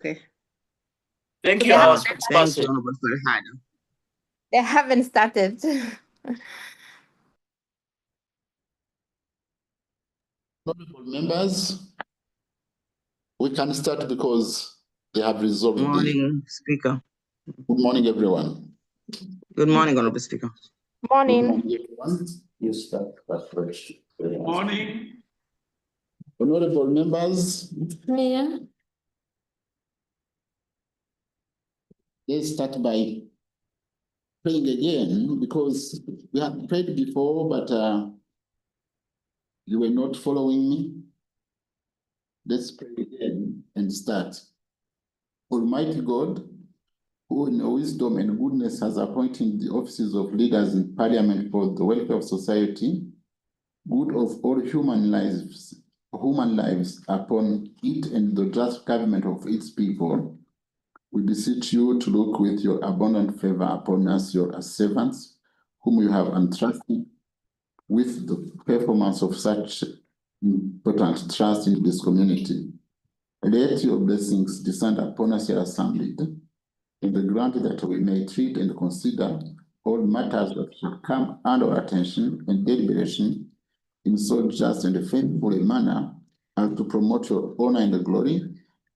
Okay. Thank you, House Thank you, Honorable Farhana. They haven't started. Honorable members, we can start because they have resolved. Good morning, Speaker. Good morning, everyone. Good morning, Honorable Speaker. Morning. Good morning, everyone. You start first. Good morning. Honorable members, Mayor. let's start by praying again because we had prayed before, but you were not following me. Let's pray again and start. Almighty God, who in wisdom and goodness has appointed the offices of leaders in Parliament for the welfare of society, good of all human lives upon it and the just government of its people, we beseech you to look with your abundant favor upon us, your servants, whom you have entrusted with the performance of such important trust in this community. Let your blessings descend upon us here assembled, and the grant that we may treat and consider all matters that shall come under our attention and deliberation in so just and faithful a manner as to promote your honor and glory,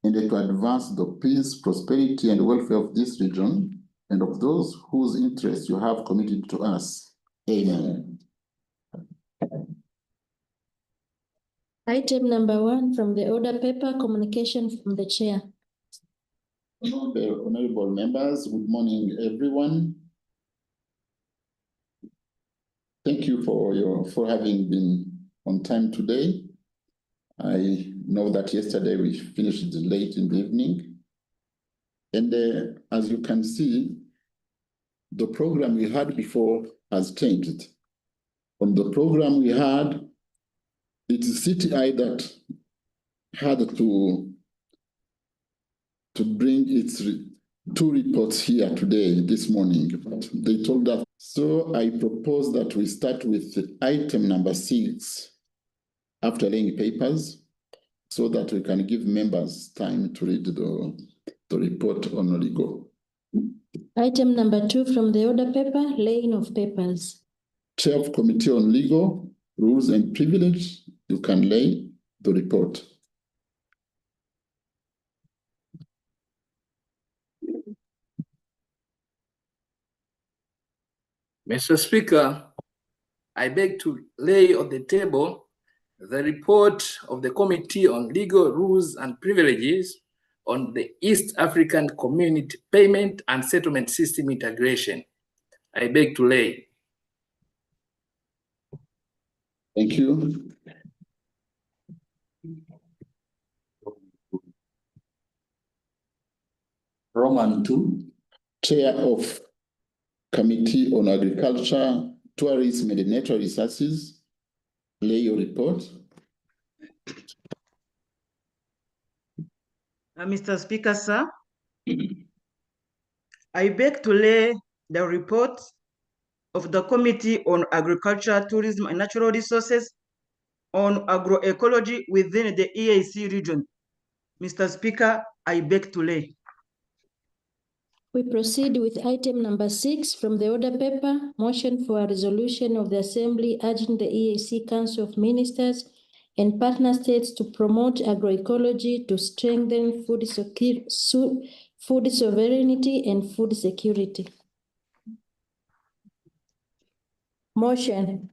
and to advance the peace, prosperity, and welfare of this region and of those whose interests you have committed to us. Amen. Item number 1 from the order paper, communication from the chair. Honorable members, good morning, everyone. Thank you for having been on time today. I know that yesterday we finished late in the evening. And as you can see, the program we had before has changed. On the program we had, it's CTI that had to bring its two reports here today, this morning. But they told us. So I propose that we start with item number 6 after laying papers, so that we can give members time to read the report on legal. Item number 2 from the order paper, laying of papers. Chair of Committee on Legal, Rules and Privilege, you can lay the report. Mr. Speaker, I beg to lay on the table the report of the Committee on Legal Rules and Privileges on the East African Community Payment and Settlement System integration. I beg to lay. Thank you. Roman 2. Chair of Committee on Agriculture, Tourism and Natural Resources, lay your report. Mr. Speaker, sir, I beg to lay the report of the Committee on Agriculture, Tourism and Natural Resources on agroecology within the EAC region. Mr. Speaker, I beg to lay. We proceed with item number 6 from the order paper, motion for a resolution of the Assembly urging the EAC Council of Ministers and partner states to promote agroecology to strengthen food sovereignty and food security. Motion.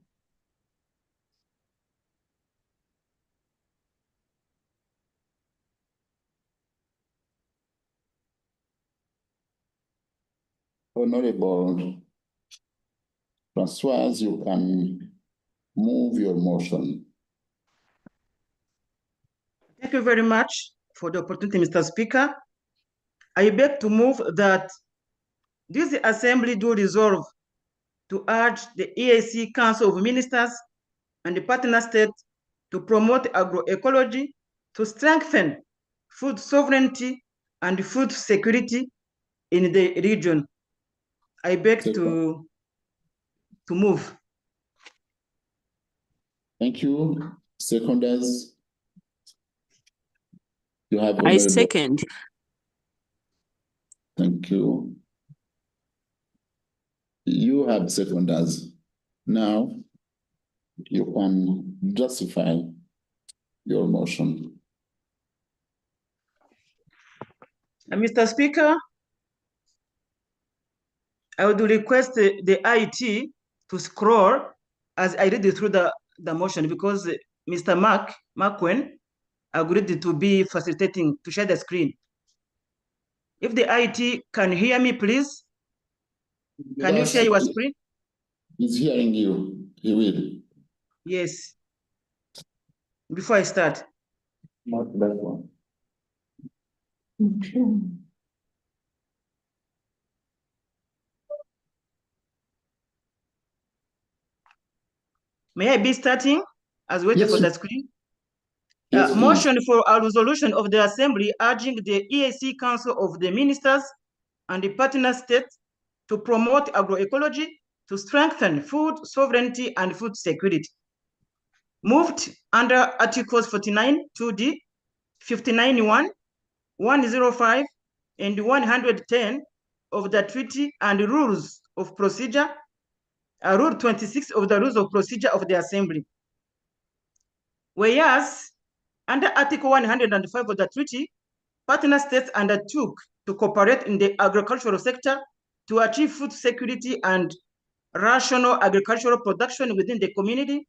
Honorable Francois, you can move your motion. Thank you very much for the opportunity, Mr. Speaker. I beg to move that this Assembly do resolve to urge the EAC Council of Ministers and the partner states to promote agroecology to strengthen food sovereignty and food security in the region. I beg to move. Thank you. Seconders. You have I second. Thank you. You have seconders. Now you can justify your motion. Mr. Speaker, I would request the IT to scroll as I read through the motion, because Mr. Markwen agreed to be facilitating to share the screen. If the IT can hear me, please, can you share your screen? He's hearing you. He will. Yes. Before I start. Not that one. May I be starting as waiting for the screen? Yes, motion for a resolution of the Assembly urging the EAC Council of the Ministers and the partner states to promote agroecology to strengthen food sovereignty and food security. Moved under Articles 49 2D, 59(1), 105, and 110 of the Treaty and Rules of Procedure, Rule 26 of the Rules of Procedure of the Assembly. Whereas, under Article 105 of the treaty, partner states undertook to cooperate in the agricultural sector to achieve food security and rational agricultural production within the community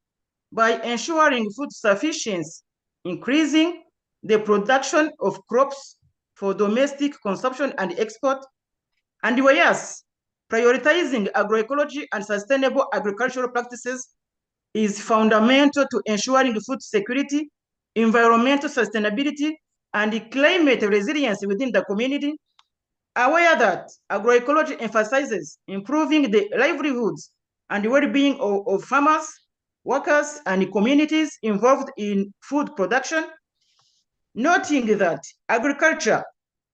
by ensuring food sufficiency, increasing the production of crops for domestic consumption and export, and whereas prioritizing agroecology and sustainable agricultural practices is fundamental to ensuring food security, environmental sustainability, and climate resilience within the community, aware that agroecology emphasizes improving the livelihoods and well-being of farmers, workers, and communities involved in food production, noting that agriculture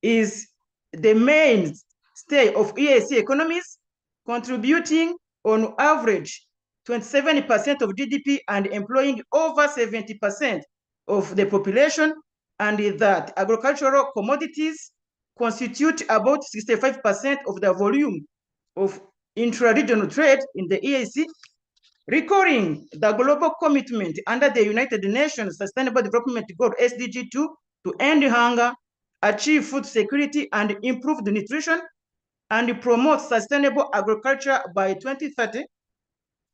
is the mainstay of EAC economies, contributing on average 27% of GDP and employing over 70% of the population, and that agricultural commodities constitute about 65% of the volume of intra-regional trade in the EAC, recalling the global commitment under the United Nations Sustainable Development Goal SDG 2 to end hunger, achieve food security and improve the nutrition, and promote sustainable agriculture by 2030,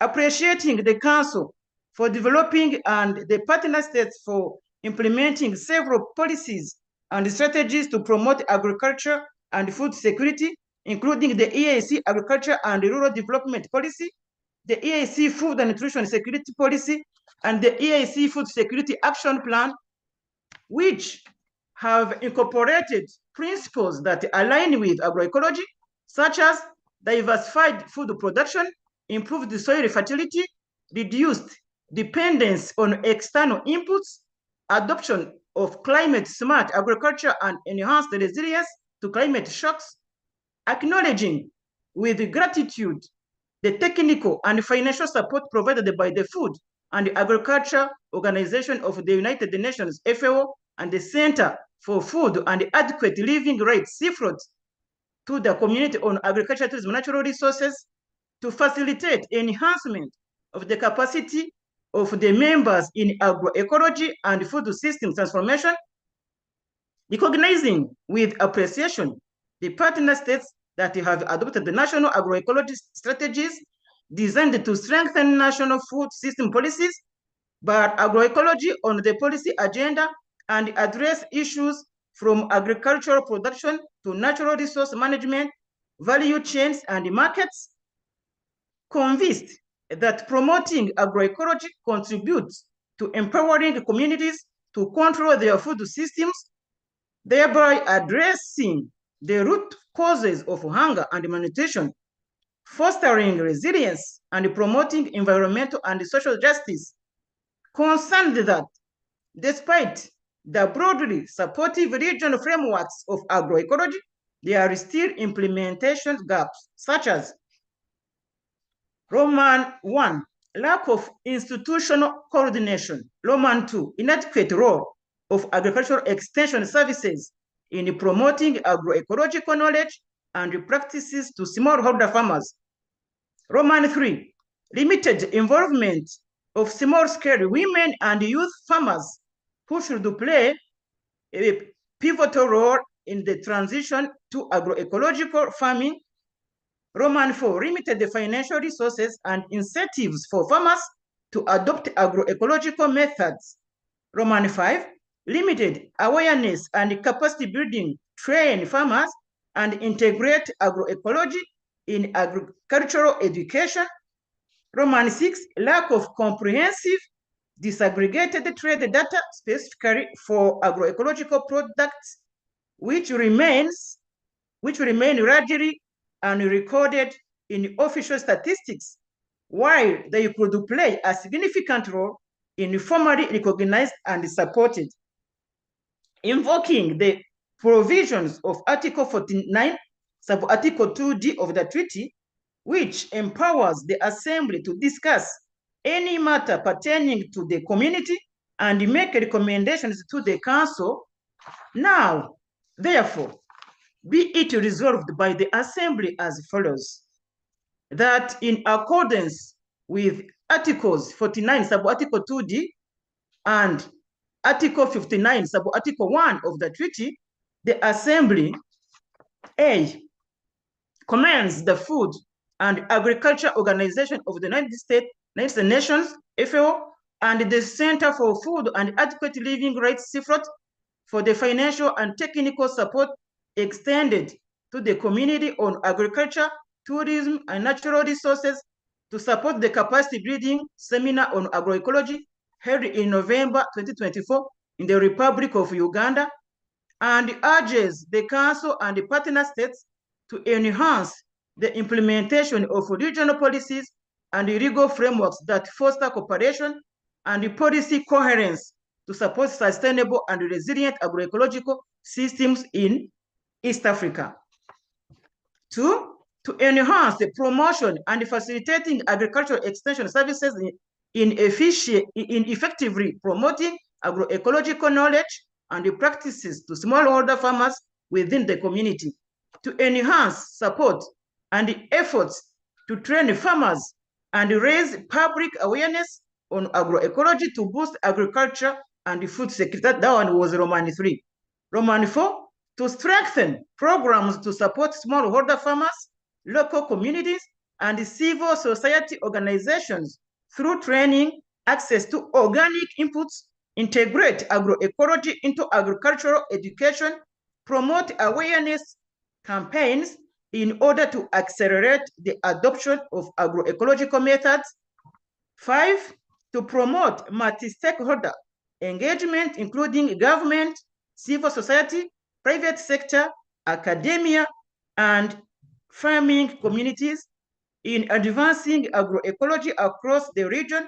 appreciating the Council for developing and the partner states for implementing several policies and strategies to promote agriculture and food security, including the EAC Agriculture and Rural Development Policy, the EAC Food and Nutrition Security Policy, and the EAC Food Security Action Plan, which have incorporated principles that align with agroecology, such as diversified food production, improved soil fertility, reduced dependence on external inputs, adoption of climate-smart agriculture, and enhanced resilience to climate shocks, acknowledging with gratitude the technical and financial support provided by the Food and Agriculture Organization of the United Nations, FAO, and the Center for Food and Adequate Living Rights, CFROT, to the Community on Agriculture, Tourism, and Natural Resources to facilitate enhancement of the capacity of the members in agroecology and food system transformation, recognizing with appreciation the partner states that have adopted the national agroecology strategies designed to strengthen national food system policies, but agroecology on the policy agenda and address issues from agricultural production to natural resource management, value chains, and markets, convinced that promoting agroecology contributes to empowering communities to control their food systems, thereby addressing the root causes of hunger and malnutrition, fostering resilience, and promoting environmental and social justice, concerned that despite the broadly supportive regional frameworks of agroecology, there are still implementation gaps, such as Roman 1, lack of institutional coordination. Roman 2, inadequate role of agricultural extension services in promoting agroecological knowledge and practices to smallholder farmers. Roman 3, limited involvement of small-scale women and youth farmers who should play a pivotal role in the transition to agroecological farming. Roman 4, limited the financial resources and incentives for farmers to adopt agroecological methods. Roman 5, limited awareness and capacity building, train farmers and integrate agroecology in agricultural education. Roman 6, lack of comprehensive disaggregated trade data specifically for agroecological products, which remain largely unrecorded in official statistics, while they could play a significant role in formally recognized and supported. Invoking the provisions of Article 49, sub-Article 2D of the treaty, which empowers the Assembly to discuss any matter pertaining to the community and make recommendations to the Council. Now, therefore, be it resolved by the Assembly as follows: that in accordance with Articles 49, sub-Article 2D, and Article 59, sub-Article 1 of the treaty, the Assembly, A, commends the Food and Agriculture Organization of the United Nations, FAO, and the Center for Food and Adequate Living Rights, CIFROT, for the financial and technical support extended to the community on agriculture, tourism, and natural resources to support the capacity building seminar on agroecology held in November 2024 in the Republic of Uganda, and urges the Council and the partner states to enhance the implementation of regional policies and legal frameworks that foster cooperation and policy coherence to support sustainable and resilient agroecological systems in East Africa. 2, to enhance the promotion and facilitating agricultural extension services in effectively promoting agroecological knowledge and practices to smallholder farmers within the community, to enhance support and efforts to train farmers and raise public awareness on agroecology to boost agriculture and food security. That one was Roman 3. Roman 4, to strengthen programs to support smallholder farmers, local communities, and civil society organizations through training, access to organic inputs, integrate agroecology into agricultural education, promote awareness campaigns in order to accelerate the adoption of agroecological methods. 5, to promote multi-stakeholder engagement, including government, civil society, private sector, academia, and farming communities in advancing agroecology across the region,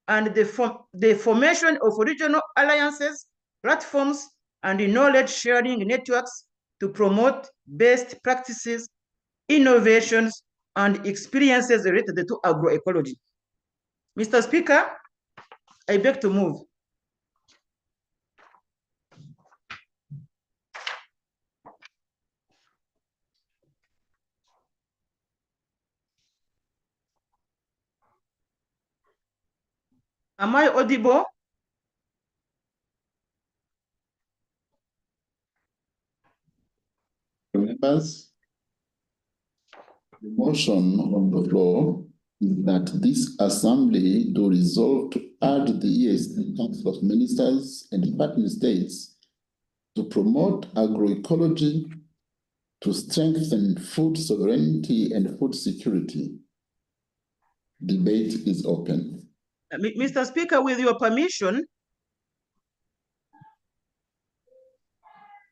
and the formation of regional alliances, platforms, and knowledge sharing networks to promote best practices, innovations, and experiences related to agroecology. Mr. Speaker, I beg to move. Am I audible? Members, the motion on the floor is that this assembly do resolve to add the EAC Council of Ministers and partner states to promote agroecology to strengthen food sovereignty and food security. Debate is open. Mr. Speaker, with your permission.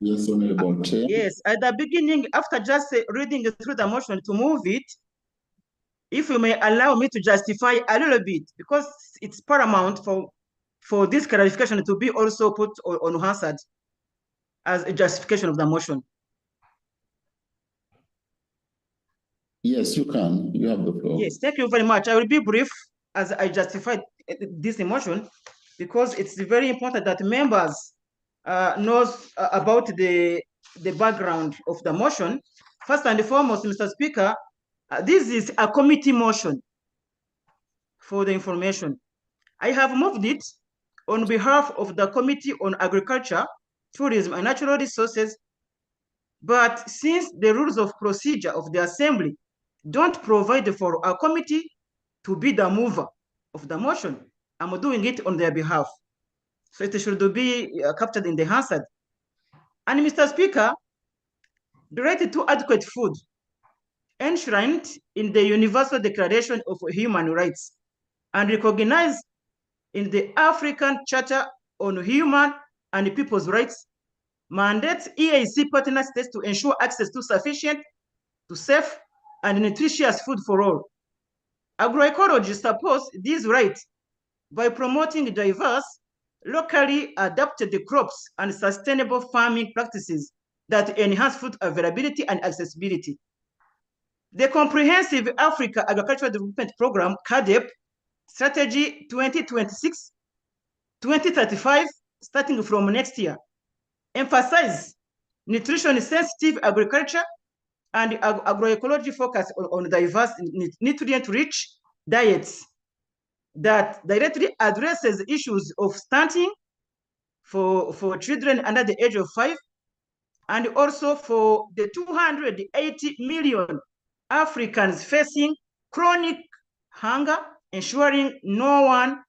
Yes, Honorable Chair. Yes, at the beginning, after just reading through the motion to move it, if you may allow me to justify a little bit, because it's paramount for this clarification to be also put on Hansard as a justification of the motion. Yes, you can. You have the floor. Yes, thank you very much. I will be brief as I justified this motion, because it's very important that members knows about the the background of the motion. First and foremost, Mr. Speaker, this is a committee motion for the information. I have moved it on behalf of the Committee on Agriculture, Tourism and Natural Resources, but since the rules of procedure of the Assembly don't provide for a committee to be the mover of the motion, I'm doing it on their behalf. So it should be captured in the Hansard. And Mr. Speaker, the right to adequate food enshrined in the Universal Declaration of Human Rights and recognized in the African Charter on Human and People's Rights mandates EAC partner states to ensure access to sufficient, to safe, and nutritious food for all. Agroecology supports these rights by promoting diverse, locally adapted crops and sustainable farming practices that enhance food availability and accessibility. The Comprehensive Africa Agricultural Development Program, CADEP, Strategy 2025, starting from next year, emphasize nutrition-sensitive agriculture and agroecology focus on diverse, nutrient-rich diets that directly addresses issues of stunting for children under the age of 5, and also for the 280 million Africans facing chronic hunger, ensuring no one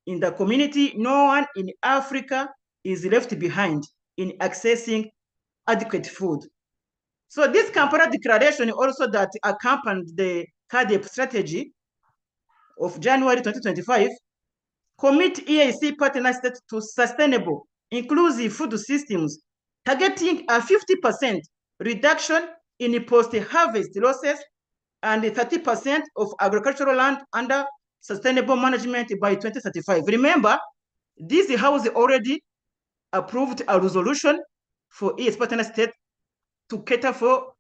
in the community, no one in Africa is left behind in accessing adequate food. So this Kampala Declaration also that accompanied the CADEP strategy of January 2025 commit EAC partner states to sustainable, inclusive food systems, targeting a 50% reduction in post-harvest losses and 30% of agricultural land under sustainable management by 2035. Remember, this House already approved a resolution for EAC partner states to cater for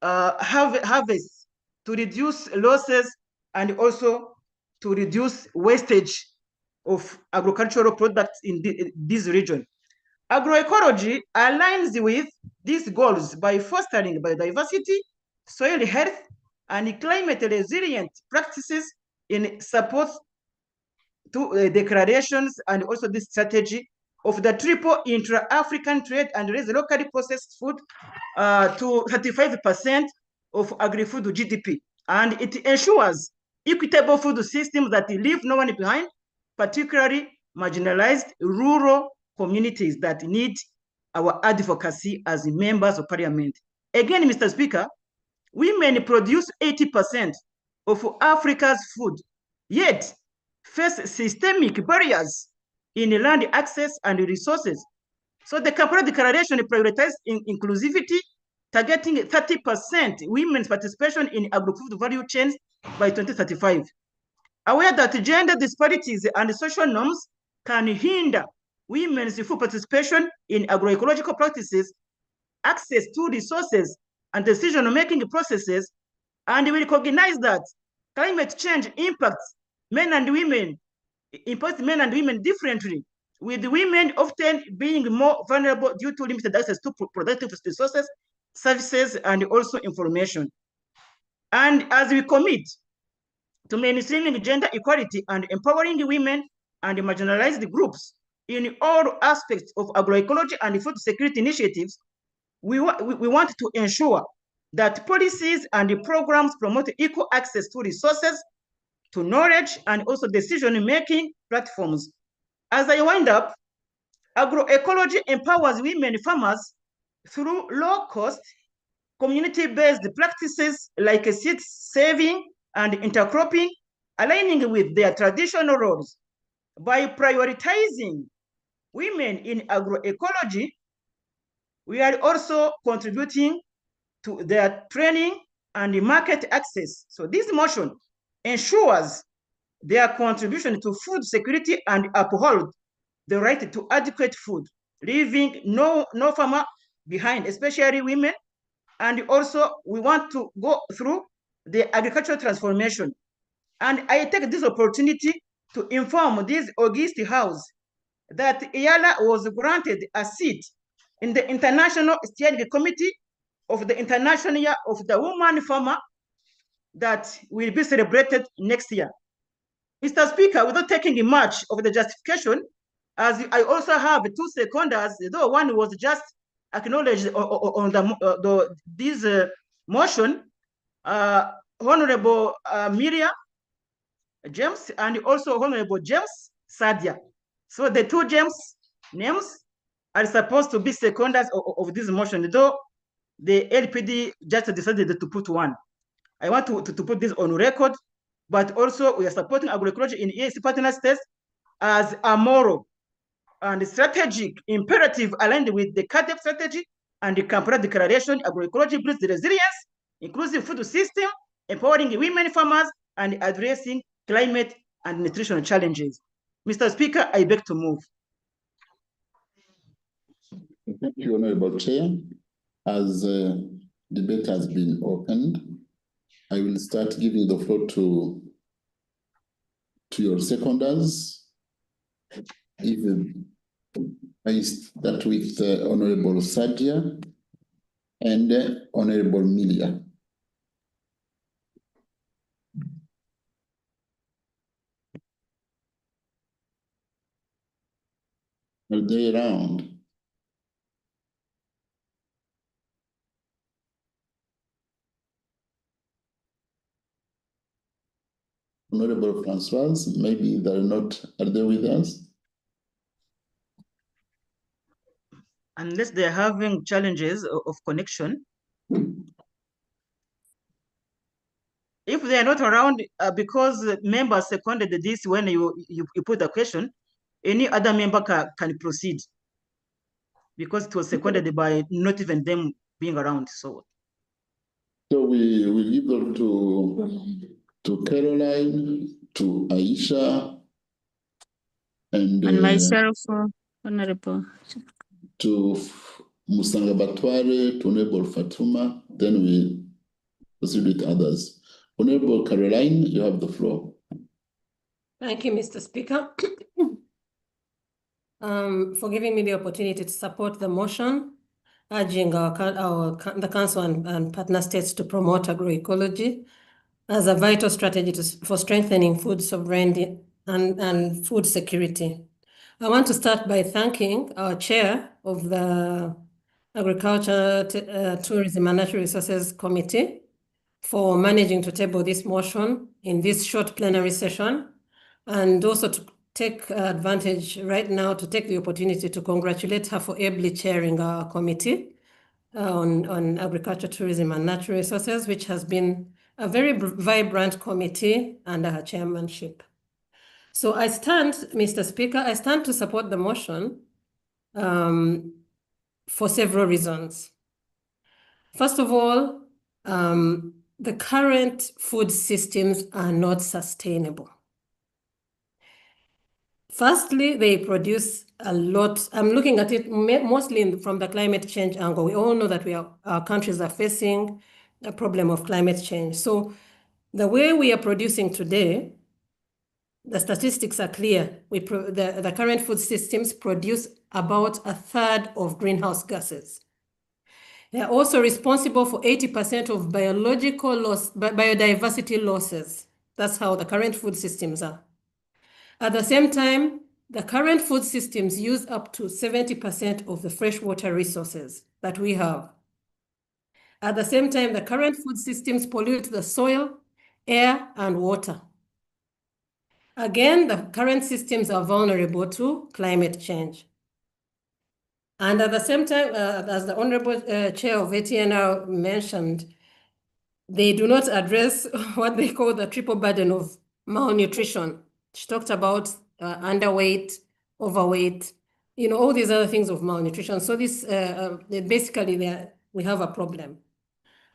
harvest, to reduce losses, and also to reduce wastage of agricultural products in this region. Agroecology aligns with these goals by fostering biodiversity, soil health, and climate resilient practices in support to declarations and also this strategy of the triple intra-African trade and raise locally processed food to 35% of agri-food GDP. And it ensures equitable food systems that leave no one behind, particularly marginalized rural communities that need our advocacy as members of parliament. Again, Mr. Speaker, women produce 80% of Africa's food, yet face systemic barriers in land access and resources. So the Kampala Declaration prioritizes inclusivity, targeting 30% women's participation in agri-food value chains by 2035. Aware that gender disparities and social norms can hinder women's full participation in agroecological practices, access to resources, and decision-making processes, and we recognize that climate change impacts men and women differently, with women often being more vulnerable due to limited access to productive resources, services, and also information. And as we commit to mainstreaming gender equality and empowering women and marginalized groups in all aspects of agroecology and food security initiatives, we want to ensure that policies and programs promote equal access to resources, to knowledge, and also decision-making platforms. As I wind up, agroecology empowers women farmers through low-cost, community-based practices like seed saving and intercropping, aligning with their traditional roles. By prioritizing women in agroecology, we are also contributing to their training and market access. So this motion ensures their contribution to food security and uphold the right to adequate food, leaving no farmer behind, especially women. And also we want to go through the agricultural transformation. And I take this opportunity to inform this August House that Eala was granted a seat in the International Steering Committee of the International Year of the Woman Farmer that will be celebrated next year. Mr. Speaker, without taking much of the justification, as I also have two seconders, though one was just acknowledged on this motion, Honorable Miriam James and also Honorable James Sadia. So the two James names are supposed to be seconders of this motion, though the LPD just decided to put one. I want to put this on record, but also we are supporting agriculture in EAC partner states as a moral and strategic imperative aligned with the CADEP strategy and the Kampala Declaration. Agriculture builds the resilience, inclusive food system, empowering women farmers, and addressing climate and nutrition challenges. Mr. Speaker, I beg to move. Thank you, Honorable Chair. As debate has been opened, I will start giving the floor to your seconders. If I start with Honorable Sadia and Honorable Milia. Are they around? Honorable Francois, maybe they're not, are they with us? Unless they're having challenges of connection. If they are not around, because members seconded this when you put the question, any other member can proceed because it was seconded by not even them being around. So we will give them to Caroline, to Aisha, and myself, Honorable. to Musanga Batware, to Honorable Fatuma, then we proceed with others. Honorable Caroline, you have the floor. Thank you, Mr. Speaker, for giving me the opportunity to support the motion, urging the Council and partner states to promote agroecology as a vital strategy for strengthening food sovereignty and food security. I want to start by thanking our chair of the Agriculture, Tourism and Natural Resources Committee for managing to table this motion in this short plenary session, and also to take advantage right now to take the opportunity to congratulate her for ably chairing our committee on Agriculture, Tourism and Natural Resources, which has been a very vibrant committee under her chairmanship. So I stand, Mr. Speaker, I stand to support the motion for several reasons. First of all, the current food systems are not sustainable. Firstly, they produce a lot. I'm looking at it mostly from the climate change angle. We all know that our countries are facing a problem of climate change. So the way we are producing today, the statistics are clear. The current food systems produce about 1/3 of greenhouse gases. They are also responsible for 80% of biodiversity losses. That's how the current food systems are. At the same time, the current food systems use up to 70% of the freshwater resources that we have. At the same time, the current food systems pollute the soil, air, and water. Again, the current systems are vulnerable to climate change. And at the same time, as the Honorable Chair of ATNR mentioned, they do not address what they call the triple burden of malnutrition. She talked about underweight, overweight, all these other things of malnutrition. So this basically we have a problem.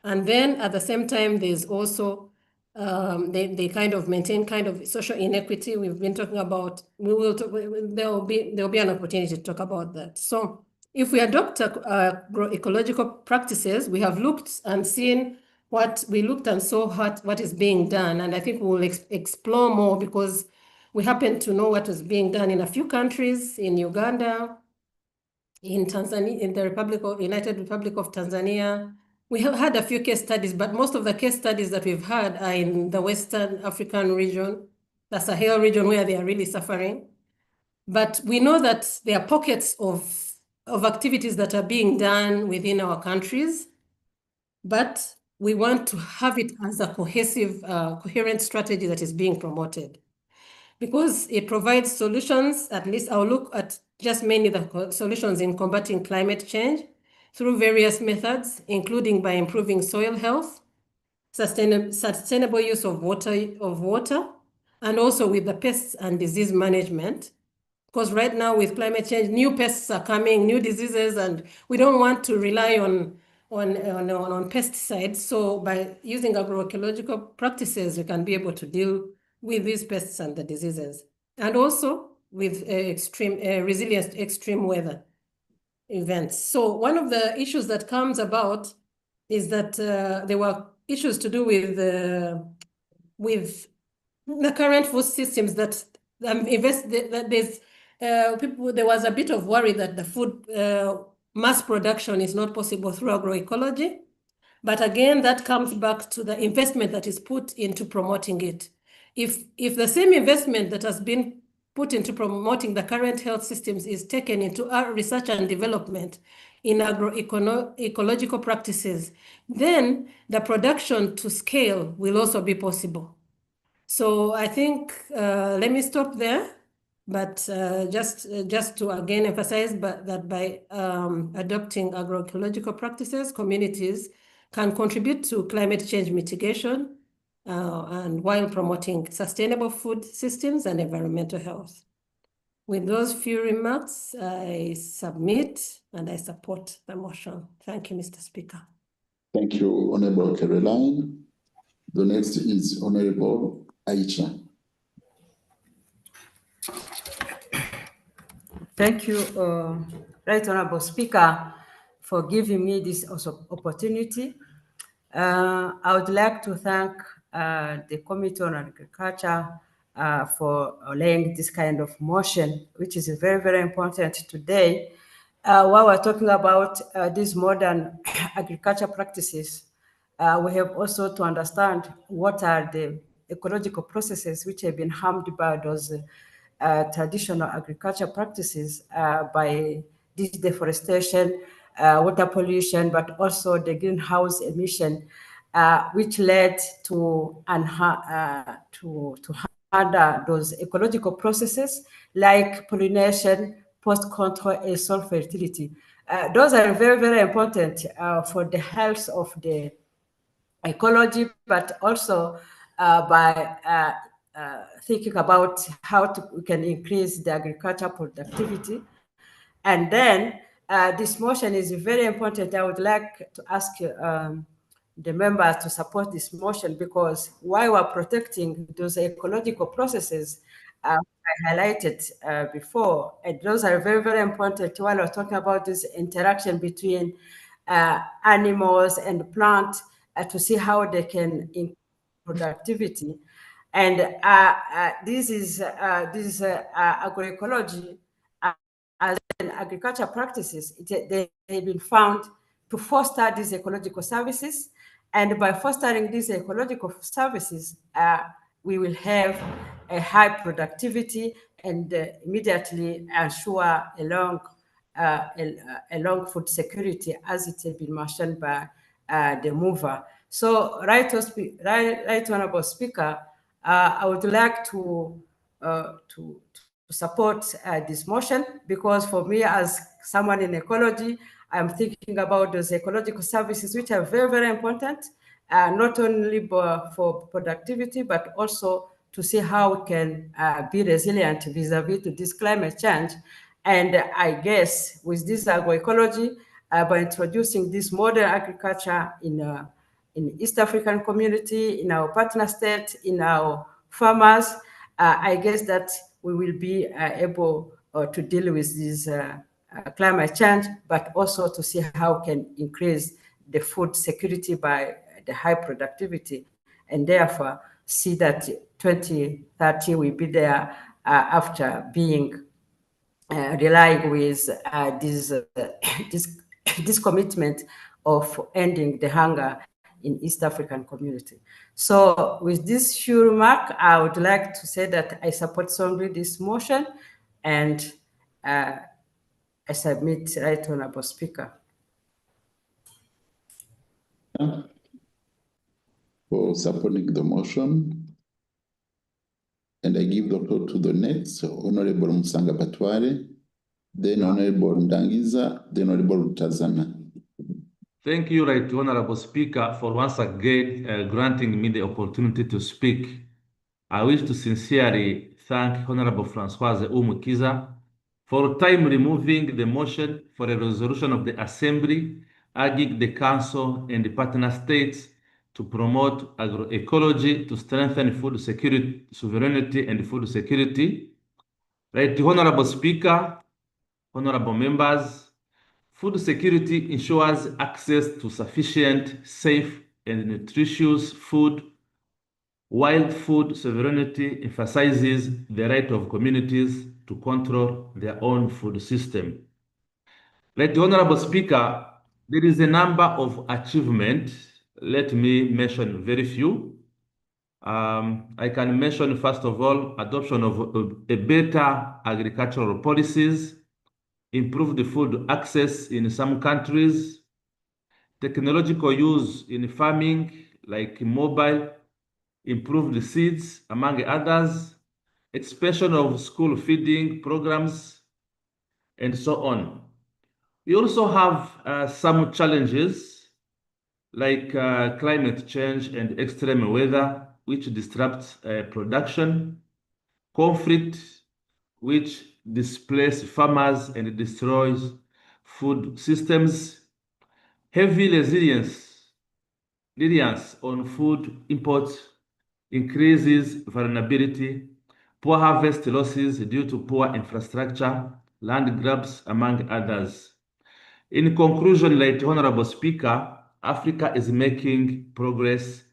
And then at the same time, there's also they kind of maintain kind of social inequity. We've been talking about. There'll be an opportunity to talk about that. So if we adopt agroecological practices, we have looked and seen what is being done, and I think we will explore more because we happen to know what is being done in a few countries, in Uganda, in Tanzania, in the United Republic of Tanzania. We have had a few case studies, but most of the case studies that we've had are in the Western African region, the Sahel region, where they are really suffering. But we know that there are pockets of activities that are being done within our countries, but we want to have it as a cohesive, coherent strategy that is being promoted, because it provides solutions. At least I'll look at just mainly the solutions in combating climate change through various methods, including by improving soil health, sustainable use of water, and also with the pests and disease management. Because right now with climate change, new pests are coming, new diseases, and we don't want to rely on pesticides. So by using agroecological practices, we can be able to deal with these pests and the diseases, and also with resilient extreme weather events. So one of the issues that comes about is that there were issues to do with the current food systems that there was a bit of worry that the food mass production is not possible through agroecology. But again, that comes back to the investment that is put into promoting it. If the same investment that has been put into promoting the current health systems is taken into our research and development in agroecological practices, then the production to scale will also be possible. So I think, let me stop there, but just to again emphasize that by adopting agroecological practices, communities can contribute to climate change mitigation and while promoting sustainable food systems and environmental health. With those few remarks, I submit and I support the motion. Thank you, Mr. Speaker. Thank you, Honorable Caroline. The next is Honorable Aisha. Thank you, Right Honorable Speaker, for giving me this opportunity. I would like to thank the Committee on Agriculture for laying this kind of motion, which is very, very important today. While we're talking about these modern agriculture practices, we have also to understand what are the ecological processes which have been harmed by those traditional agriculture practices by this deforestation, water pollution, but also the greenhouse emission, which led to harder those ecological processes like pollination, pest control, and soil fertility. Those are very, very important for the health of the ecology, but also by thinking about how we can increase the agriculture productivity. And then this motion is very important. I would like to ask the members to support this motion, because while we're protecting those ecological processes, I highlighted before, and those are very, very important while we're talking about this interaction between animals and plants to see how they can increase productivity. And this is agroecology as an agriculture practices. They have been found to foster these ecological services, and by fostering these ecological services, we will have a high productivity and immediately ensure a long food security, as it has been mentioned by the mover. So, Right Honorable Speaker, I would like to support this motion, because for me, as someone in ecology, I'm thinking about those ecological services, which are very, very important, not only for productivity, but also to see how we can be resilient vis-a-vis to this climate change. And I guess with this agroecology, by introducing this modern agriculture in East African community, in our partner state, in our farmers, I guess that we will be able to deal with this climate change, but also to see how we can increase the food security by the high productivity, and therefore see that 2030 will be there after being relying with this commitment of ending the hunger in East African community. So with this few remark, I would like to say that I support strongly this motion, and I submit, Right Honorable Speaker. For supporting the motion. And I give the floor to the next, Honorable Musanga Patware, then Honorable Ndangiza, then Honorable Tazana. Thank you, Right Honorable Speaker, for once again granting me the opportunity to speak. I wish to sincerely thank Honorable Françoise Umukiza for timely moving the motion for a resolution of the Assembly urging the Council and the partner states to promote agroecology to strengthen food security, sovereignty, and food security. Right, Honorable Speaker, honorable members, food security ensures access to sufficient, safe, and nutritious food, while food sovereignty emphasizes the right of communities to control their own food system. Right, Honorable Speaker, there is a number of achievements. Let me mention very few. I can mention, first of all, adoption of a better agricultural policies, improved food access in some countries, technological use in farming, like mobile, improved seeds, among others, expansion of school feeding programs, and so on. We also have some challenges like climate change and extreme weather, which disrupts production, conflict, which displaces farmers and destroys food systems, heavy reliance on food imports increases vulnerability, poor harvest losses due to poor infrastructure, land grabs, among others. In conclusion, Right Honorable Speaker, Africa is making progress,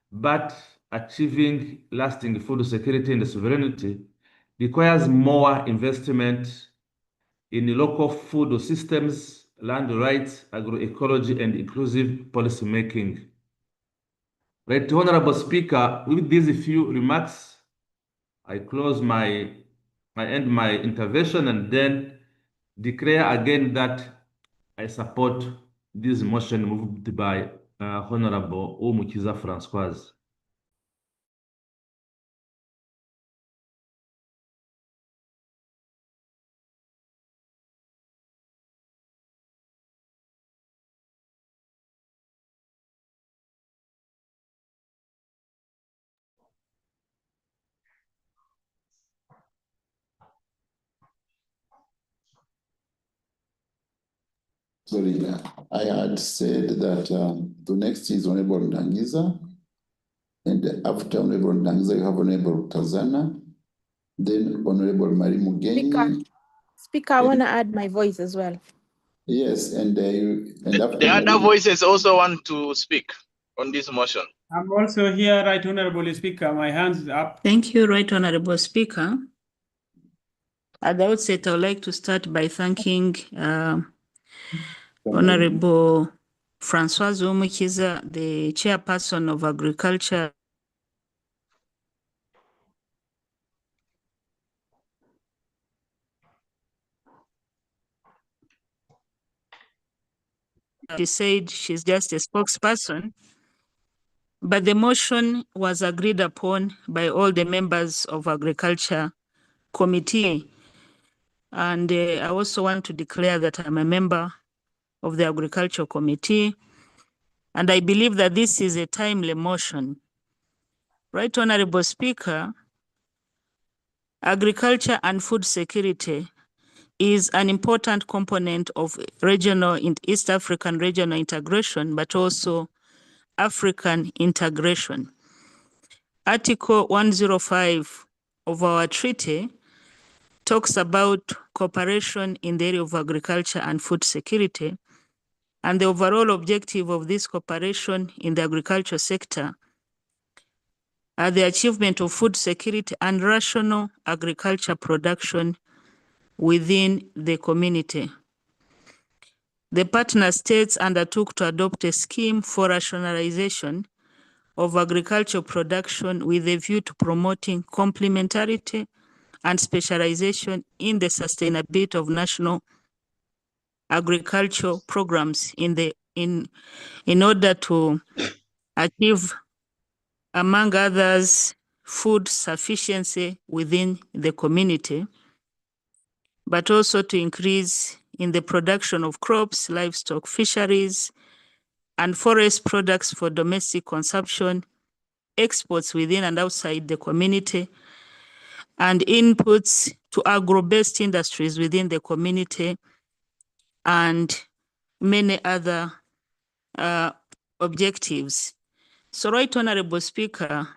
but achieving lasting food security and sovereignty requires more investment in local food systems, land rights, agroecology, and inclusive policy making. Right, Honorable Speaker, with these few remarks, I end my intervention and then declare again that I support this motion moved by Honorable Umukiza Françoise. Sorry, I had said that the next is Honorable Ndangiza, and after Honorable Ndangiza, you have Honorable Tazana, then Honorable Marie Mugenyi. Speaker, I want to add my voice as well. Yes, and after the other voices also want to speak on this motion. I'm also here, Right Honorable Speaker. My hands is up. Thank you, Right Honorable Speaker. At the outset, I would like to start by thanking Honorable Françoise Umukiza, the chairperson of Agriculture. She said she's just a spokesperson, but the motion was agreed upon by all the members of Agriculture Committee. And I also want to declare that I'm a member of the Agriculture Committee, and I believe that this is a timely motion. Right Honorable Speaker, agriculture and food security is an important component of regional and East African regional integration, but also African integration. Article 105 of our treaty talks about cooperation in the area of agriculture and food security, and the overall objective of this cooperation in the agriculture sector are the achievement of food security and rational agriculture production within the community. The partner states undertook to adopt a scheme for rationalization of agricultural production with a view to promoting complementarity and specialization in the sustainability of national agricultural programs in order to achieve, among others, food sufficiency within the community, but also to increase in the production of crops, livestock, fisheries, and forest products for domestic consumption, exports within and outside the community, and inputs to agro-based industries within the community, and many other objectives. So, Right Honorable Speaker,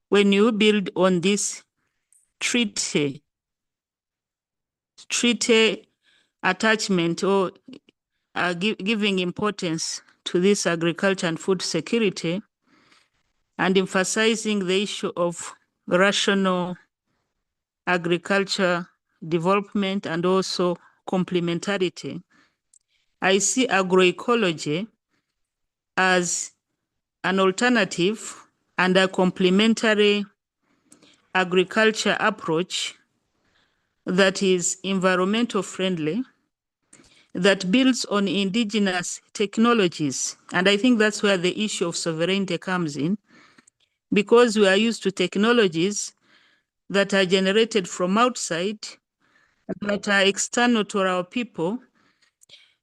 when you build on this treaty attachment or giving importance to this agriculture and food security and emphasizing the issue of rational agriculture development and also complementarity, I see agroecology as an alternative and a complementary agriculture approach that is environmental friendly, that builds on indigenous technologies. And I think that's where the issue of sovereignty comes in, because we are used to technologies that are generated from outside, that are external to our people.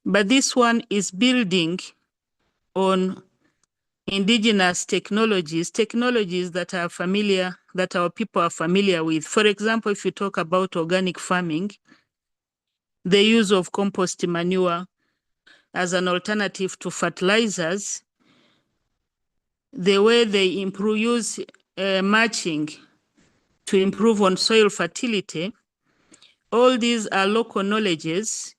But this one is building on indigenous technologies that are familiar, that our people are familiar with. For example, if you talk about organic farming, the use of compost manure as an alternative to fertilizers, the way they use mulching to improve on soil fertility, all these are local knowledges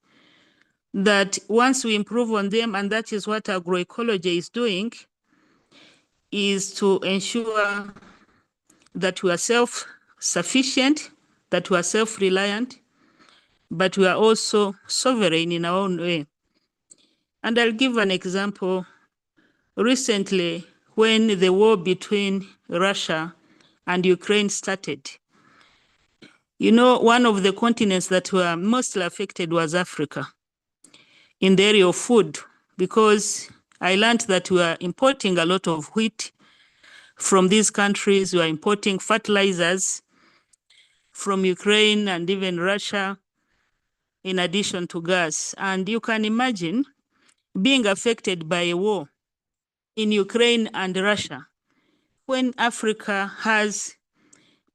that once we improve on them, and that is what agroecology is doing, is to ensure that we are self-sufficient, that we are self-reliant, but we are also sovereign in our own way. And I'll give an example. Recently, when the war between Russia and Ukraine started, you know, one of the continents that were mostly affected was Africa in the area of food, because I learned that we are importing a lot of wheat from these countries. We are importing fertilizers from Ukraine and even Russia, in addition to gas. And you can imagine being affected by a war in Ukraine and Russia, when Africa has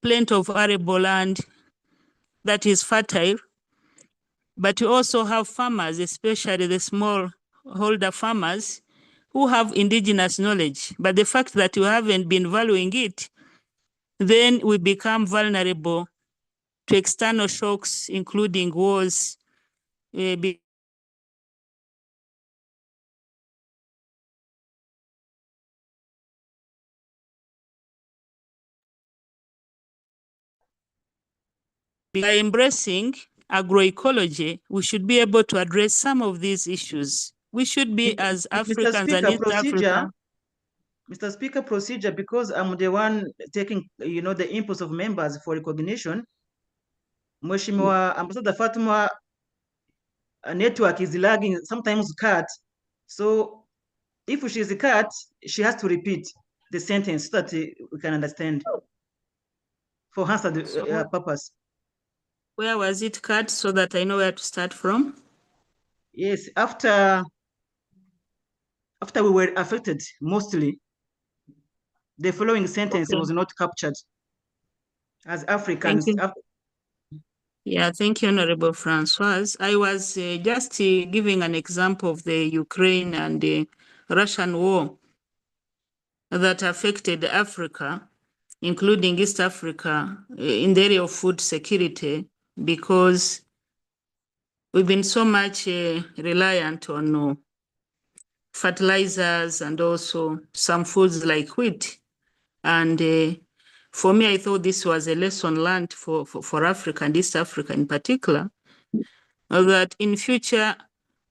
plenty of arable land that is fertile, but you also have farmers, especially the smallholder farmers, who have indigenous knowledge. But the fact that you haven't been valuing it, then we become vulnerable to external shocks, including wars. By embracing agroecology, we should be able to address some of these issues. We should be, as Africans and East Africa. Mr. Speaker, procedure, because I'm the one taking, you know, the inputs of members for recognition. Mheshimiwa Ambassador Fatuma, network is lagging, sometimes cut. So if she's cut, she has to repeat the sentence so that we can understand for answer the purpose. Where was it cut so that I know where to start from? Yes, after we were affected mostly, the following sentence was not captured as Africans. Yeah, thank you, Honorable Francoise. I was just giving an example of the Ukraine and the Russian war that affected Africa, including East Africa, in the area of food security, because we've been so much reliant on fertilizers and also some foods like wheat. And for me, I thought this was a lesson learned for Africa and East Africa in particular, that in future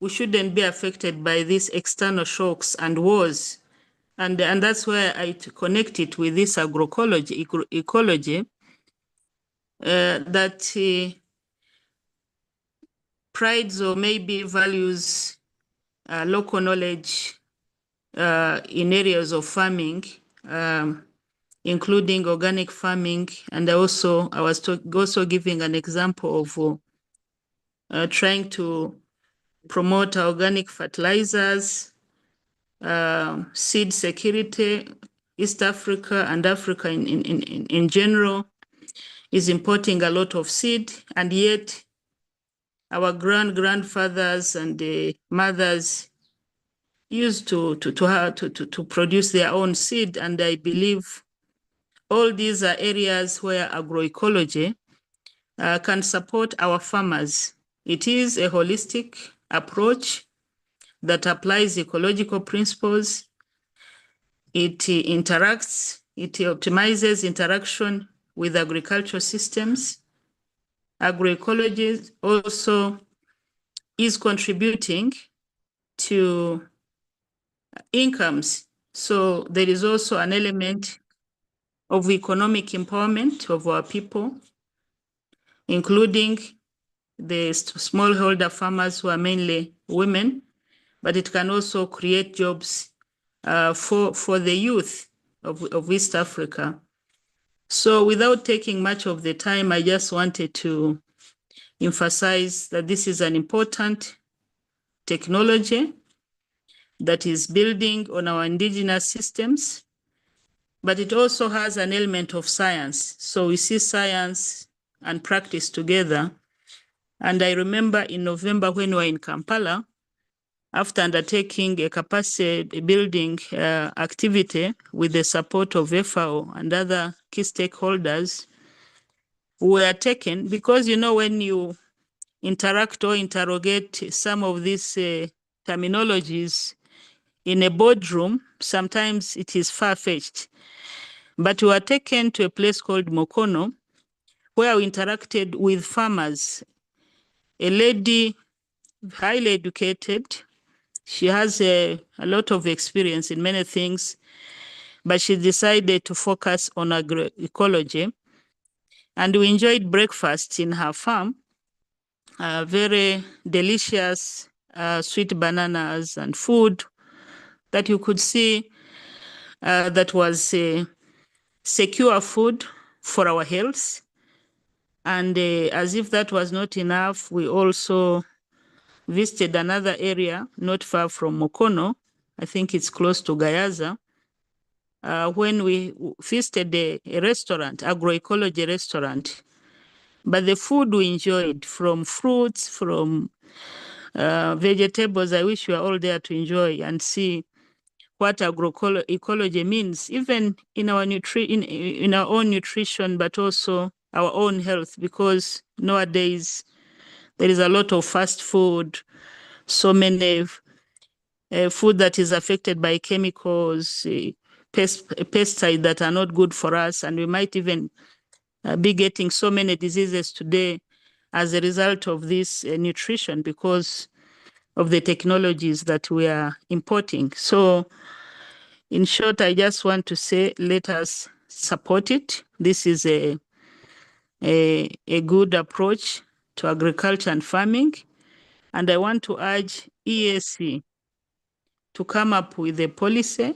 we shouldn't be affected by these external shocks and wars. And that's where I connect it with this agroecology, ecology, that prides or maybe values local knowledge in areas of farming, including organic farming. And I was also giving an example of trying to promote organic fertilizers, seed security. East Africa and Africa in general is importing a lot of seed, and yet our grandfathers and mothers used to produce their own seed. And I believe all these are areas where agroecology can support our farmers. It is a holistic approach that applies ecological principles. It interacts, it optimizes interaction with agricultural systems. Agroecology also is contributing to incomes. So there is also an element of economic empowerment of our people, including the smallholder farmers who are mainly women, but it can also create jobs for the youth of East Africa. So without taking much of the time, I just wanted to emphasize that this is an important technology that is building on our indigenous systems, but it also has an element of science. So we see science and practice together. And I remember in November when we were in Kampala, after undertaking a capacity building activity with the support of FAO and other key stakeholders, we were taken because, you know, when you interact or interrogate some of these terminologies in a boardroom, sometimes it is far-fetched. But we were taken to a place called Mokono, where we interacted with farmers. A lady, highly educated, she has a lot of experience in many things, but she decided to focus on agroecology. And we enjoyed breakfast in her farm, very delicious sweet bananas and food that you could see that was secure food for our health. And as if that was not enough, we also visited another area not far from Mokono. I think it's close to Gayaza, when we visited a restaurant, agroecology restaurant. But the food we enjoyed, from fruits, from vegetables, I wish we were all there to enjoy and see what agroecology means, even in our in our own nutrition, but also our own health, because nowadays there is a lot of fast food, so many food that is affected by chemicals, pesticides that are not good for us, and we might even be getting so many diseases today as a result of this nutrition because of the technologies that we are importing. So in short, I just want to say, let us support it. This is a good approach to agriculture and farming. And I want to urge EAC to come up with a policy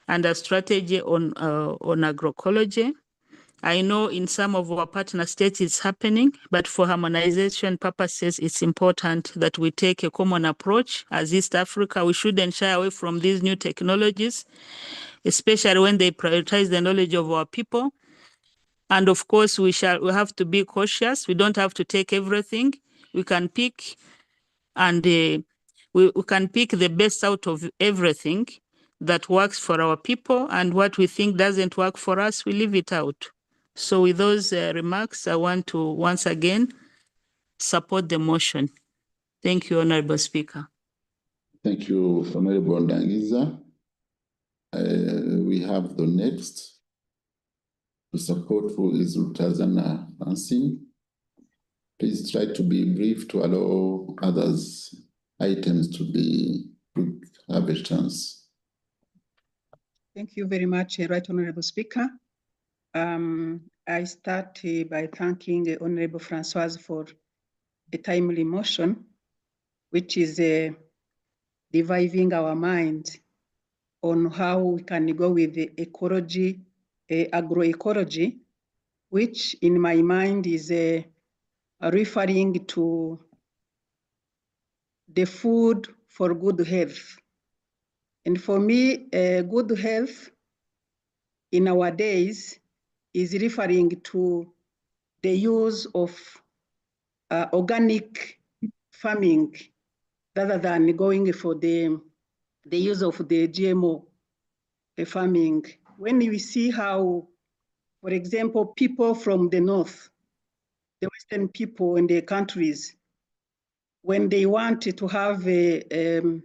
and a strategy on agroecology. I know in some of our partner states it's happening, but for harmonization purposes, it's important that we take a common approach. As East Africa, we shouldn't shy away from these new technologies, especially when they prioritize the knowledge of our people. And of course, we have to be cautious. We don't have to take everything. We can pick, and we can pick the best out of everything that works for our people, and what we think doesn't work for us, we leave it out. So with those remarks, I want to once again support the motion. Thank you, Honorable Speaker. Thank you, Honorable Ndangiza. We have the next to support, who is Rutazana Francine. Please try to be brief to allow others items to have a chance. Thank you very much, Right Honorable Speaker. I start by thanking the Honorable Francoise for a timely motion, which is reviving our mind on how we can go with the ecology, agroecology, which in my mind is referring to the food for good health. And for me, good health in our days is referring to the use of organic farming rather than going for the use of the GMO farming. When we see how, for example, people from the north, the Western people in the countries, when they want to have a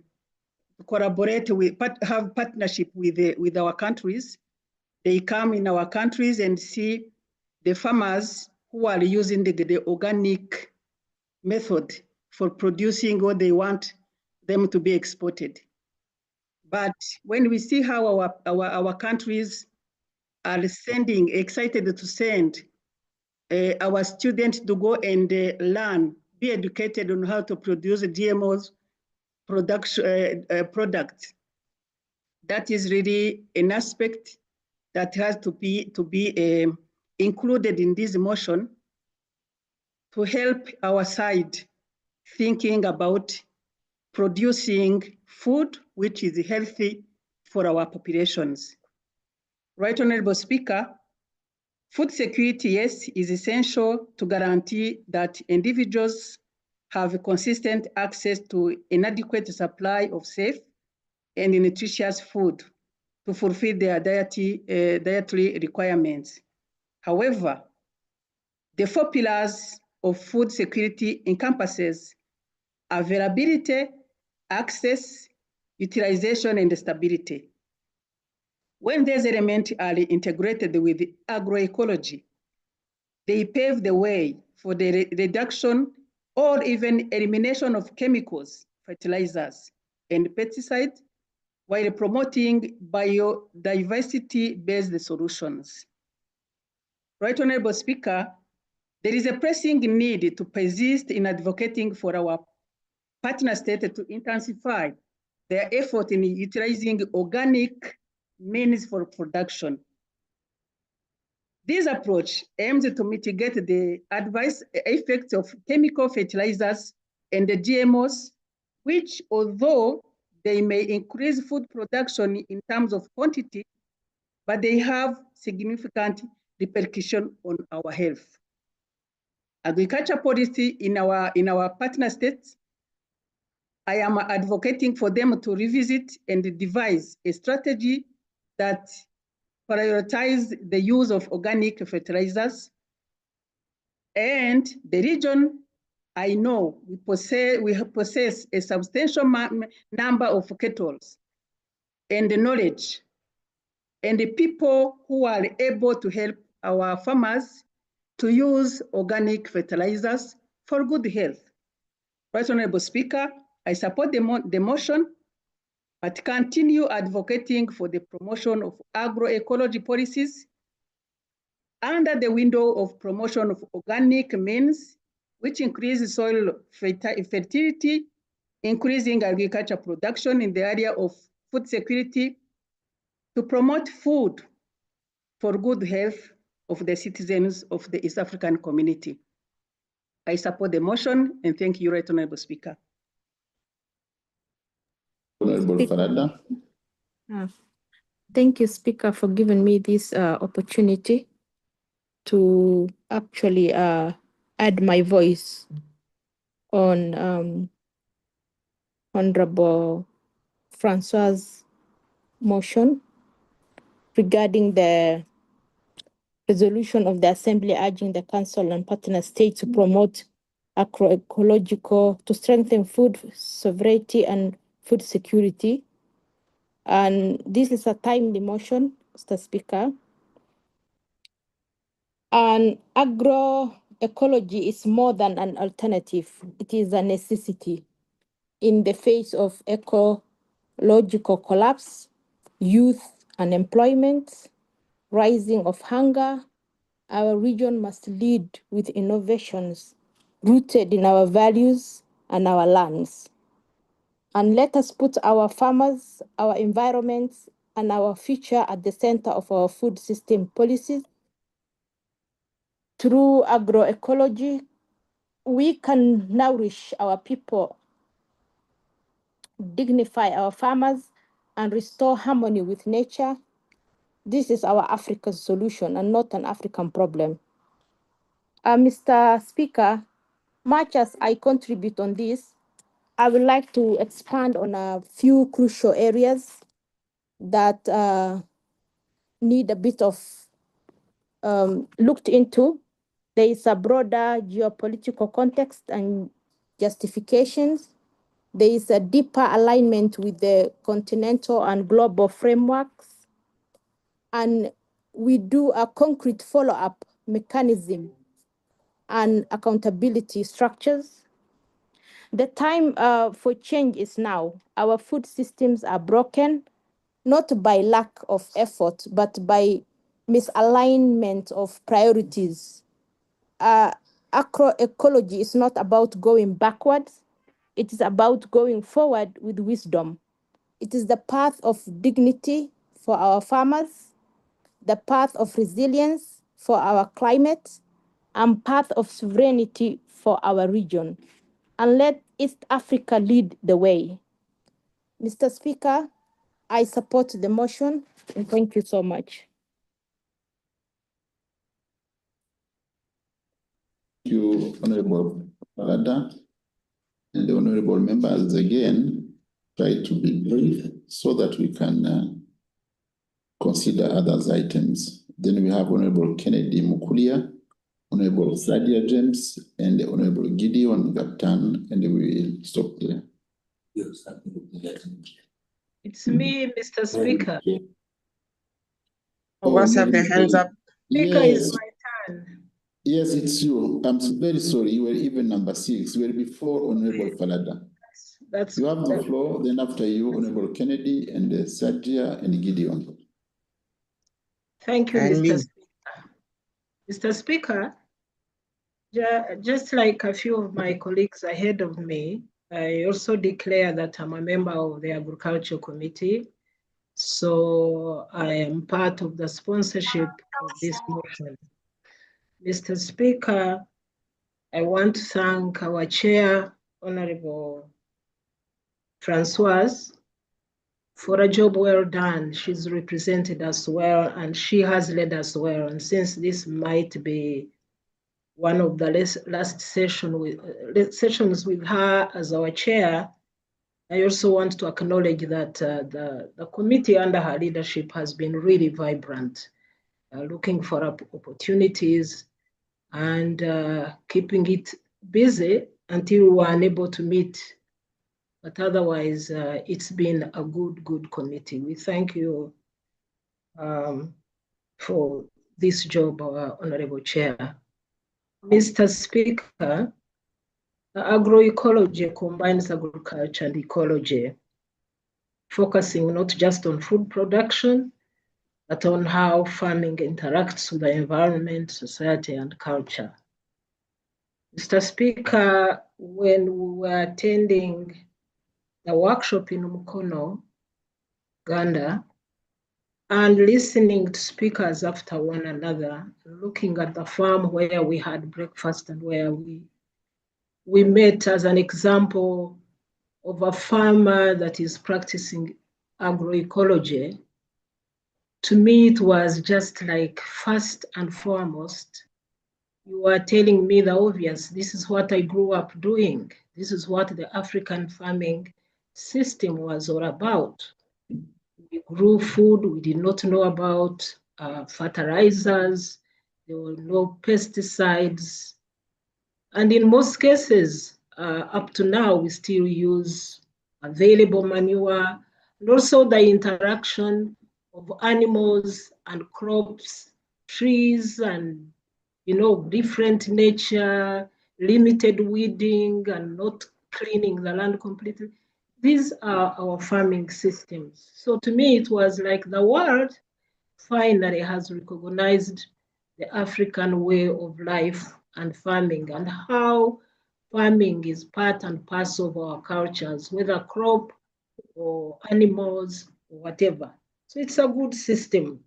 collaborate with, have partnership with our countries, they come in our countries and see the farmers who are using the organic method for producing what they want them to be exported. But when we see how our countries are excited to send our students to go and learn, be educated on how to produce GMOs products, that is really an aspect that has to be included in this motion to help our side thinking about producing food which is healthy for our populations. Right Honorable Speaker, food security, yes, is essential to guarantee that individuals have a consistent access to an adequate supply of safe and nutritious food to fulfill their dietary requirements. However, the 4 pillars of food security encompasses availability, access, utilization, and stability. When these elements are integrated with agroecology, they pave the way for the reduction or even elimination of chemicals, fertilizers, and pesticides, while promoting biodiversity-based solutions. Right Honorable Speaker, there is a pressing need to persist in advocating for our partner states to intensify their effort in utilizing organic means for production. This approach aims to mitigate the adverse effects of chemical fertilizers and the GMOs, which, although they may increase food production in terms of quantity, but they have significant repercussions on our health. Agriculture policy in our partner states, I am advocating for them to revisit and devise a strategy that prioritizes the use of organic fertilizers. And the region, I know we possess a substantial number of kettles and the knowledge and the people who are able to help our farmers to use organic fertilizers for good health. Right Honorable Speaker, I support the motion, but continue advocating for the promotion of agroecology policies under the window of promotion of organic means, which increases soil fertility, increasing agriculture production in the area of food security, to promote food for good health of the citizens of the East African community. I support the motion and thank you, Right Honorable Speaker. Honorable Farada. Thank you, Speaker, for giving me this opportunity to actually add my voice on Honorable Francois' motion regarding the resolution of the Assembly urging the Council and partner states to promote agroecological to strengthen food sovereignty and food security. And this is a timely motion, Mr. Speaker. And ecology is more than an alternative. It is a necessity in the face of ecological collapse, youth unemployment, rising of hunger. Our region must lead with innovations rooted in our values and our lands. And let us put our farmers, our environments, and our future at the center of our food system policies. Through agroecology, we can nourish our people, dignify our farmers, and restore harmony with nature. This is our African solution and not an African problem. Mr. Speaker, much as I contribute on this, I would like to expand on a few crucial areas that need a bit of looked into. There is a broader geopolitical context and justifications. There is a deeper alignment with the continental and global frameworks. And we do a concrete follow-up mechanism and accountability structures. The time for change is now. Our food systems are broken, not by lack of effort, but by misalignment of priorities. Agroecology is not about going backwards. It is about going forward with wisdom. It is the path of dignity for our farmers, the path of resilience for our climate, and path of sovereignty for our region. And let East Africa lead the way. Mr. Speaker, I support the motion, and thank you so much. Thank you, Honorable Falada, and the honorable members again. Try to be brief so that we can consider others items. Then we have Honorable Kennedy Mukulia, Honorable Sadia James, and the Honorable Gideon Gaptan, and we will stop there. It's me, Mr. Speaker. What's have their hands up? Speaker, it's my turn. Yes, it's you. I'm very sorry. You were even number 6. You were before Honorable Falada. You have the floor. Then after you, Honorable Kennedy and Sadia and Gideon. Thank you, Mr. Speaker. Mr. Speaker, just like a few of my colleagues ahead of me, I also declare that I'm a member of the Agriculture Committee. So I am part of the sponsorship of this motion. Mr. Speaker, I want to thank our chair, Honorable Francoise, for a job well done. She's represented us well and she has led us well. And since this might be one of the last sessions with her as our chair, I also want to acknowledge that the committee under her leadership has been really vibrant, looking for opportunities and keeping it busy until we were unable to meet. But otherwise, it's been a good committee. We thank you for this job, Honorable Chair. Mr. Speaker, agroecology combines agriculture and ecology, focusing not just on food production, but on how farming interacts with the environment, society, and culture. Mr. Speaker, when we were attending the workshop in Mukono, Uganda, and listening to speakers after one another, looking at the farm where we had breakfast and where we met as an example of a farmer that is practicing agroecology, to me it was just like, first and foremost, you are telling me the obvious. This is what I grew up doing. This is what the African farming system was all about. We grew food. We did not know about fertilizers. There were no pesticides. And in most cases, up to now, we still use available manure, and also the interaction of animals and crops, trees and different nature, limited weeding, and not cleaning the land completely. These are our farming systems. So to me, it was like the world finally has recognized the African way of life and farming, and how farming is part and parcel of our cultures, whether crop or animals or whatever. So it's a good system,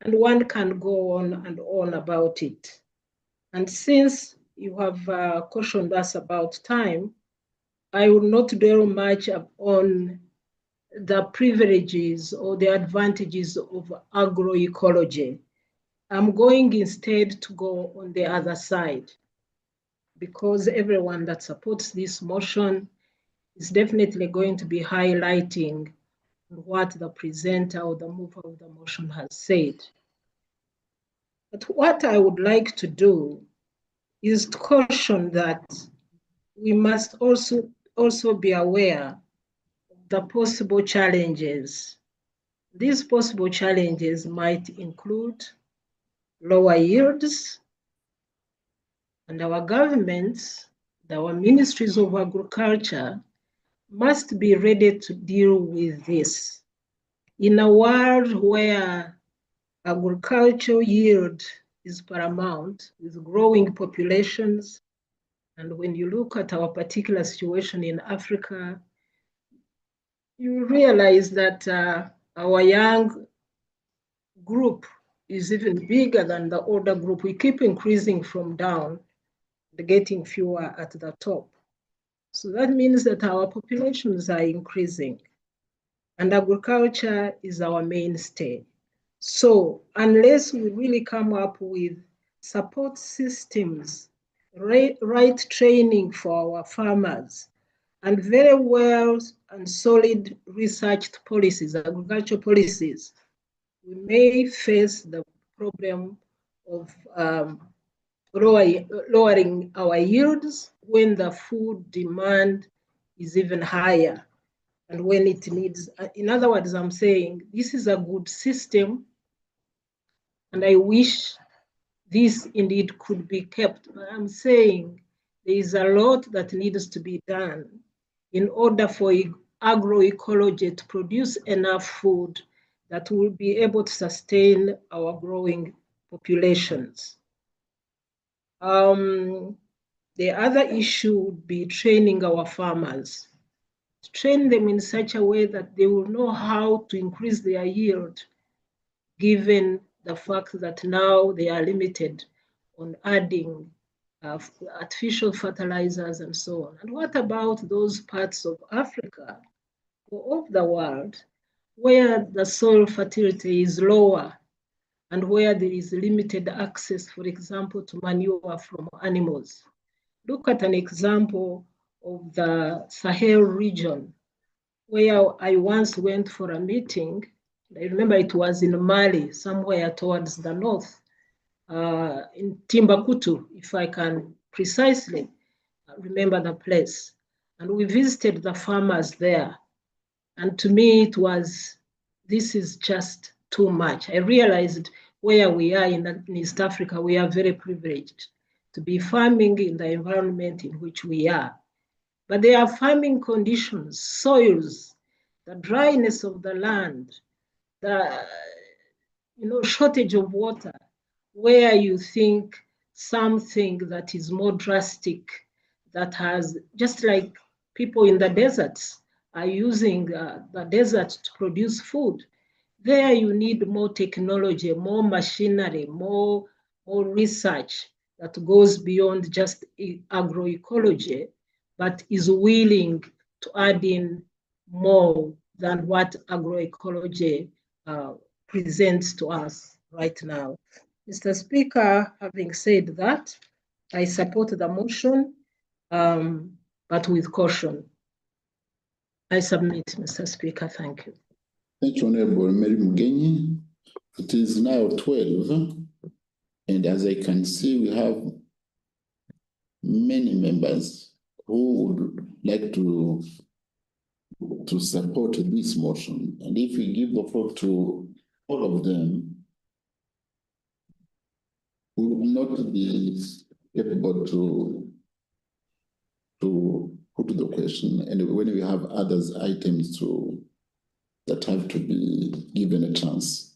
and one can go on and on about it. And since you have cautioned us about time, I will not dwell much on the privileges or the advantages of agroecology. I'm going instead to go on the other side, because everyone that supports this motion is definitely going to be highlighting what the presenter or the mover of the motion has said. But what I would like to do is to caution that we must also be aware of the possible challenges. These possible challenges might include lower yields, and our governments, our ministries of agriculture, must be ready to deal with this. In a world where agricultural yield is paramount, with growing populations, and when you look at our particular situation in Africa, you realize that our young group is even bigger than the older group. We keep increasing from down, getting fewer at the top. So that means that our populations are increasing, and agriculture is our mainstay. So unless we really come up with support systems, right training for our farmers, and very well and solid researched policies, agricultural policies, we may face the problem of lowering our yields when the food demand is even higher, and when it needs, in other words, I'm saying this is a good system, and I wish this indeed could be kept. But I'm saying there is a lot that needs to be done in order for agroecology to produce enough food that will be able to sustain our growing populations. The other issue would be training our farmers. Train them in such a way that they will know how to increase their yield, given the fact that now they are limited on adding artificial fertilizers and so on. And what about those parts of Africa or of the world where the soil fertility is lower and where there is limited access, for example, to manure from animals? Look at an example of the Sahel region, where I once went for a meeting. I remember it was in Mali, somewhere towards the north, in Timbuktu, if I can precisely remember the place. And we visited the farmers there. And to me, it was, this is just too much. I realized where we are in East Africa, we are very privileged to be farming in the environment in which we are. But there are farming conditions, soils, the dryness of the land, the shortage of water, where you think something that is more drastic, that has, just like people in the deserts are using the desert to produce food, there you need more technology, more machinery, more research that goes beyond just agroecology, but is willing to add in more than what agroecology presents to us right now. Mr. Speaker, having said that, I support the motion, but with caution. I submit, Mr. Speaker. Thank you. Thank you, Honorable Mary Mugenyi. It is now 12, and as I can see, we have many members who would like to support this motion. And if we give the floor to all of them, we will not be able to put the question, and when we have others items that have to be given a chance.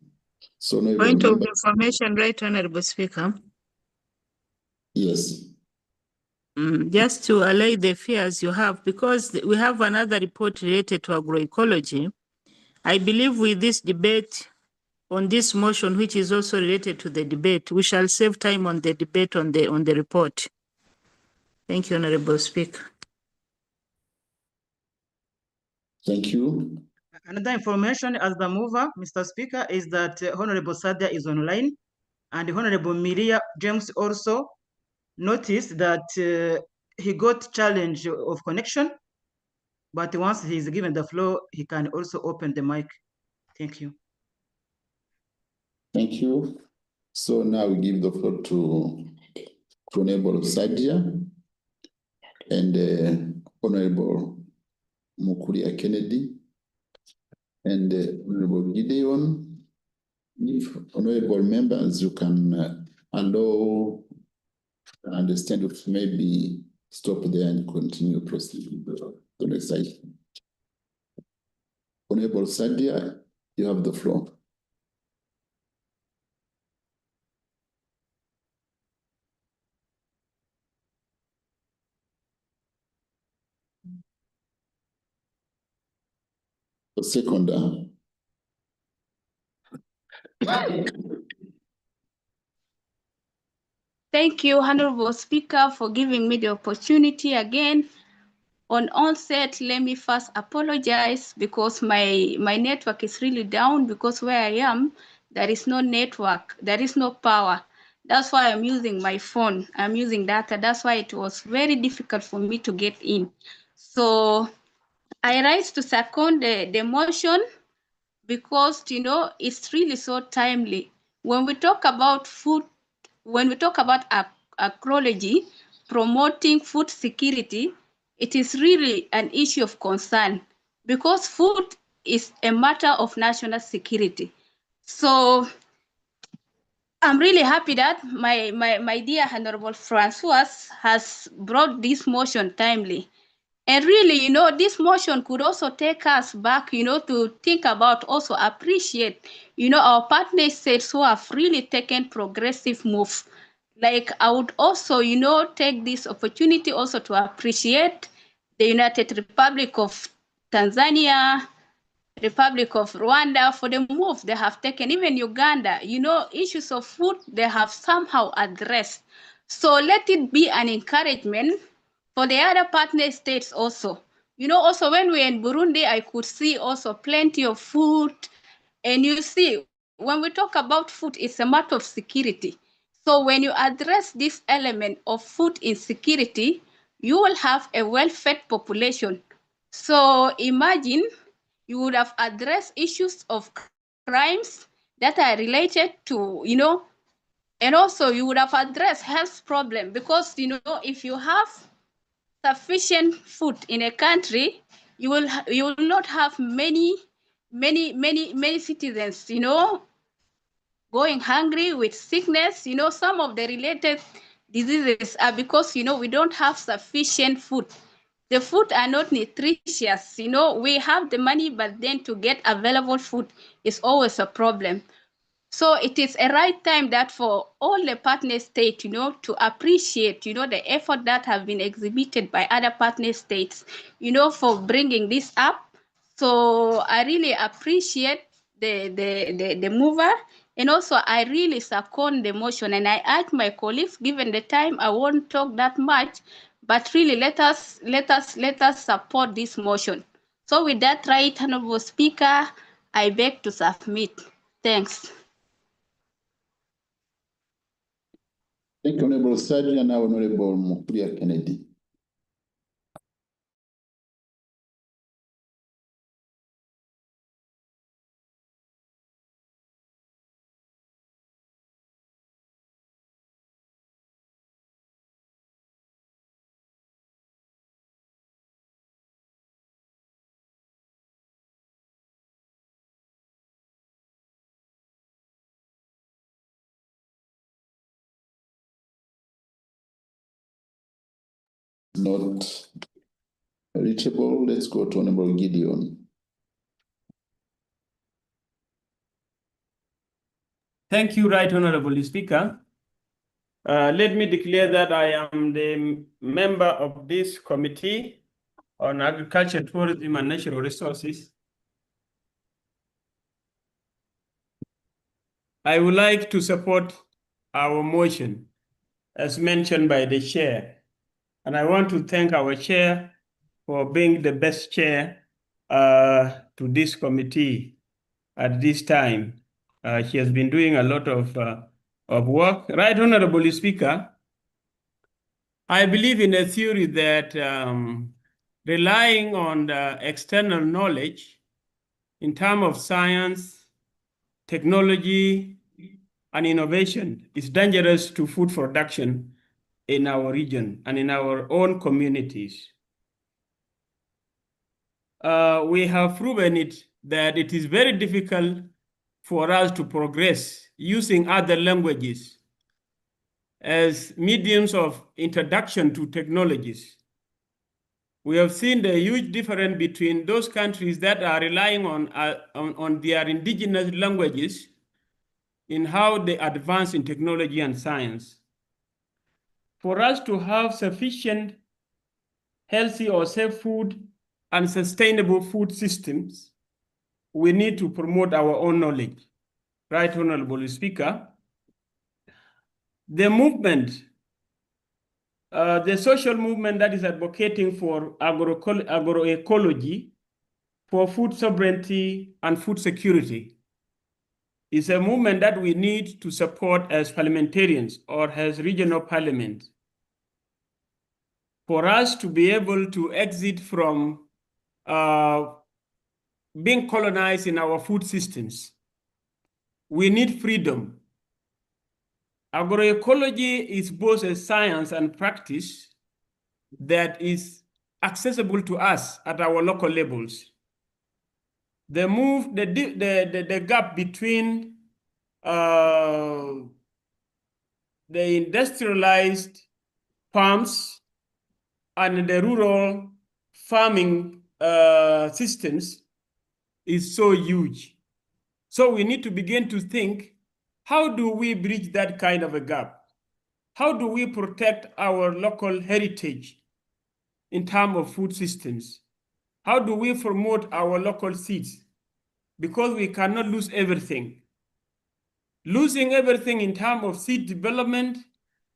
So no, Point of information, right, Honorable Speaker? Yes. Just to allay the fears you have, because we have another report related to agroecology. I believe with this debate on this motion, which is also related to the debate, we shall save time on the debate on the report. Thank you, Honorable Speaker. Thank you. Another information as the mover, Mr. Speaker, is that Honorable Sadia is online, and Honorable Miria James also noticed that he got challenge of connection, but once he's given the floor, he can also open the mic. Thank you. Thank you. So now we give the floor to Honorable Sadia and Honorable Mukuria Kennedy and Honorable Gideon. If honorable members, you can allow and understand if maybe stop there and continue proceeding to the next item. Honorable Sadia, you have the floor. The second. Thank you, Honorable Speaker, for giving me the opportunity again. On onset, let me first apologize because my network is really down, because where I am, there is no network, there is no power. That's why I'm using my phone. I'm using data. That's why it was very difficult for me to get in. So I rise to second the motion because, you know, it's really so timely. When we talk about food, when we talk about agroecology, promoting food security, it is really an issue of concern because food is a matter of national security. So I'm really happy that my dear Honorable Francois has brought this motion timely. And really, you know, this motion could also take us back, you know, to think about, also appreciate, you know, our partner states who have really taken progressive moves. Like I would also, you know, take this opportunity also to appreciate the United Republic of Tanzania, Republic of Rwanda for the move they have taken, even Uganda, you know, issues of food they have somehow addressed. So let it be an encouragement for the other partner states also. You know, also when we're in Burundi, I could see also plenty of food. And you see, when we talk about food, it's a matter of security. So when you address this element of food insecurity, you will have a well-fed population. So imagine you would have addressed issues of crimes that are related to, you know, and also you would have addressed health problem because, you know, if you have sufficient food in a country, you will not have many citizens, you know, going hungry with sickness. You know, some of the related diseases are because, you know, we don't have sufficient food. The food are not nutritious. You know, we have the money, but then to get available food is always a problem. So it is a right time that for all the partner states, you know, to appreciate, you know, the effort that have been exhibited by other partner states, you know, for bringing this up. So I really appreciate the mover, and also I really second the motion, and I urge my colleagues, given the time, I won't talk that much, but really let us support this motion. So with that, right, Honorable Speaker, I beg to submit. Thanks. Thank you, Honorable Sadia. Now Honorable Mukuria Kennedy. Not reachable. Let's go to Honorable Gideon. Thank you, Right Honorable Speaker. Let me declare that I am the member of this committee on agriculture, tourism, and natural resources. I would like to support our motion as mentioned by the chair. And I want to thank our chair for being the best chair to this committee at this time. She has been doing a lot of work. Right Honorable Speaker, I believe in a theory that relying on the external knowledge in terms of science, technology, and innovation is dangerous to food production in our region and in our own communities. We have proven it that it is very difficult for us to progress using other languages as mediums of introduction to technologies. We have seen the huge difference between those countries that are relying on their indigenous languages in how they advance in technology and science. For us to have sufficient healthy or safe food and sustainable food systems, we need to promote our own knowledge. Right Honorable Speaker, the movement, the social movement that is advocating for agroecology, for food sovereignty and food security is a movement that we need to support as parliamentarians or as regional parliaments. For us to be able to exit from being colonized in our food systems, we need freedom. Agroecology is both a science and practice that is accessible to us at our local levels. The gap between the industrialized farms and the rural farming systems is so huge. So we need to begin to think, how do we bridge that kind of a gap? How do we protect our local heritage in terms of food systems? How do we promote our local seeds? Because we cannot lose everything. Losing everything in terms of seed development,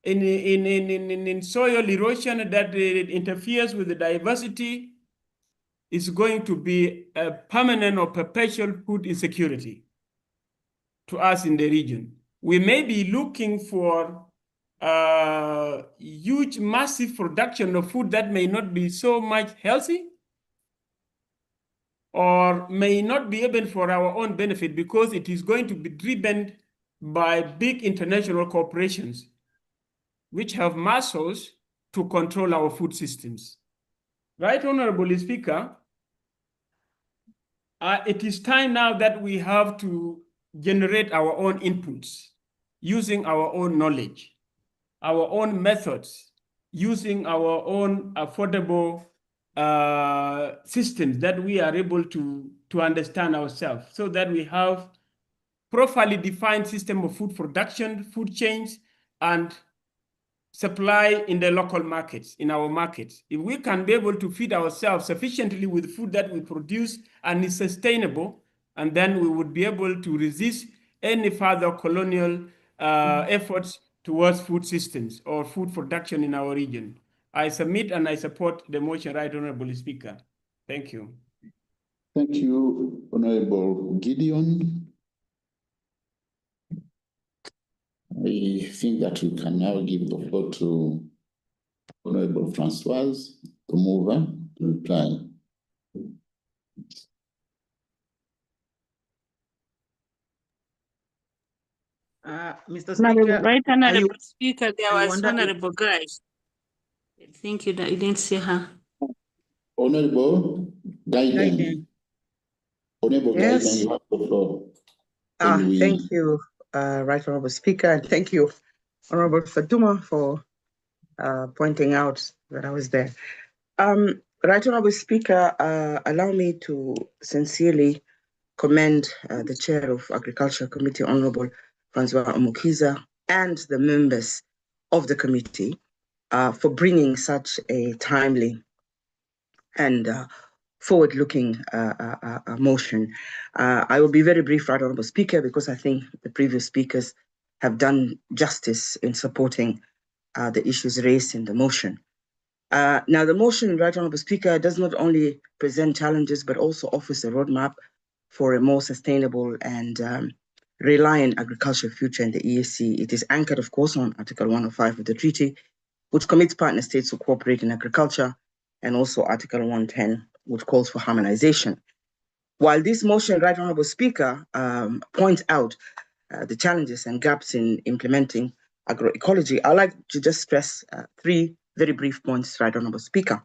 in soil erosion that interferes with the diversity, is going to be a permanent or perpetual food insecurity to us in the region. We may be looking for huge, massive production of food that may not be so much healthy or may not be even for our own benefit because it is going to be driven by big international corporations which have muscles to control our food systems. Right, Honorable Speaker, it is time now that we have to generate our own inputs using our own knowledge, our own methods, using our own affordable systems that we are able to understand ourselves so that we have properly defined system of food production, food chains, and supply in the local markets, in our markets. If we can be able to feed ourselves sufficiently with food that we produce and is sustainable, and then we would be able to resist any further colonial efforts towards food systems or food production in our region. I submit and I support the motion, Right Honorable Speaker. Thank you. Thank you, Honorable Gideon. I think that we can now give the floor to Honorable Francoise to move on to reply. Mr. Speaker, Right Honorable Speaker, there was Honorable Guy. I think you didn't see her. Honorable Gaiden. Honorable Yes. Gaiden, you have the floor. Thank you, Right Honorable Speaker, and thank you, Honorable Fatuma, for pointing out that I was there. Right Honorable Speaker, allow me to sincerely commend the Chair of Agriculture Committee, Honorable Francois Umukiza, and the members of the committee for bringing such a timely and forward-looking motion. I will be very brief, Right Honorable Speaker, because I think the previous speakers have done justice in supporting the issues raised in the motion. Now, the motion, Right Honorable Speaker, does not only present challenges, but also offers a roadmap for a more sustainable and reliant agricultural future in the EAC. It is anchored, of course, on Article 105 of the treaty, which commits partner states to cooperate in agriculture, and also Article 110, which calls for harmonization. While this motion, Right Honorable Speaker, points out the challenges and gaps in implementing agroecology, I'd like to just stress three very brief points, Right Honorable Speaker.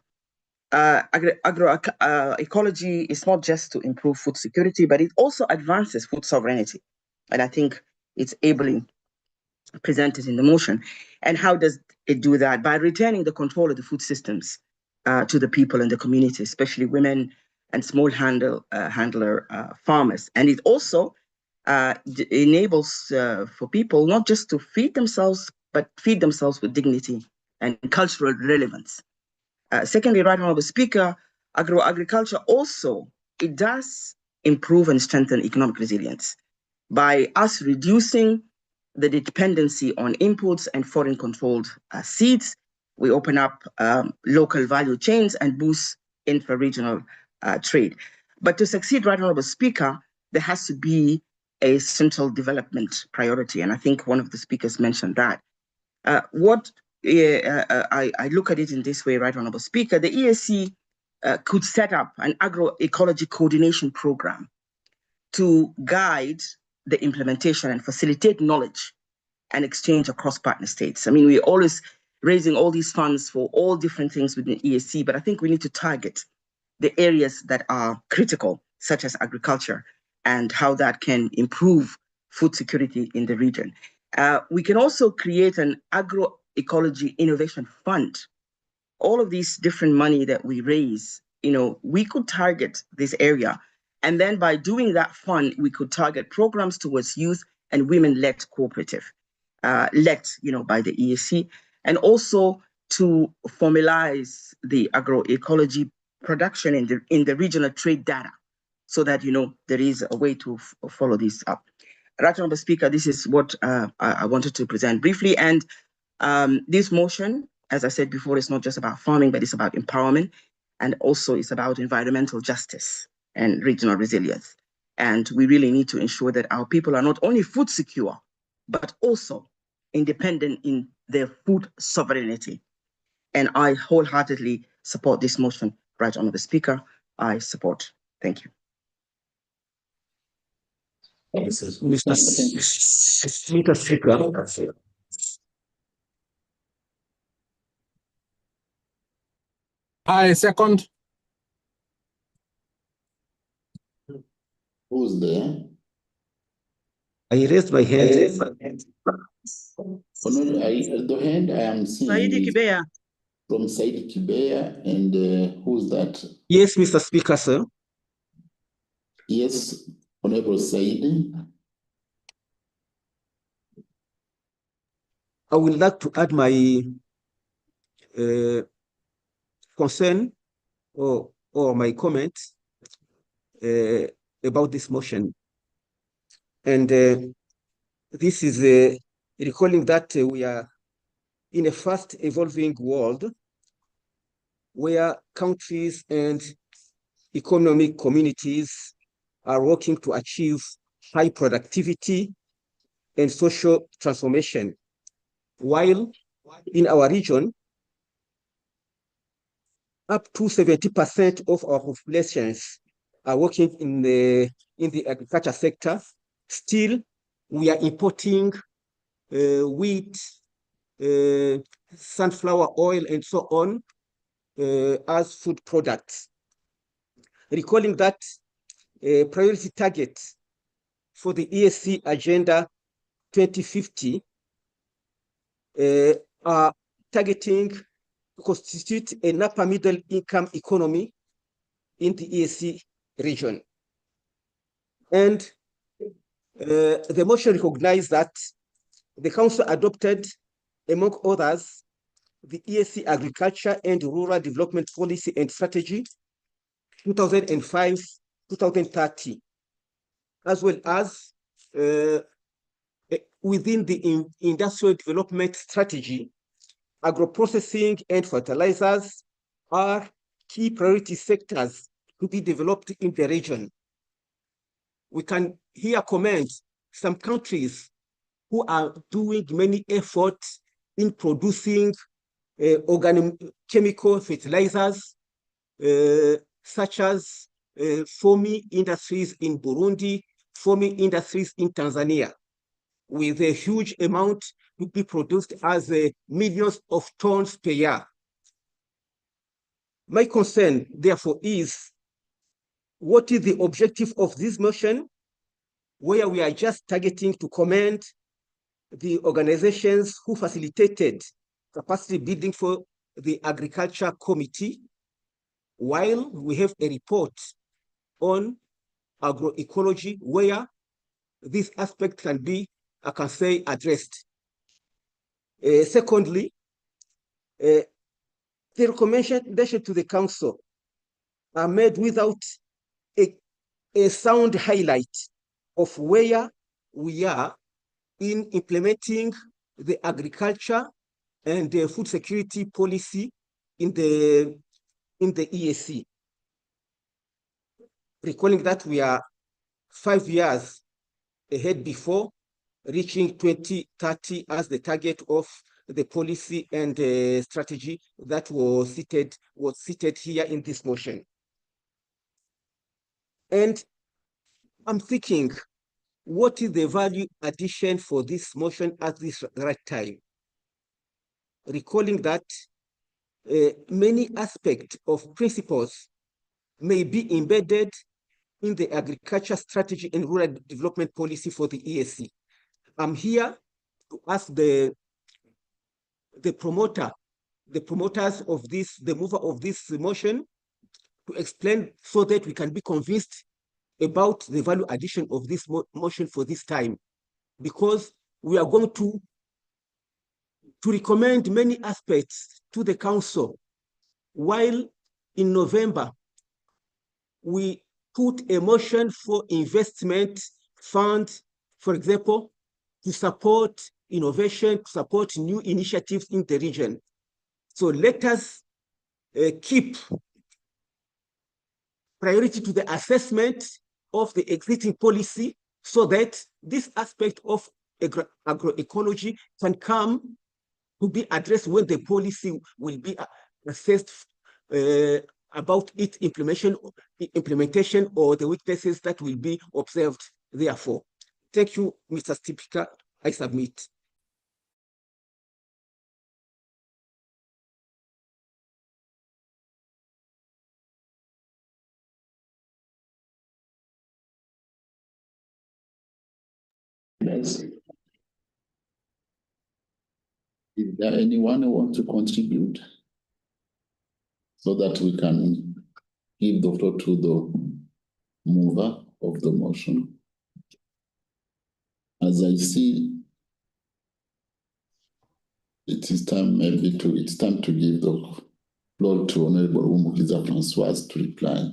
Agroecology is not just to improve food security, but it also advances food sovereignty. And I think it's ably presented in the motion. And how does it do that? By returning the control of the food systems to the people in the community, especially women and small handler farmers. And it also enables for people not just to feed themselves, but feed themselves with dignity and cultural relevance. Secondly, Right Honorable Speaker, agriculture also, it does improve and strengthen economic resilience by us reducing the dependency on imports and foreign controlled seeds. We open up local value chains and boost intra-regional trade. But to succeed, Right Honorable Speaker, there has to be a central development priority. And I think one of the speakers mentioned that. I look at it in this way, Right Honorable Speaker, the EAC could set up an agroecology coordination program to guide the implementation and facilitate knowledge and exchange across partner states. I mean, we're always raising all these funds for all different things within EAC, but I think we need to target the areas that are critical, such as agriculture, and how that can improve food security in the region. We can also create an agroecology innovation fund. All of these different money that we raise, we could target this area. And then by doing that fund, we could target programs towards youth and women-led cooperative, led by the EAC, and also to formalize the agroecology production in the regional trade data, so that there is a way to follow this up. Right Honorable Speaker, this is what I wanted to present briefly. And this motion, as I said before, is not just about farming, but it's about empowerment, and also it's about environmental justice and regional resilience. And we really need to ensure that our people are not only food secure, but also independent in their food sovereignty. And I wholeheartedly support this motion, Right Honorable Speaker. I support. Thank you. Mr. Speaker. I second. Who's there? I raised my hand. Oh, no, the hand I am seeing Saidi is Kibeya. from Saidi Kibeya, and who's that? Yes, Mr. Speaker, sir. Yes, Honorable Saidi. I would like to add my concern or my comment about this motion. And this is recalling that we are in a fast evolving world where countries and economic communities are working to achieve high productivity and social transformation. While in our region, up to 70% of our populations are working in the agriculture sector. Still, we are importing wheat, sunflower oil, and so on as food products. Recalling that priority target for the EAC Agenda 2050 are targeting to constitute an upper middle income economy in the EAC region. And the motion recognized that the Council adopted, among others, the EAC Agriculture and Rural Development Policy and Strategy 2005-2030, as well as within the Industrial Development Strategy, agro-processing and fertilizers are key priority sectors to be developed in the region. We can here commend some countries who are doing many efforts in producing organic chemical fertilizers, such as foaming industries in Burundi, foaming industries in Tanzania, with a huge amount to be produced as millions of tons per year. My concern, therefore, is what is the objective of this motion, where we are just targeting to commend the organizations who facilitated capacity building for the Agriculture Committee, while we have a report on agroecology where this aspect can be, I can say, addressed. Secondly, the recommendation to the Council are made without a sound highlight of where we are in implementing the agriculture and the food security policy in the EAC. Recalling that we are 5 years ahead before reaching 2030 as the target of the policy and strategy that was cited here in this motion. And I'm thinking, what is the value addition for this motion at this right time? Recalling that many aspects of principles may be embedded in the agriculture strategy and rural development policy for the EAC. I'm here to ask the promoters of this, the mover of this motion, to explain so that we can be convinced about the value addition of this motion for this time, because we are going to recommend many aspects to the Council, while in November, we put a motion for investment fund, for example, to support innovation, to support new initiatives in the region. So let us keep priority to the assessment of the existing policy so that this aspect of agroecology can come to be addressed when the policy will be assessed about its implementation or the weaknesses that will be observed therefore. Thank you, Mr. Speaker. I submit. Is there anyone who wants to contribute so that we can give the floor to the mover of the motion? As I see, it's time to give the floor to Honorable Umukiza Francoise to reply.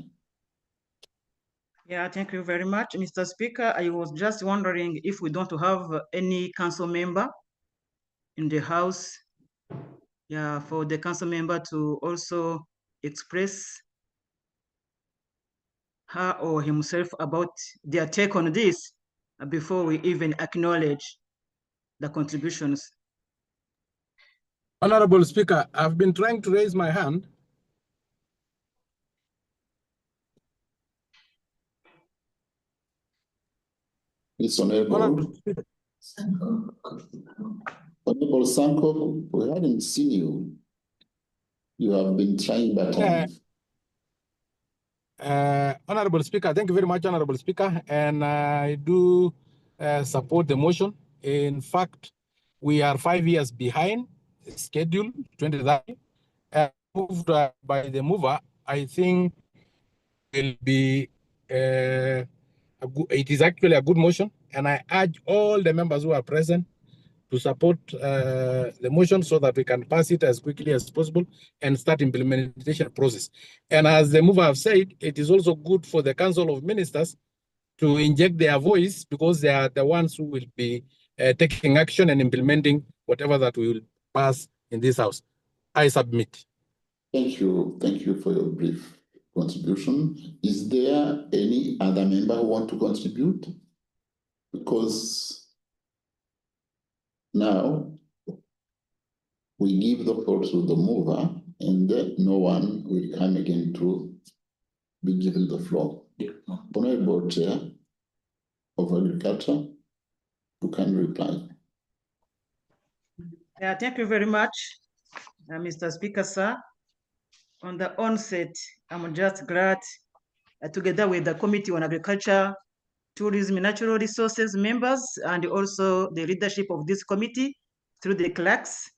Yeah, thank you very much, Mr. Speaker. I was just wondering if we don't have any council member in the House. Yeah, for the council member to also express her or himself about their take on this before we even acknowledge the contributions. Honorable Speaker, I've been trying to raise my hand. It's Honorable Sanko, we hadn't seen you. You have been trying, but Honorable Speaker, thank you very much, Honorable Speaker, and I do support the motion. In fact, we are 5 years behind schedule, 2030, moved by the mover, I think will be it is actually a good motion, and I urge all the members who are present to support the motion so that we can pass it as quickly as possible and start implementation process. And as the mover have said, it is also good for the Council of Ministers to inject their voice, because they are the ones who will be taking action and implementing whatever that we will pass in this House. I submit. Thank you for your brief contribution. Is there any other member who want to contribute? Because now we give the floor to the mover, and then no one will come again to be given the floor. Honorable Chair of Agriculture, you can reply. Thank you very much, Mr. Speaker, sir. On the onset, I'm just glad together with the Committee on Agriculture, Tourism and Natural Resources members, and also the leadership of this committee through the clerks,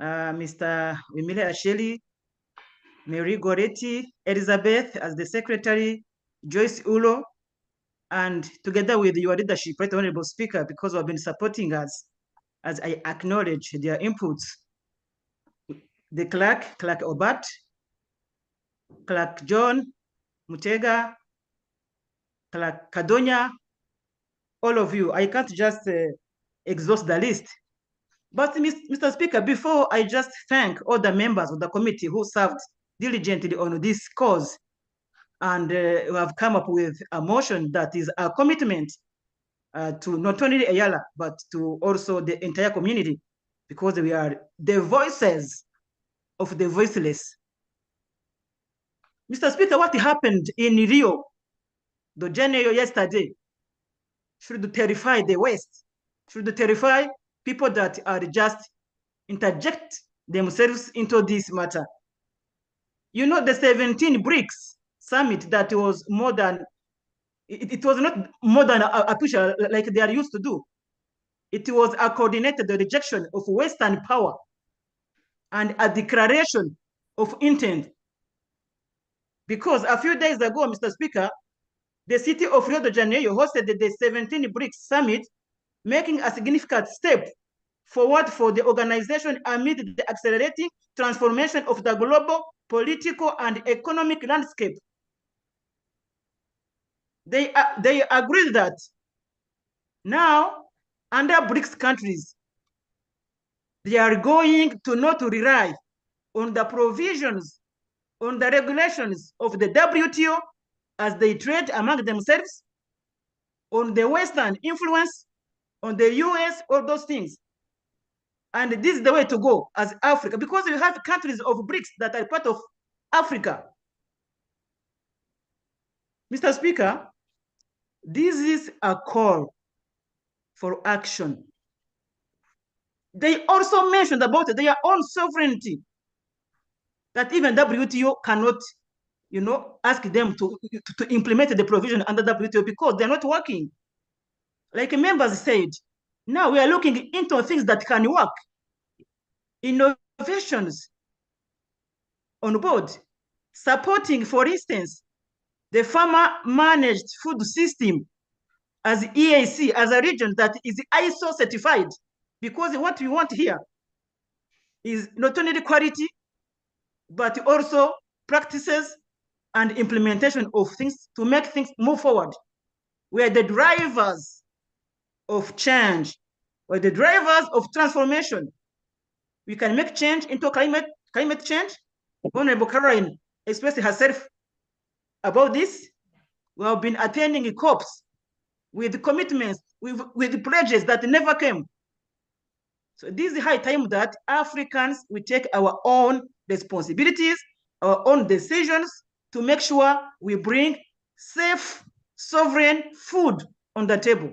Mr. Wimile Asheli, Mary Goretti, Elizabeth as the secretary, Joyce Ulo, and together with your leadership, Right Honorable Speaker, because you have been supporting us, as I acknowledge their inputs. The Clerk Obat, Clerk John Mutega, Clerk Kadonya, all of you. I can't just exhaust the list. But Mr. Speaker, before I just thank all the members of the committee who served diligently on this cause and who have come up with a motion that is a commitment to not only Eala, but to also the entire community, because we are the voices of the voiceless. Mr. Speaker, what happened in Rio de Janeiro yesterday should terrify the West, should terrify people that are just interject themselves into this matter. You know, the 17 BRICS summit that was more than, it was not more than a push like they are used to do. It was a coordinated rejection of Western power and a declaration of intent. Because a few days ago, Mr. Speaker, the city of Rio de Janeiro hosted the 17 BRICS summit, making a significant step forward for the organization amid the accelerating transformation of the global political and economic landscape. They agreed that now, under BRICS countries, they are going to not rely on the provisions, on the regulations of the WTO as they trade among themselves, on the Western influence, on the US, all those things. And this is the way to go as Africa, because we have countries of BRICS that are part of Africa. Mr. Speaker, this is a call for action. They also mentioned about their own sovereignty, that even WTO cannot, you know, ask them to implement the provision under WTO because they're not working. Like members said, now we are looking into things that can work. Innovations on board, supporting, for instance, the farmer-managed food system as EAC, as a region that is ISO certified, because what we want here is not only quality, but also practices and implementation of things to make things move forward. We are the drivers of change. We're the drivers of transformation. We can make change into climate change. Honorable Caroline expressed herself about this. We have been attending COPs with commitments, with pledges that never came. So this is high time that Africans, we take our own responsibilities, our own decisions to make sure we bring safe, sovereign food on the table.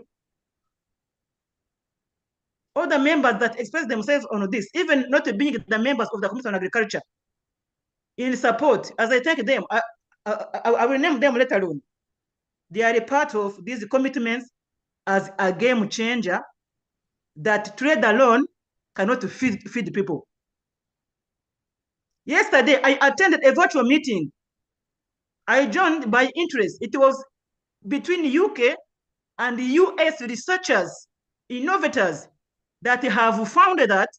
All the members that express themselves on this, even not being the members of the Commission on Agriculture, in support, as I thank them, I will name them later on. They are a part of these commitments as a game changer that trade alone cannot feed people. Yesterday, I attended a virtual meeting. I joined by interest. It was between UK and the US researchers, innovators that have found that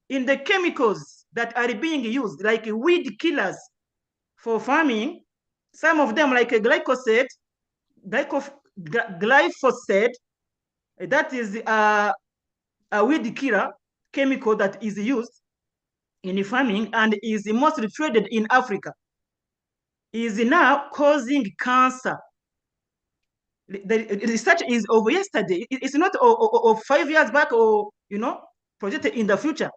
in the chemicals that are being used, like weed killers for farming, some of them like a glyphosate, that is a weed killer chemical that is used in farming and is mostly traded in Africa, is now causing cancer. The research is over yesterday. It's not of 5 years back or, projected in the future.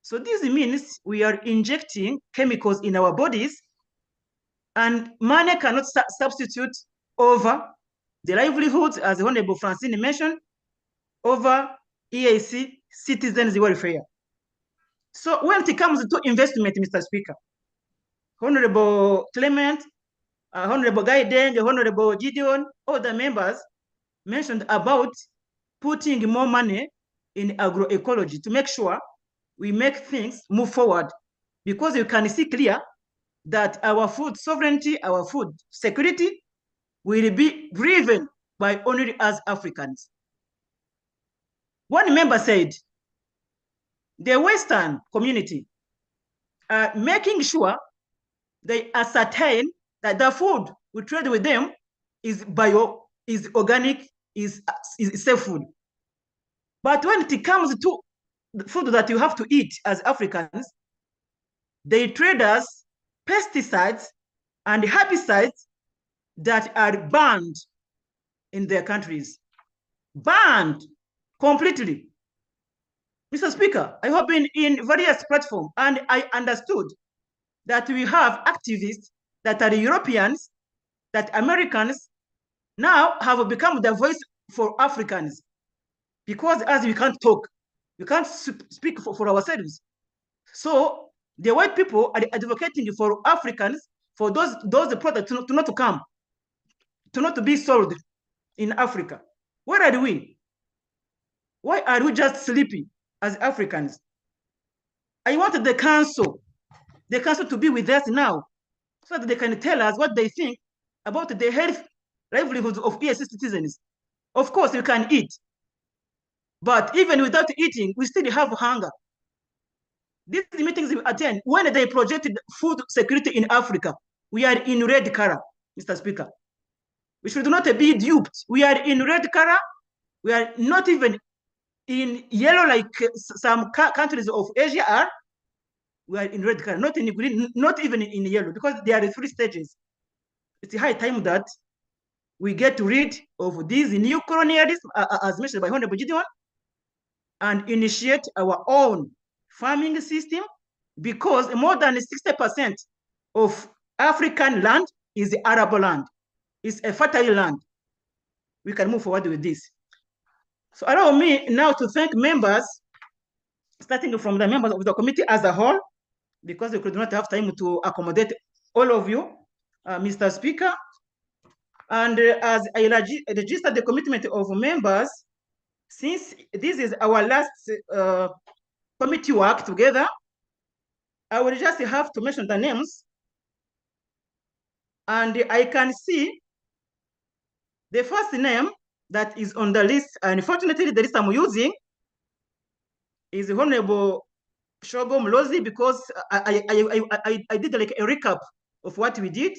So this means we are injecting chemicals in our bodies, and money cannot substitute over the livelihoods, as the Honorable Francine mentioned, over EAC citizens' welfare. So when it comes to investment, Mr. Speaker, Honorable Clement, Honorable Guy Deng, Honorable Gideon, all the members mentioned about putting more money in agroecology to make sure we make things move forward, because you can see clear that our food sovereignty, our food security will be driven by only us Africans. One member said, the Western community are making sure they ascertain that the food we trade with them is bio, is organic, is safe food. But when it comes to the food that you have to eat as Africans, they trade us pesticides and herbicides that are banned in their countries. Banned completely. Mr. Speaker, I have been in various platforms and I understood that we have activists that are Europeans, that Americans now have become the voice for Africans, because as we can't talk, we can't speak for ourselves. So the white people are advocating for Africans, for those products to not come, to not be sold in Africa. Where are we? Why are we just sleeping as Africans? I wanted the council to be with us now, so that they can tell us what they think about the health livelihoods of EAC citizens. Of course, you can eat, but even without eating, we still have hunger. These meetings we attend, when they projected food security in Africa, we are in red color, Mr. Speaker. We should not be duped. We are in red color. We are not even in yellow like some countries of Asia are. We are in red color, not in green, not even in yellow, because there are 3 stages. It's high time that we get rid of these new colonialism, as mentioned by Honorable Gideon, and initiate our own farming system, because more than 60% of African land is arable land. It's a fertile land. We can move forward with this. So allow me now to thank members, starting from the members of the committee as a whole, because we could not have time to accommodate all of you, Mr. Speaker. And as I registered the commitment of members, since this is our last committee work together, I will just have to mention the names. And I can see the first name that is on the list, unfortunately the list I'm using is Honorable Shogo Mlozi, because I did like a recap of what we did.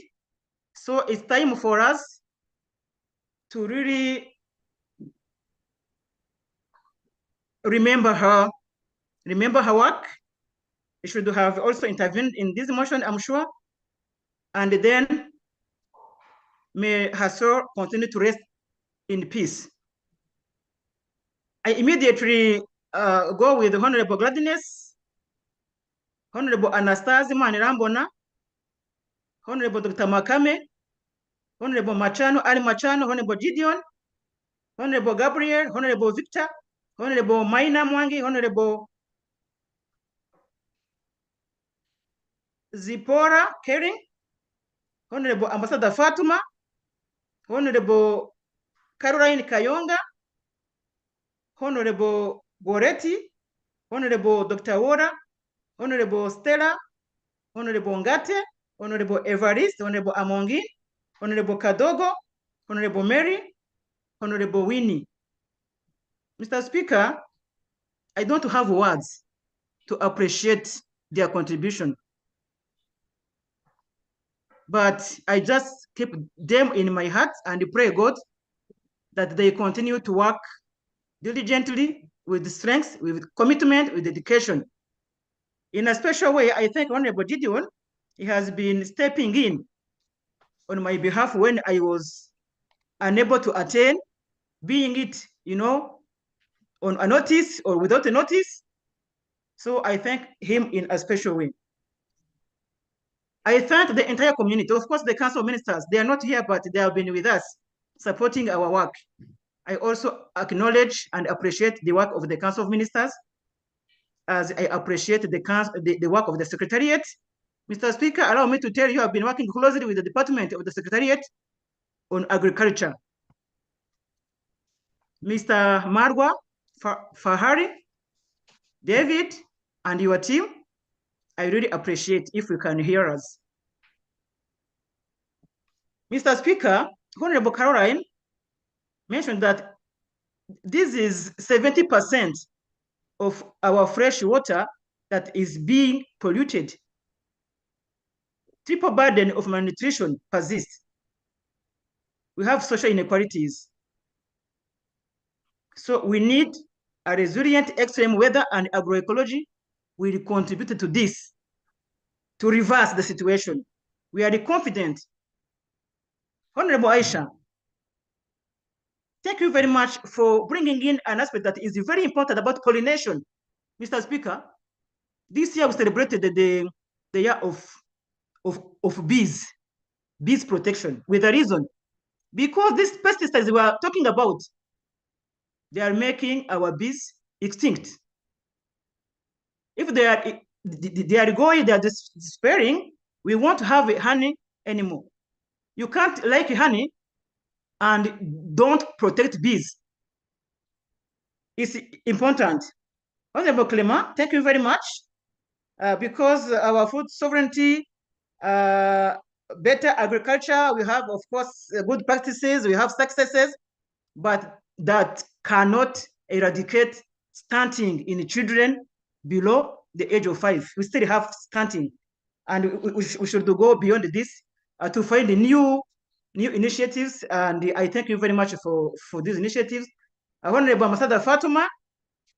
So it's time for us to really remember her work. She should have also intervened in this motion, I'm sure. And then may her soul continue to rest in peace. I immediately go with Honorable Gladness, Honorable Anastasia Manirambona, Honorable Dr. Makame, Honorable Machano, Ali Machano, Honorable Gideon, Honorable Gabriel, Honorable Victor, Honorable Maina Mwangi, Honorable Zipora Kering, Honorable Ambassador Fatuma, Honorable Caroline Kayonga, Honorable Goretti, Honorable Dr. Wora, Honorable Stella, Honorable Ngate, Honorable Evariste, Honorable Amongi, Honorable Kadogo, Honorable Mary, Honorable Winnie. Mr. Speaker, I don't have words to appreciate their contribution, but I just keep them in my heart and pray God that they continue to work diligently with strength, with commitment, with dedication. In a special way, I thank Honorable Gideon. He has been stepping in on my behalf when I was unable to attend, being it, on a notice or without a notice. So I thank him in a special way. I thank the entire community. Of course, the Council of Ministers, they are not here, but they have been with us, supporting our work. I also acknowledge and appreciate the work of the Council of Ministers, as I appreciate the work of the Secretariat. Mr. Speaker, allow me to tell you, I've been working closely with the Department of the Secretariat on Agriculture. Mr. Marwa Fahari, David, and your team, I really appreciate if you can hear us. Mr. Speaker, Honorable Caroline mentioned that this is 70% of our fresh water that is being polluted. Triple burden of malnutrition persists. We have social inequalities. So we need a resilient extreme weather, and agroecology will contribute to this, to reverse the situation. We are confident. Honorable Aisha, thank you very much for bringing in an aspect that is very important about pollination. Mr. Speaker, this year we celebrated the year of bees protection, with a reason. Because these pesticides we are talking about, they are making our bees extinct. If they are going, they are despairing, we won't have honey anymore. You can't like honey and don't protect bees. It's important. Honorable Clement, thank you very much, because our food sovereignty, better agriculture, we have, of course, good practices, we have successes, but that cannot eradicate stunting in children below the age of 5. We still have stunting, and we should go beyond this to find new initiatives, and I thank you very much for these initiatives. Honorable Ambassador Fatuma,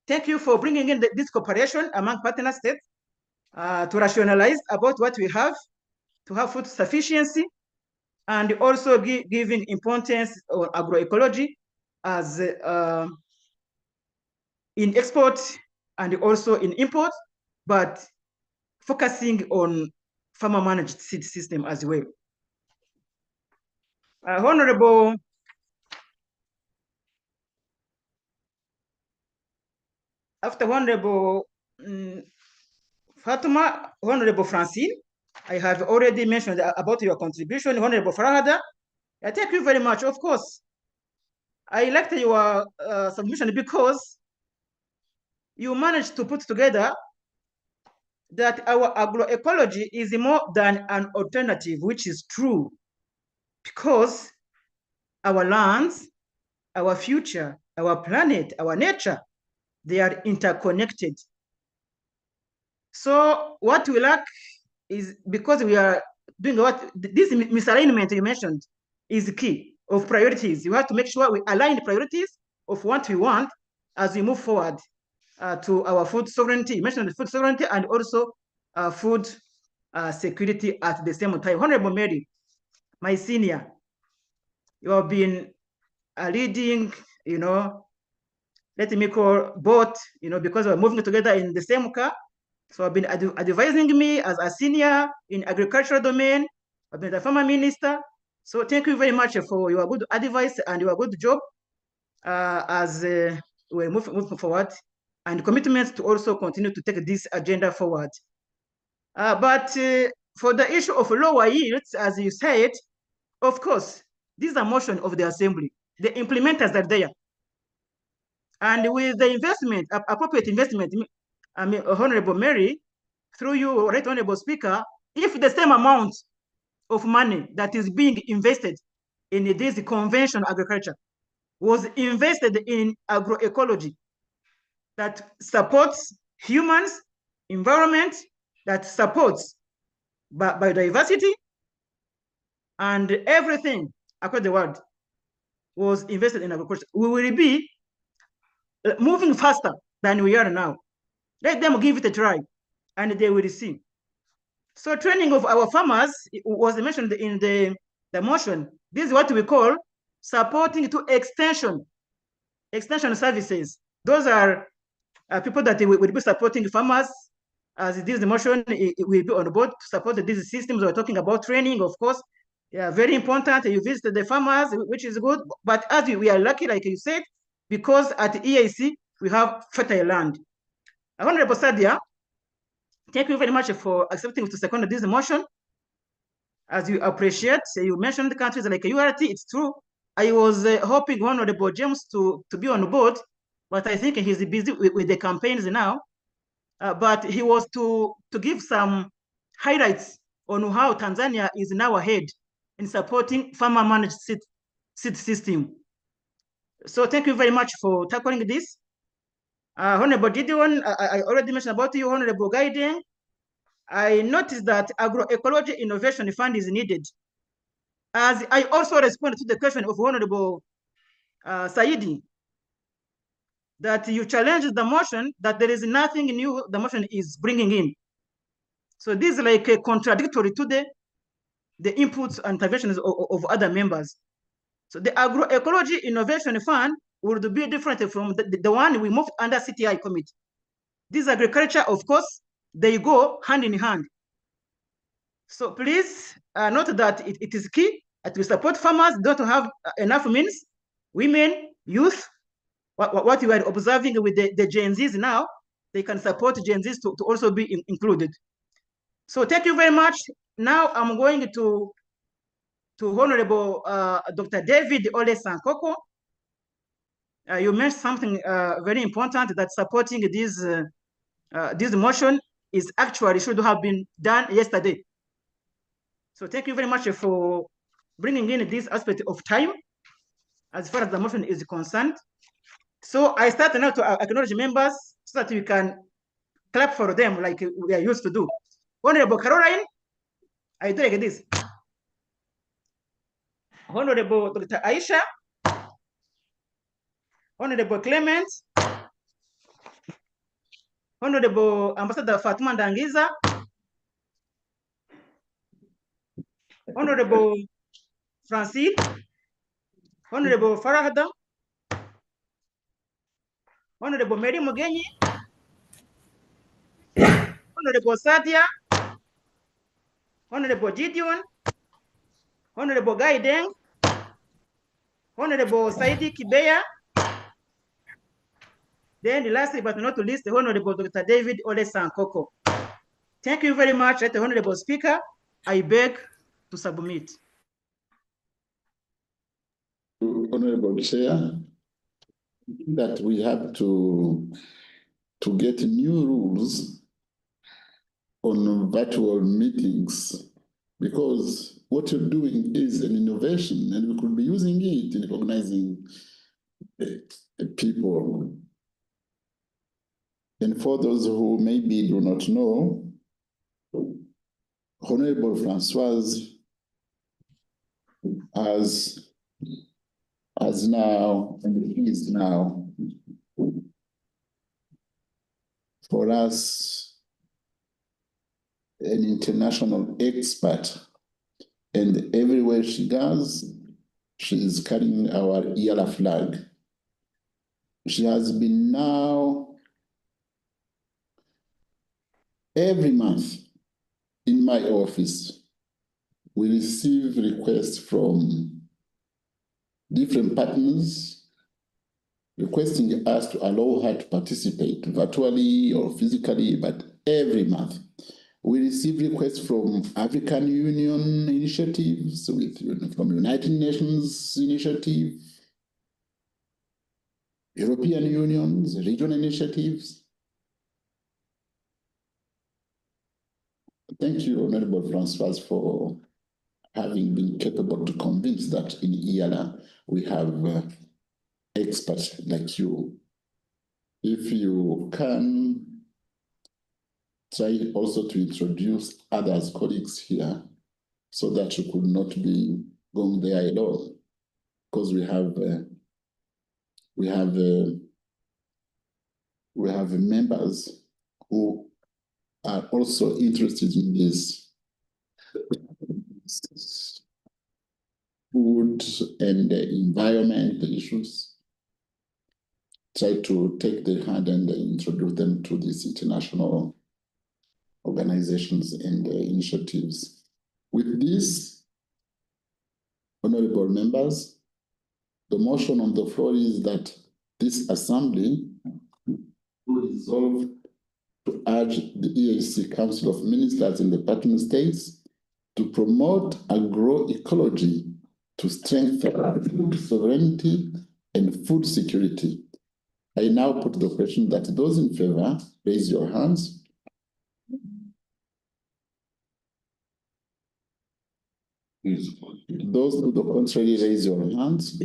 thank you for bringing in this cooperation among partner states to rationalize about what we have, to have food sufficiency, and also giving importance on agroecology as in export and also in import, but focusing on farmer managed seed system as well. Honorable Fatuma, Honorable Francine, I have already mentioned about your contribution. Honorable Farhada, thank you very much. Of course, I liked your submission because you managed to put together that our agroecology is more than an alternative, which is true, because our lands, our future, our planet, our nature, they are interconnected. So what we lack is, because we are doing this misalignment you mentioned is the key of priorities. You have to make sure we align the priorities of what we want as we move forward to our food sovereignty. You mentioned the food sovereignty and also food security at the same time. Honorable Mary, my senior, you have been leading, let me call both, because we're moving together in the same car. So I've been advising me as a senior in agricultural domain. I've been the farmer minister. So thank you very much for your good advice and your good job as we're moving forward, and commitments to also continue to take this agenda forward. But for the issue of lower yields, as you said, of course, this is a motion of the assembly. The implementers are there. And with the investment, appropriate investment, Honorable Mary, through you, Right Honorable Speaker, if the same amount of money that is being invested in this conventional agriculture was invested in agroecology that supports humans, environment, that supports biodiversity, and everything across the world was invested in agriculture, we will be moving faster than we are now. Let them give it a try, and they will see. So training of our farmers was mentioned in the motion. This is what we call supporting to extension services. Those are people that will be supporting farmers. As this motion will be on board to support these systems. We're talking about training, of course. Yeah, very important. You visit the farmers, which is good. But as we are lucky, like you said, because at EAC, we have fertile land. Honorable Sadia, thank you very much for accepting to second this motion. As you appreciate, you mentioned the countries like URT, it's true. I was hoping Honorable James to be on board, but I think he's busy with the campaigns now. But he was to give some highlights on how Tanzania is now ahead in supporting farmer managed seed system. So thank you very much for tackling this. Honorable Gideon, I already mentioned about you, Honorable Guiding. I noticed that agroecology innovation fund is needed. As I also responded to the question of Honorable Saidi, that you challenged the motion that there is nothing new the motion is bringing in. So this is like contradictory to the inputs and interventions of other members. So the agroecology innovation fund would be different from the one we moved under CTI committee. This agriculture, of course, they go hand in hand. So please note that it is key that we support farmers don't have enough means, women, youth. What you are observing with the Gen Zs now, they can support Gen Zs to also be included. So thank you very much. Now I'm going to Honorable Dr. David Ole Sankoko. You mentioned something very important, that supporting this motion is actually should have been done yesterday. So thank you very much for bringing in this aspect of time as far as the motion is concerned. So I start now to acknowledge members so that we can clap for them like we are used to do. Honorable Caroline, I do like this. Honorable Dr. Aisha, Honorable Clement, Honorable Ambassador Fatuma Ndangiza, Honorable Francine, Honorable Farahada, Honorable Mary Mugenyi, Honorable Sadia, Honorable Gideon, Honorable Gaideng, Honorable Saidi Kibeya, then lastly but not least, the Honorable Dr. David Ole Sankoko. Thank you very much, the Honorable Speaker. I beg to submit. Honorable Chair, that we have to get new rules on virtual meetings, because what you're doing is an innovation and we could be using it in recognizing people. And for those who maybe do not know, Honorable Francoise has now, and is now, for us, an international expert. And everywhere she goes, she is carrying our Eala flag. She has been now every month in my office. We receive requests from different partners requesting us to allow her to participate virtually or physically, but every month. We receive requests from African Union initiatives, from United Nations initiative, European Union's regional initiatives. Thank you, Honorable Francois, for having been capable to convince that in Eala we have experts like you. If you can try also to introduce others, colleagues here, so that you could not be going there alone, because we have members who are also interested in this food and environment issues. Try to take their hand and introduce them to these international organizations and initiatives. With this, honorable members, the motion on the floor is that this assembly will resolve to urge the EAC Council of Ministers in the partner states to promote agroecology to strengthen food sovereignty and food security. I now put the question that those in favor, raise your hands. Those to the contrary, raise your hands.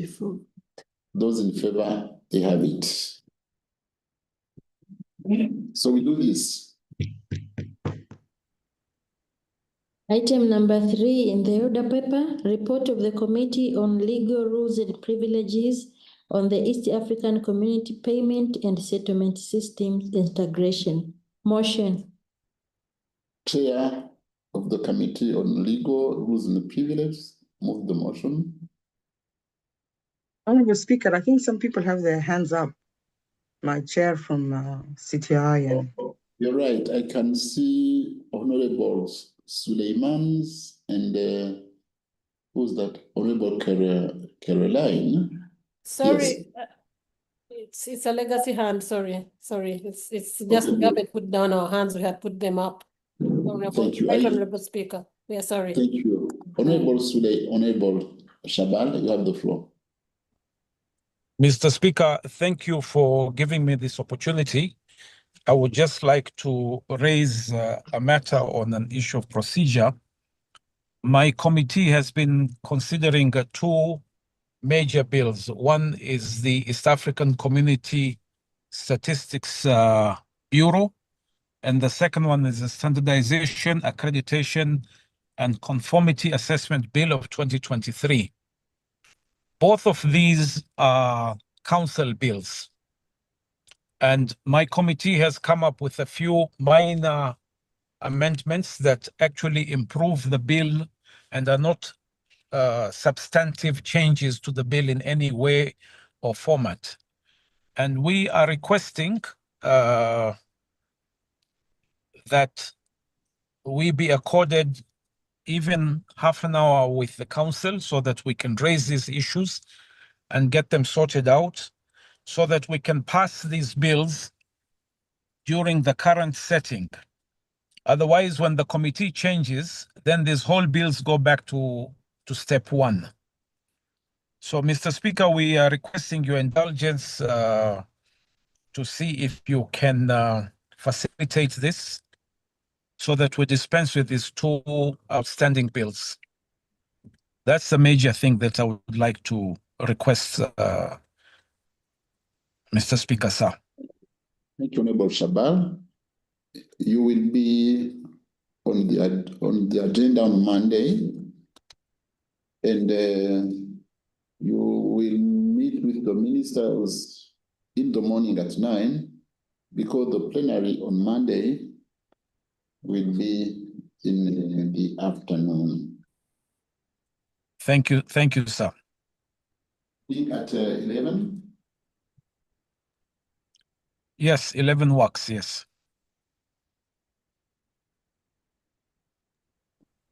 Those in favor, they have it. So we do this. Item number 3 in the order paper, report of the Committee on Legal Rules and Privileges on the East African Community Payment and Settlement Systems Integration. Motion. Chair of the Committee on Legal Rules and Privileges, move the motion. Honorable Speaker, I think some people have their hands up. My chair from CTI. And... You're right. I can see Honorable Suleimans and who's that? Honorable Caroline. Sorry, yes. it's a legacy hand. Sorry. It's just we haven't put down our hands. We had put them up. Thank you. Right, Honorable Speaker. We are sorry. Thank you. Honorable Honorable Shabal, you have the floor. Mr. Speaker, thank you for giving me this opportunity. I would just like to raise a matter on an issue of procedure. My committee has been considering two major bills. One is the East African Community Statistics Bureau, and the second one is the Standardization, Accreditation, and Conformity Assessment Bill of 2023. Both of these are council bills. And my committee has come up with a few minor amendments that actually improve the bill and are not substantive changes to the bill in any way or format. And we are requesting that we be accorded even half an hour with the council so that we can raise these issues and get them sorted out so that we can pass these bills during the current setting. Otherwise, when the committee changes, then these whole bills go back to step one. So, Mr. Speaker, we are requesting your indulgence to see if you can facilitate this so that we dispense with these two outstanding bills. That's the major thing that I would like to request, Mr. Speaker, sir. Thank you, Honorable Shabal. You will be on the agenda on Monday, and you will meet with the ministers in the morning at 9, because the plenary on Monday will be in the afternoon. Thank you, sir. At 11? Yes, 11 works, yes.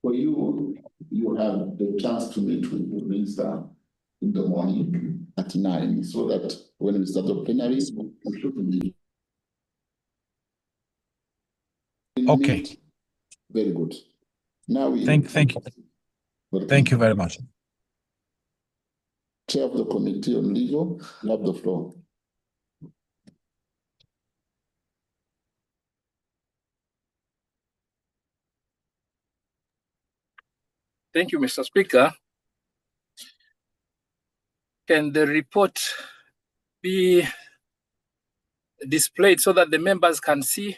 For you, you have the chance to meet with the minister in the morning at 9, so that when we start the plenary, we should be. Okay. Meet. Very good. Now we thank you. Thank you very much. Chair of the Committee on Legal, you have the floor. Thank you, Mr. Speaker. Can the report be displayed so that the members can see?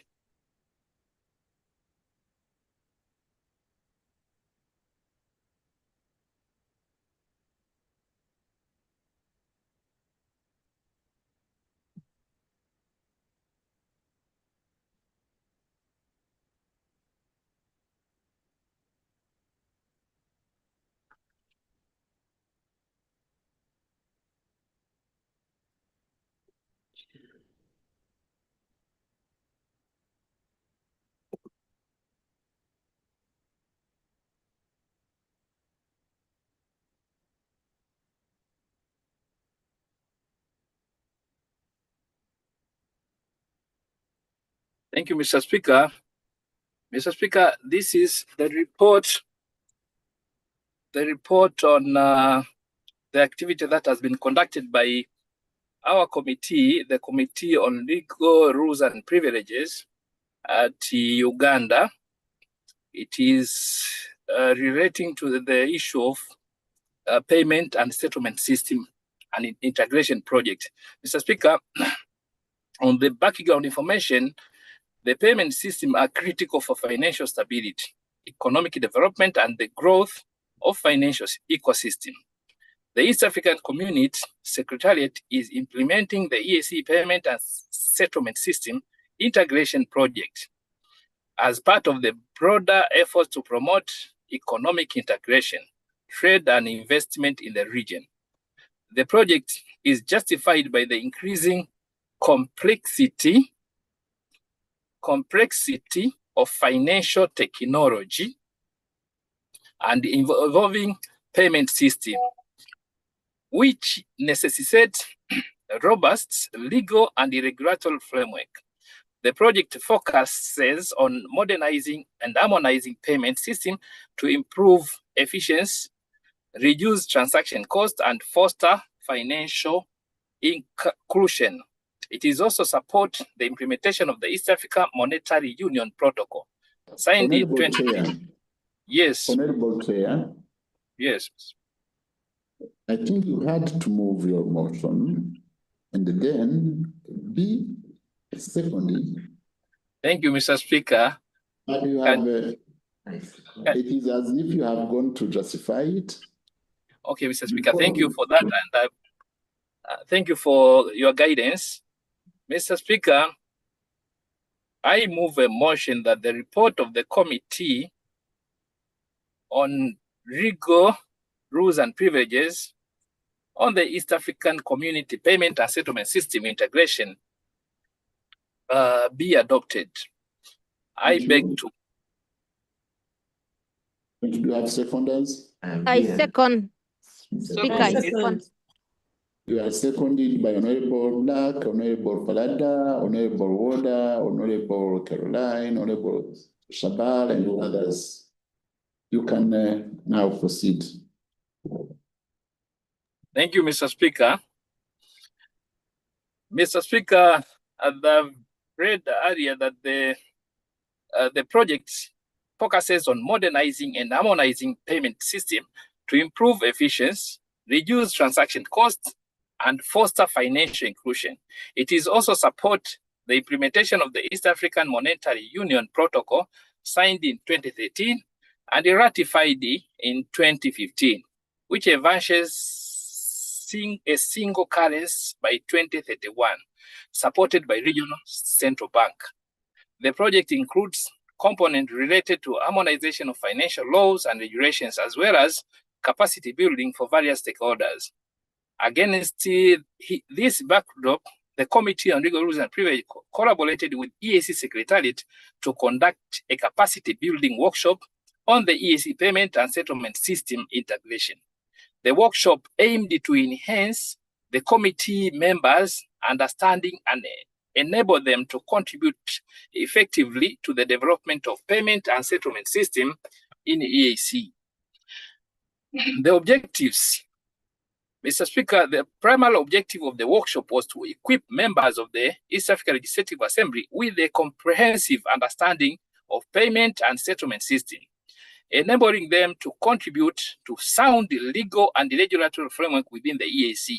Thank you, Mr. Speaker. Mr. Speaker, this is the report on the activity that has been conducted by our committee, the Committee on Legal Rules and Privileges at Uganda. It is relating to the issue of payment and settlement system and integration project. Mr. Speaker, on the background information, the payment system are critical for financial stability, economic development, and the growth of financial ecosystem. The East African Community Secretariat is implementing the EAC payment and settlement system integration project as part of the broader efforts to promote economic integration, trade, and investment in the region. The project is justified by the increasing complexity of financial technology and involving payment system, which necessitates a robust legal and regulatory framework. The project focuses on modernizing and harmonizing payment system to improve efficiency, reduce transaction costs, and foster financial inclusion. It is also support the implementation of the East Africa Monetary Union Protocol, signed in 2020. Yes. Honorable Chair. Yes. I think you had to move your motion and then be seconded. Thank you, Mr. Speaker. But you have, it is as if you have gone to justify it. Okay, Mr. Speaker, thank you for that, and thank you for your guidance. Mr. Speaker, I move a motion that the report of the Committee on Legal Rules and Privileges on the East African Community Payment and Settlement System integration be adopted. I beg to. Do you have seconders? I second. Speaker, I second. You are seconded by Honorable Black, Honorable Falada, Honorable Woda, Honorable Caroline, Honorable Shabal, and others. You can now proceed. Thank you, Mr. Speaker. Mr. Speaker, I've read earlier that the project focuses on modernizing and harmonizing payment system to improve efficiency, reduce transaction costs, and foster financial inclusion. It is also support the implementation of the East African Monetary Union Protocol, signed in 2013 and ratified in 2015, which advances a single currency by 2031, supported by regional central bank. The project includes components related to harmonization of financial laws and regulations, as well as capacity building for various stakeholders. Against this backdrop, the Committee on Legal Rules and Privileges collaborated with EAC Secretariat to conduct a capacity building workshop on the EAC payment and settlement system integration. The workshop aimed to enhance the committee members' understanding and enable them to contribute effectively to the development of payment and settlement system in EAC. The objectives. Mr. Speaker, the primary objective of the workshop was to equip members of the East African Legislative Assembly with a comprehensive understanding of payment and settlement system, enabling them to contribute to sound legal and regulatory framework within the EAC.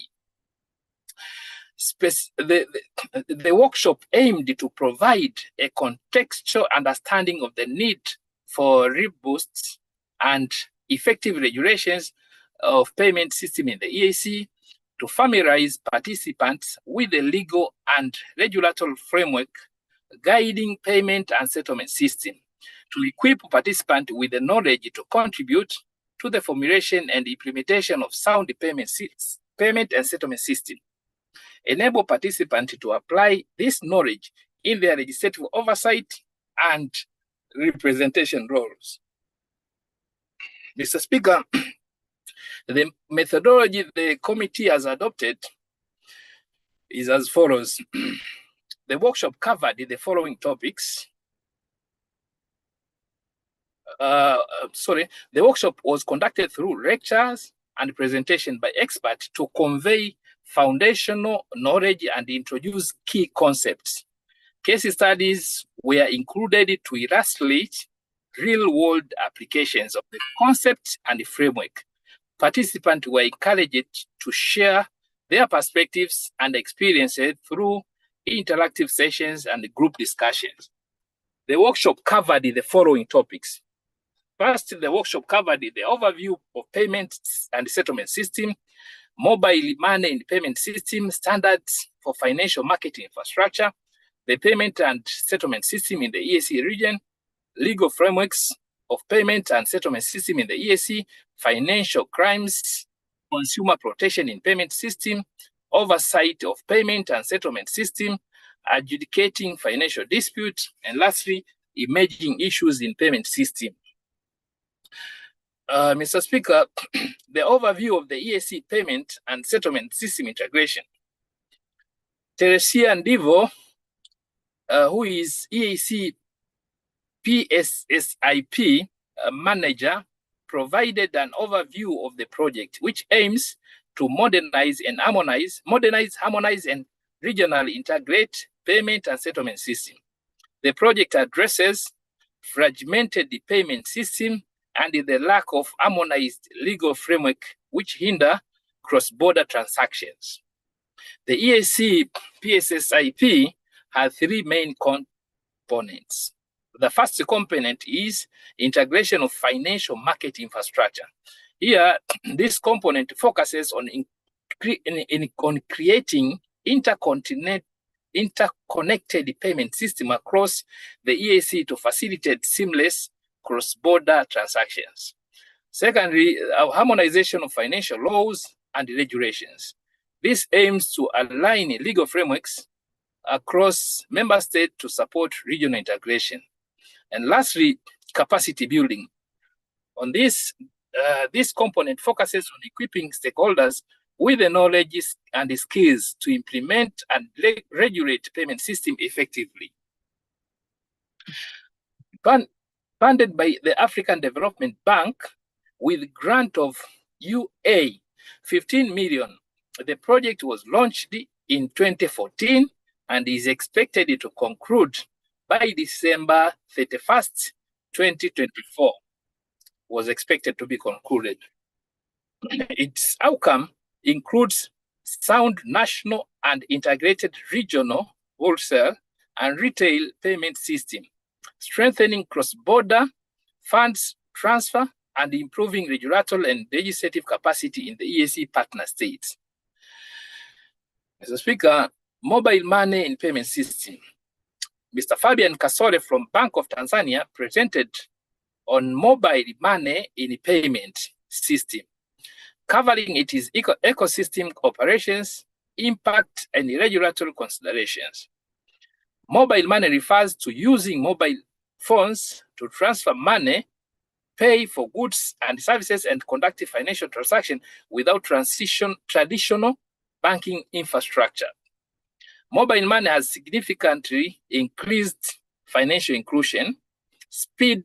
The workshop aimed to provide a contextual understanding of the need for robust and effective regulations of payment system in the EAC, to familiarize participants with the legal and regulatory framework guiding payment and settlement system, to equip participants with the knowledge to contribute to the formulation and implementation of sound payment and settlement system, enable participants to apply this knowledge in their legislative oversight and representation roles. Mr. Speaker, the methodology the committee has adopted is as follows. The workshop covered the following topics. The workshop was conducted through lectures and presentation by experts to convey foundational knowledge and introduce key concepts. Case studies were included to illustrate real-world applications of the concept and the framework. Participants were encouraged to share their perspectives and experiences through interactive sessions and group discussions. The workshop covered the following topics. First, the workshop covered the overview of payments and settlement system, mobile money and payment system, standards for financial market infrastructure, the payment and settlement system in the EAC region, legal frameworks of payment and settlement system in the EAC, financial crimes, consumer protection in payment system, oversight of payment and settlement system, adjudicating financial disputes, and lastly, emerging issues in payment system. Mr. Speaker, the overview of the EAC payment and settlement system integration. Teresia Ndivo, who is EAC PSSIP manager, provided an overview of the project, which aims to modernize, harmonize, and regionally integrate payment and settlement system. The project addresses fragmented payment system and the lack of harmonized legal framework which hinder cross-border transactions. The EAC PSSIP has three main components. The first component is integration of financial market infrastructure. Here, this component focuses on creating interconnected payment system across the EAC to facilitate seamless cross-border transactions. Secondly, harmonization of financial laws and regulations. This aims to align legal frameworks across member states to support regional integration. And lastly, capacity building. On this, this component focuses on equipping stakeholders with the knowledge and the skills to implement and regulate payment system effectively. Funded by the African Development Bank with grant of UA 15 million, the project was launched in 2014 and is expected to conclude by December 31st, 2024, was expected to be concluded. Its outcome includes sound national and integrated regional, wholesale, and retail payment system, strengthening cross-border funds transfer and improving regulatory and legislative capacity in the EAC partner states. Mr. Speaker, mobile money in payment system. Mr. Fabian Kasore from Bank of Tanzania presented on mobile money in payment system, covering its ecosystem operations, impact, and regulatory considerations. Mobile money refers to using mobile phones to transfer money, pay for goods and services, and conduct financial transactions without traditional banking infrastructure. Mobile money has significantly increased financial inclusion, speed,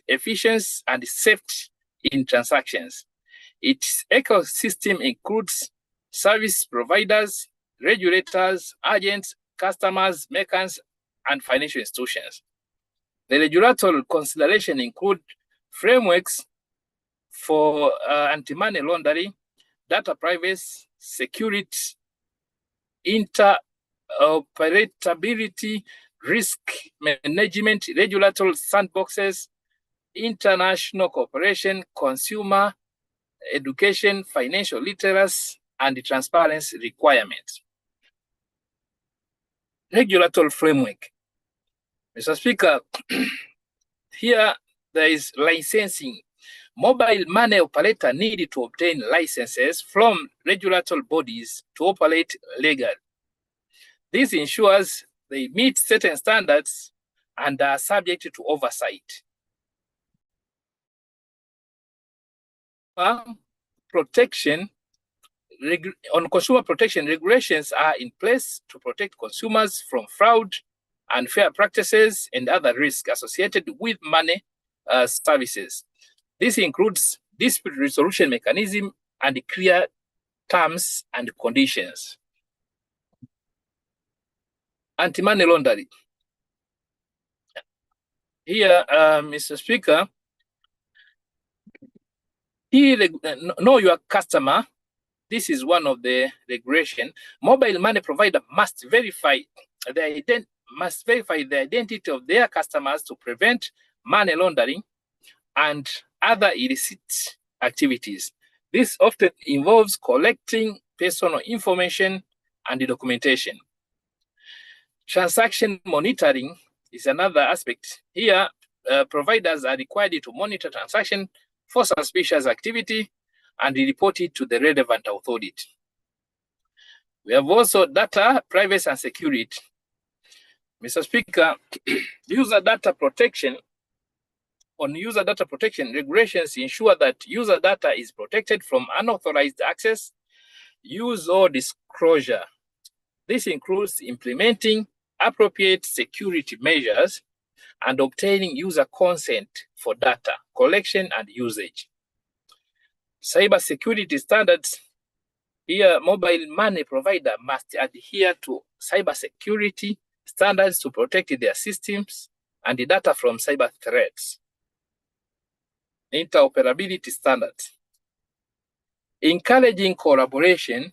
efficiency, and safety in transactions. Its ecosystem includes service providers, regulators, agents, customers, merchants, and financial institutions. The regulatory consideration include frameworks for anti-money laundering, data privacy, security, interoperability, risk management, regulatory sandboxes, international cooperation, consumer education, financial literacy, and the transparency requirements. Regulatory framework. Mr. Speaker, here there is licensing. Mobile money operator need to obtain licenses from regulatory bodies to operate legally. This ensures they meet certain standards and are subject to oversight. Protection, on consumer protection, regulations are in place to protect consumers from fraud, unfair practices, and other risks associated with money services. This includes dispute resolution mechanism and clear terms and conditions. Anti-money laundering. Here, Mr. Speaker, know your customer. This is one of the regulation. Mobile money provider must verify the identity of their customers to prevent money laundering and other illicit activities. This often involves collecting personal information and documentation. Transaction monitoring is another aspect. Here, providers are required to monitor transaction for suspicious activity and report it to the relevant authority. We have also data, privacy, and security. Mr. Speaker, user data protection. On user data protection, regulations ensure that user data is protected from unauthorized access, use, or disclosure. This includes implementing appropriate security measures and obtaining user consent for data collection and usage. Cybersecurity standards. Here, mobile money provider must adhere to cybersecurity standards to protect their systems and the data from cyber threats. Interoperability standards. Encouraging collaboration.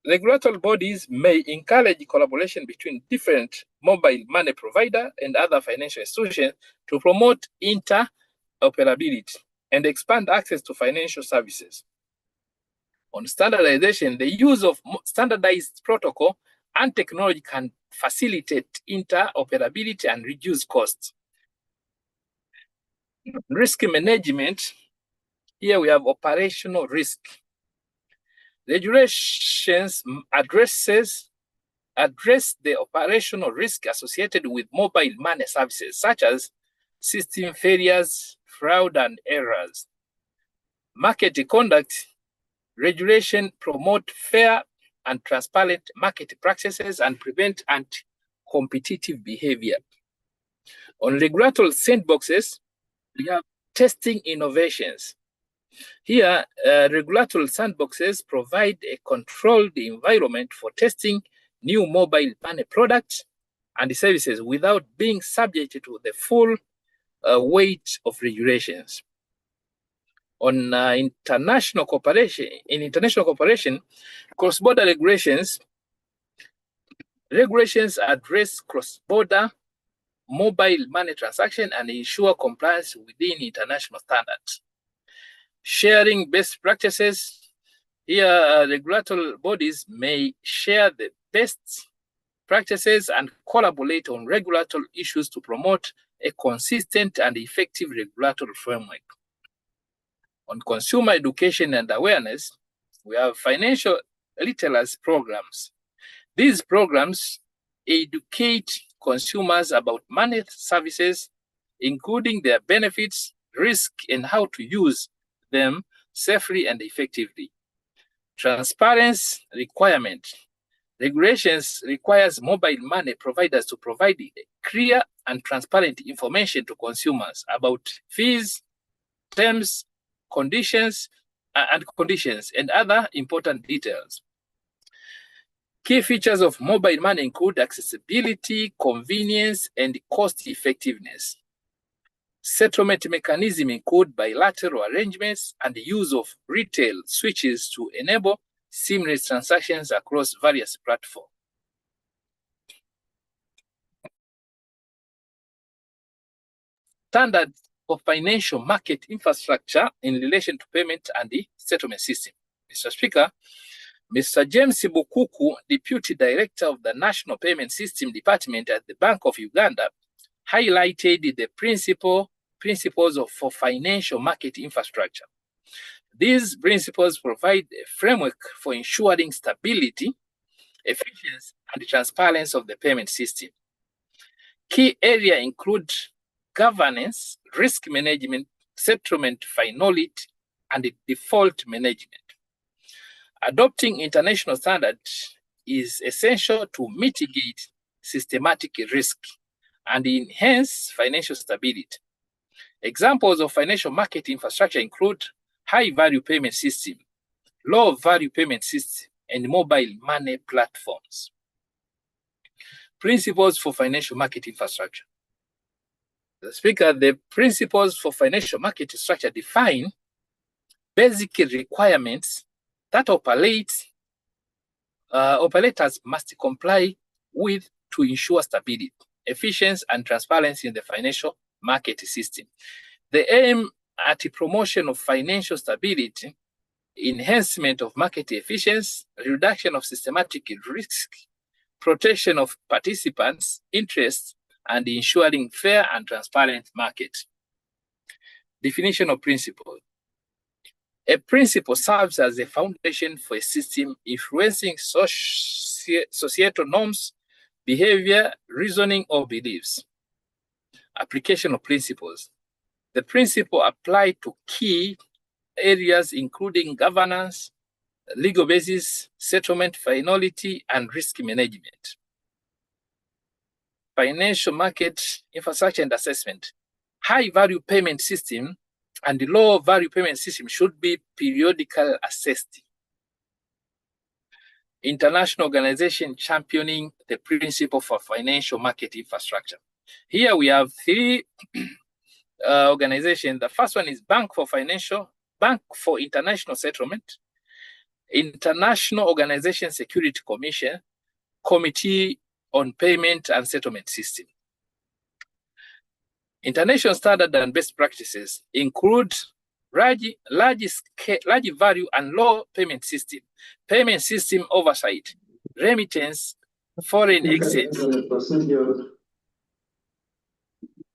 Regulatory bodies may encourage collaboration between different mobile money provider and other financial institutions to promote interoperability and expand access to financial services. On standardization, the use of standardized protocol and technology can facilitate interoperability and reduce costs. Risk management. Here we have operational risk. Regulations address the operational risk associated with mobile money services, such as system failures, fraud, and errors. Market conduct. Regulation promote fair and transparent market practices and prevent anti-competitive behavior. On regulatory sandboxes, we have testing innovations. Here, regulatory sandboxes provide a controlled environment for testing new mobile money products and services without being subject to the full weight of regulations. On international cooperation, cross-border regulations address cross-border mobile money transaction and ensure compliance within international standards. Sharing best practices. Here, regulatory bodies may share the best practices and collaborate on regulatory issues to promote a consistent and effective regulatory framework. On consumer education and awareness, we have financial literacy programs. These programs educate consumers about money services, including their benefits, risk, and how to use them safely and effectively. Transparency requirement. Regulations requires mobile money providers to provide clear and transparent information to consumers about fees, terms, conditions, and other important details. Key features of mobile money include accessibility, convenience, and cost effectiveness. Settlement mechanism include bilateral arrangements and the use of retail switches to enable seamless transactions across various platforms. Standard for financial market infrastructure in relation to payment and the settlement system. Mr. Speaker, Mr. James Bukuku, Deputy Director of the National Payment System Department at the Bank of Uganda, highlighted the principles for financial market infrastructure. These principles provide a framework for ensuring stability, efficiency, and transparency of the payment system. Key areas include governance, risk management, settlement finality, and default management. Adopting international standards is essential to mitigate systematic risk and enhance financial stability. Examples of financial market infrastructure include high-value payment system, low-value payment system, and mobile money platforms. Principles for financial market infrastructure. The Speaker, the principles for financial market structure define basic requirements that operators must comply with to ensure stability, efficiency, and transparency in the financial market system. They aim at the promotion of financial stability, enhancement of market efficiency, reduction of systematic risk, protection of participants' interests, and ensuring fair and transparent market. Definition of principle. A principle serves as a foundation for a system influencing societal norms, behavior, reasoning, or beliefs. Application of principles. The principle apply to key areas including governance, legal basis, settlement finality, and risk management. Financial market infrastructure and assessment. High-value payment system and the low-value payment system should be periodically assessed. International organization championing the principle for financial market infrastructure. Here we have three organizations. The first one is Bank for International Settlement, International Organization Security Commission, Committee on Payment and Settlement System. International standard and best practices include large value and low payment system oversight, remittance, foreign exchange.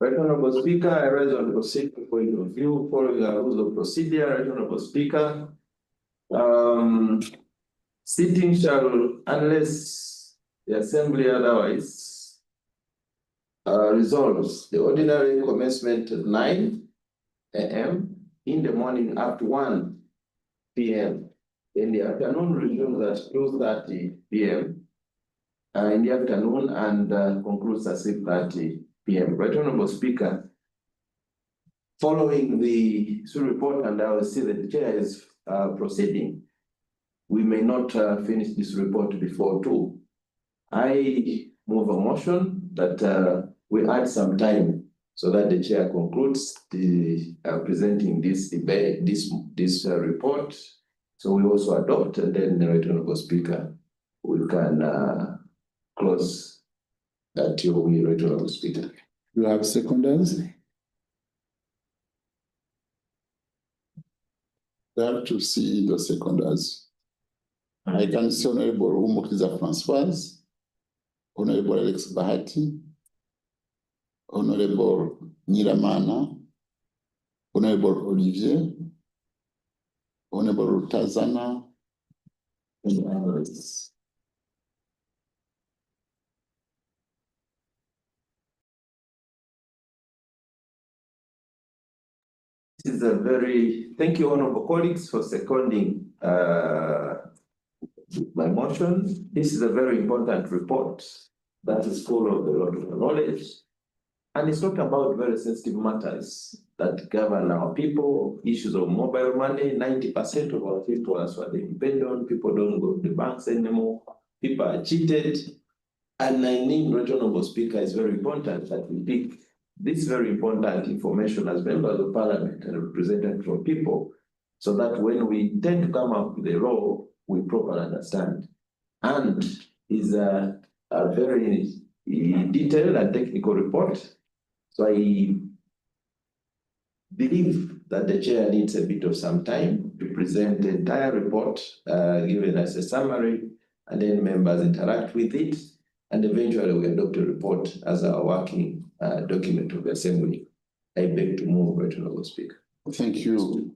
Right, Honorable Speaker, I raise on the procedural point of view following our rules of procedure. Right, Honorable Speaker, sitting shall, unless the Assembly otherwise resolves, the ordinary commencement at 9 a.m. in the morning up to 1 p.m. In the afternoon resumes at 2:30 p.m. In the afternoon and concludes at 6:30 p.m. Right, Honorable Speaker, following the report, and I will see that the chair is proceeding, we may not finish this report before 2. I move a motion that we add some time so that the chair concludes the presenting this debate, this report. So we also adopt, and then the Right Honorable Speaker, we can close that your will, Right Honorable Speaker. You have seconders? I have to see the seconders. I can see Honorable Umukiza Francoise, Honorable Alex Bahati, Honorable Niramana, Honorable Olivier, Honorable Tazana, and others. This is a thank you, honorable colleagues, for seconding my motion. This is a very important report that is full of a lot of knowledge, and it's not about very sensitive matters that govern our people, issues of mobile money. 90% of our people are so independent, people don't go to the banks anymore, people are cheated, and I think, Honorable Speaker, it's very important that we pick this very important information as members of parliament and representatives from people, so that when we intend to come up with a law, we properly understand. And is a very detailed and technical report. So I believe that the chair needs a bit of some time to present the entire report, given as a summary, and then members interact with it, and eventually we adopt a report as our working document of the Assembly. I beg to move, Right Honourable Speaker. Thank you,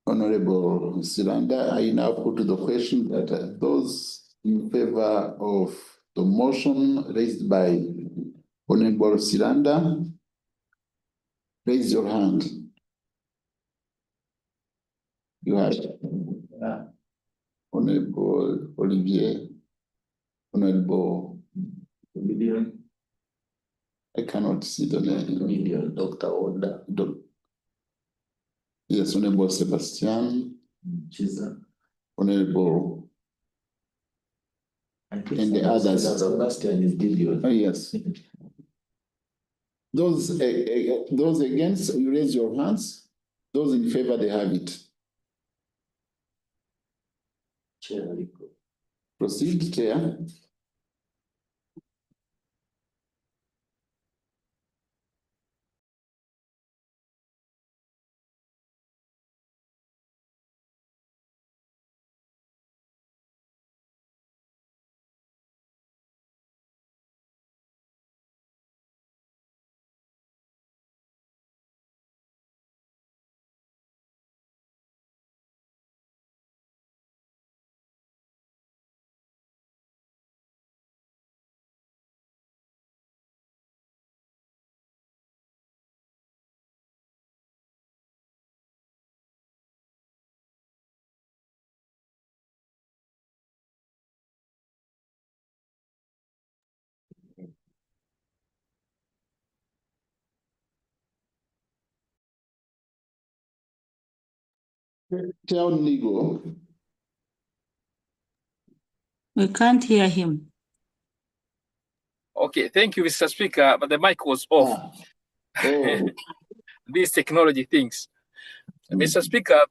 Honourable Siranda. I now put to the question that those in favor of the motion raised by Honourable Siranda, raise your hand. You have Honourable Olivier, Honourable Million. I cannot see the name. Million, Dr. Oda. Yes, Honourable Sebastian. Honourable. And the others. Sebastian is Gideon. Oh, yes. Those against, you raise your hands. Those in favor, they have it. Chair. Proceed, Chair. Chair Legal. We can't hear him. Okay, thank you, Mr. Speaker, but the mic was off. Oh. These technology things. Mr. Speaker,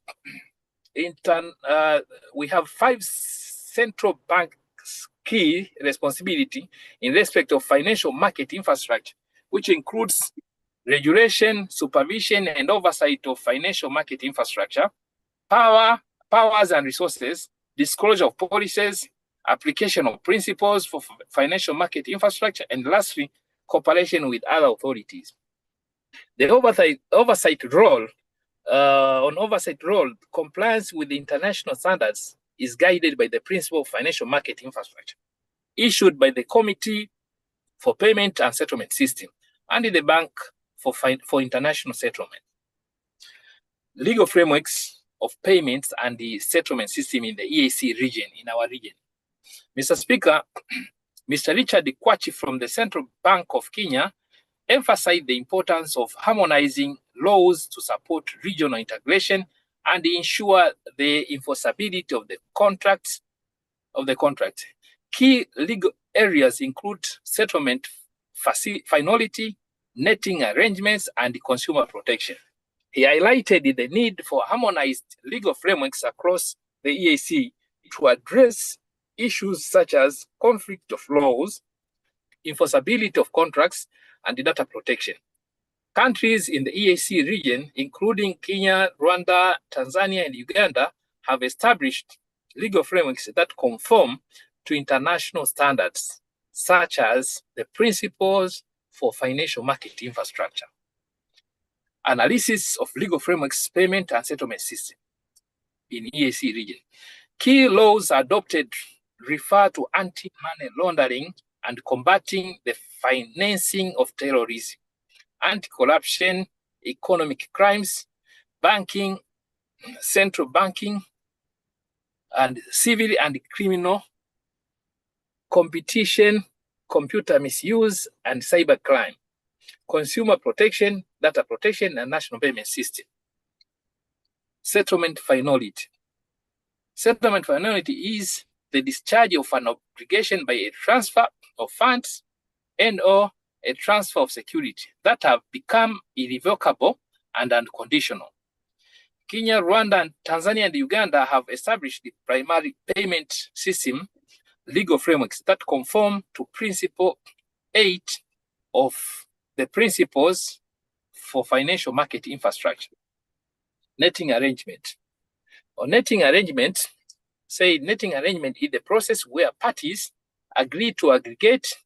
we have 5 central banks' key responsibility in respect of financial market infrastructure, which includes regulation, supervision, and oversight of financial market infrastructure, powers and resources, disclosure of policies, application of principles for financial market infrastructure, and lastly, cooperation with other authorities. The oversight role, compliance with the international standards is guided by the principle of financial market infrastructure, issued by the Committee for Payment and Settlement System and the Bank for International Settlement. Legal frameworks of payments and the settlement system in the EAC region, in our region. Mr. Speaker, Mr. Richard Kwachi from the Central Bank of Kenya emphasized the importance of harmonizing laws to support regional integration and ensure the enforceability of the contract. Key legal areas include settlement finality, netting arrangements, and consumer protection. He highlighted the need for harmonized legal frameworks across the EAC to address issues such as conflict of laws, enforceability of contracts, and data protection. Countries in the EAC region, including Kenya, Rwanda, Tanzania, and Uganda, have established legal frameworks that conform to international standards, such as the principles for financial market infrastructure. Analysis of legal frameworks, payment and settlement system in EAC region. Key laws adopted refer to anti-money laundering and combating the financing of terrorism, anti-corruption, economic crimes, banking, central banking, and civil and criminal, competition, computer misuse, and cybercrime, consumer protection, data protection, and national payment system. Settlement finality. Settlement finality is the discharge of an obligation by a transfer of funds and/or a transfer of security that have become irrevocable and unconditional. Kenya, Rwanda, and Tanzania and Uganda have established the primary payment system legal frameworks that conform to Principle 8 of the Principles for Financial Market Infrastructure. Netting arrangement. Or netting arrangement, netting arrangement is the process where parties agree to aggregate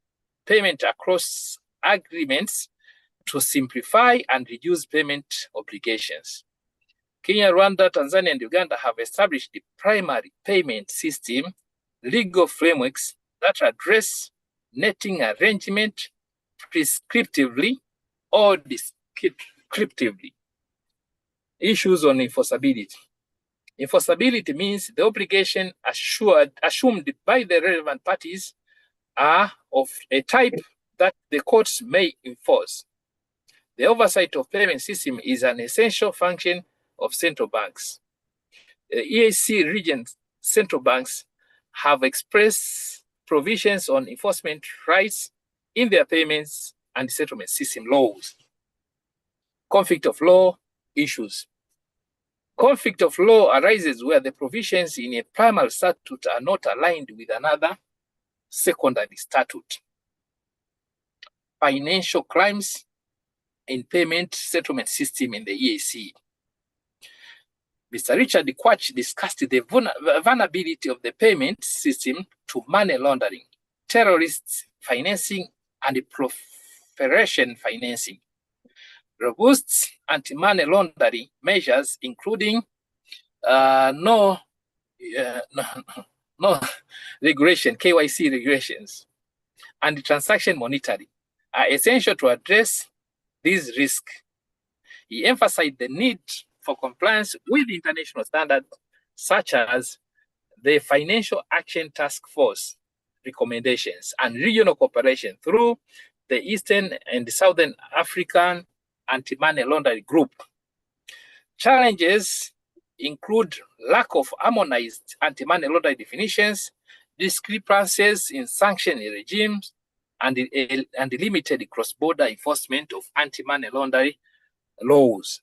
payment across agreements to simplify and reduce payment obligations. Kenya, Rwanda, Tanzania, and Uganda have established the primary payment system legal frameworks that address netting arrangement prescriptively or descriptively. Issues on enforceability. Enforceability means the obligation assumed by the relevant parties are of a type that the courts may enforce. The oversight of payment system is an essential function of central banks. The EAC region central banks have expressed provisions on enforcement rights in their payments and settlement system laws. Conflict of law issues. Conflict of law arises where the provisions in a primary statute are not aligned with another secondary statute. Financial crimes in payment settlement system in the EAC. Mr. Richard Kwach discussed the vulnerability of the payment system to money laundering, terrorist financing, and proliferation financing. Robust anti-money laundering measures, including no regulation, KYC regulations, and transaction monitoring, are essential to address these risks. He emphasized the need for compliance with international standards, such as the Financial Action Task Force recommendations and regional cooperation through the Eastern and Southern African Anti-Money Laundering Group. Challenges include lack of harmonized anti-money laundering definitions, discrepancies in sanction regimes, and limited cross-border enforcement of anti-money laundering laws.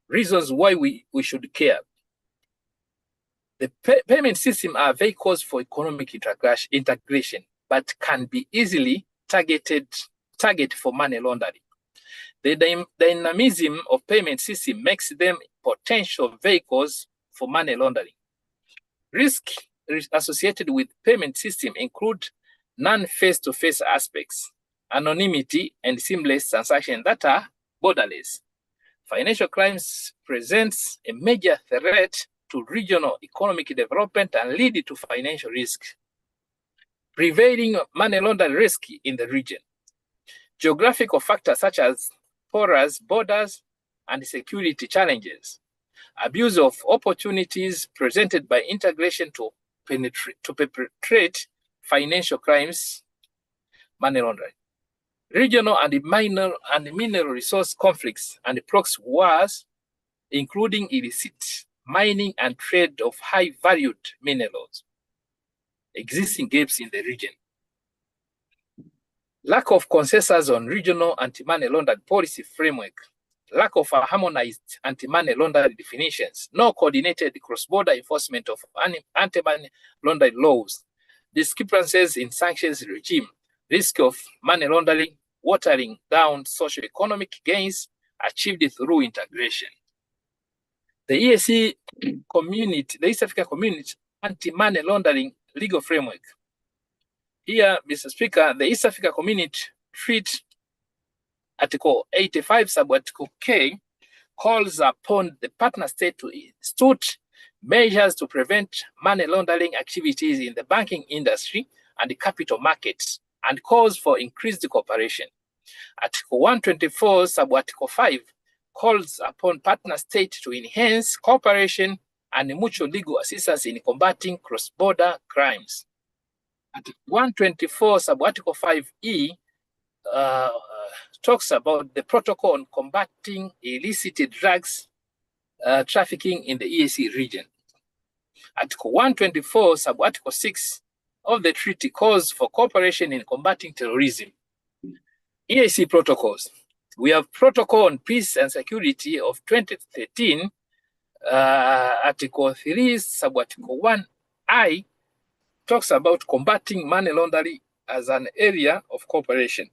Reasons why we should care. The payment system are vehicles for economic integration, but can be easily target for money laundering. The dynamism of payment system makes them potential vehicles for money laundering. Risks associated with payment system include non-face-to-face aspects, anonymity, and seamless transactions that are borderless. Financial crimes presents a major threat to regional economic development and lead to financial risk. Prevailing money laundering risk in the region. Geographical factors such as porous borders and security challenges. Abuse of opportunities presented by integration to perpetrate financial crimes, money laundering. Regional and minor and mineral resource conflicts and proxy wars, including illicit mining and trade of high-valued minerals. Existing gaps in the region. Lack of consensus on regional anti-money laundering policy framework. Lack of harmonized anti-money laundering definitions. No coordinated cross-border enforcement of anti-money laundering laws. Discrepancies in sanctions regime. Risk of money laundering watering down socio-economic gains achieved through integration. The EAC community, the East Africa Community Anti-Money Laundering Legal Framework. Here, Mr. Speaker, the East Africa Community treat Article 85, Subarticle K, calls upon the partner state to institute measures to prevent money laundering activities in the banking industry and the capital markets, and calls for increased cooperation. Article 124, Subarticle 5, calls upon partner states to enhance cooperation and mutual legal assistance in combating cross-border crimes. Article 124, Subarticle 5E, talks about the protocol on combating illicit drugs trafficking in the EAC region. Article 124, Subarticle 6 of the treaty calls for cooperation in combating terrorism. EAC protocols. We have Protocol on Peace and Security of 2013, Article 3, Subarticle 1I, talks about combating money laundering as an area of cooperation.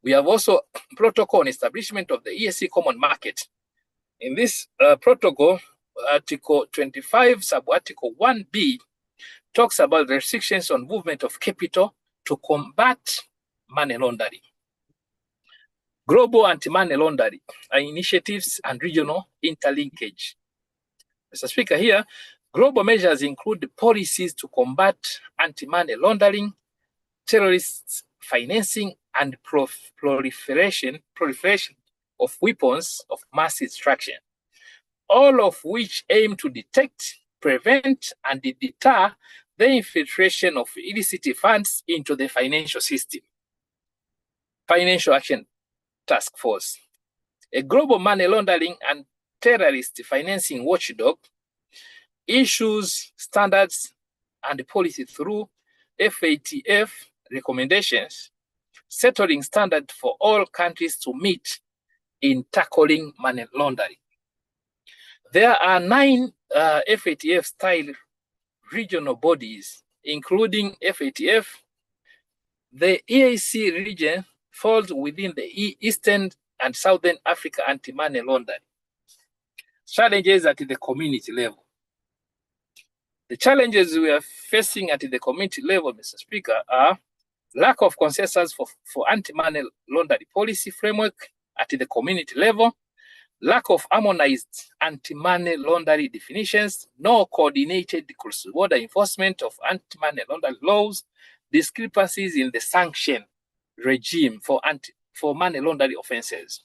We have also Protocol on Establishment of the EAC Common Market. In this protocol, Article 25, Subarticle 1B, talks about restrictions on movement of capital to combat money laundering. Global anti-money laundering initiatives and regional interlinkage. Mr. Speaker, here, global measures include policies to combat anti-money laundering, terrorist financing, and proliferation of weapons of mass destruction, all of which aim to detect, prevent, and deter the infiltration of illicit funds into the financial system. Financial Action Task Force, a global money laundering and terrorist financing watchdog, issues standards and policy through FATF recommendations, settling standard for all countries to meet in tackling money laundering. There are 9 FATF-style regional bodies, including FATF. The EAC region falls within the Eastern and Southern Africa anti-money laundering. Challenges at the community level. The challenges we are facing at the community level, Mr. Speaker, are lack of consensus for anti-money laundering policy framework at the community level, lack of harmonized anti-money laundering definitions, no coordinated cross-border enforcement of anti-money laundering laws, discrepancies in the sanction regime for money laundering offenses.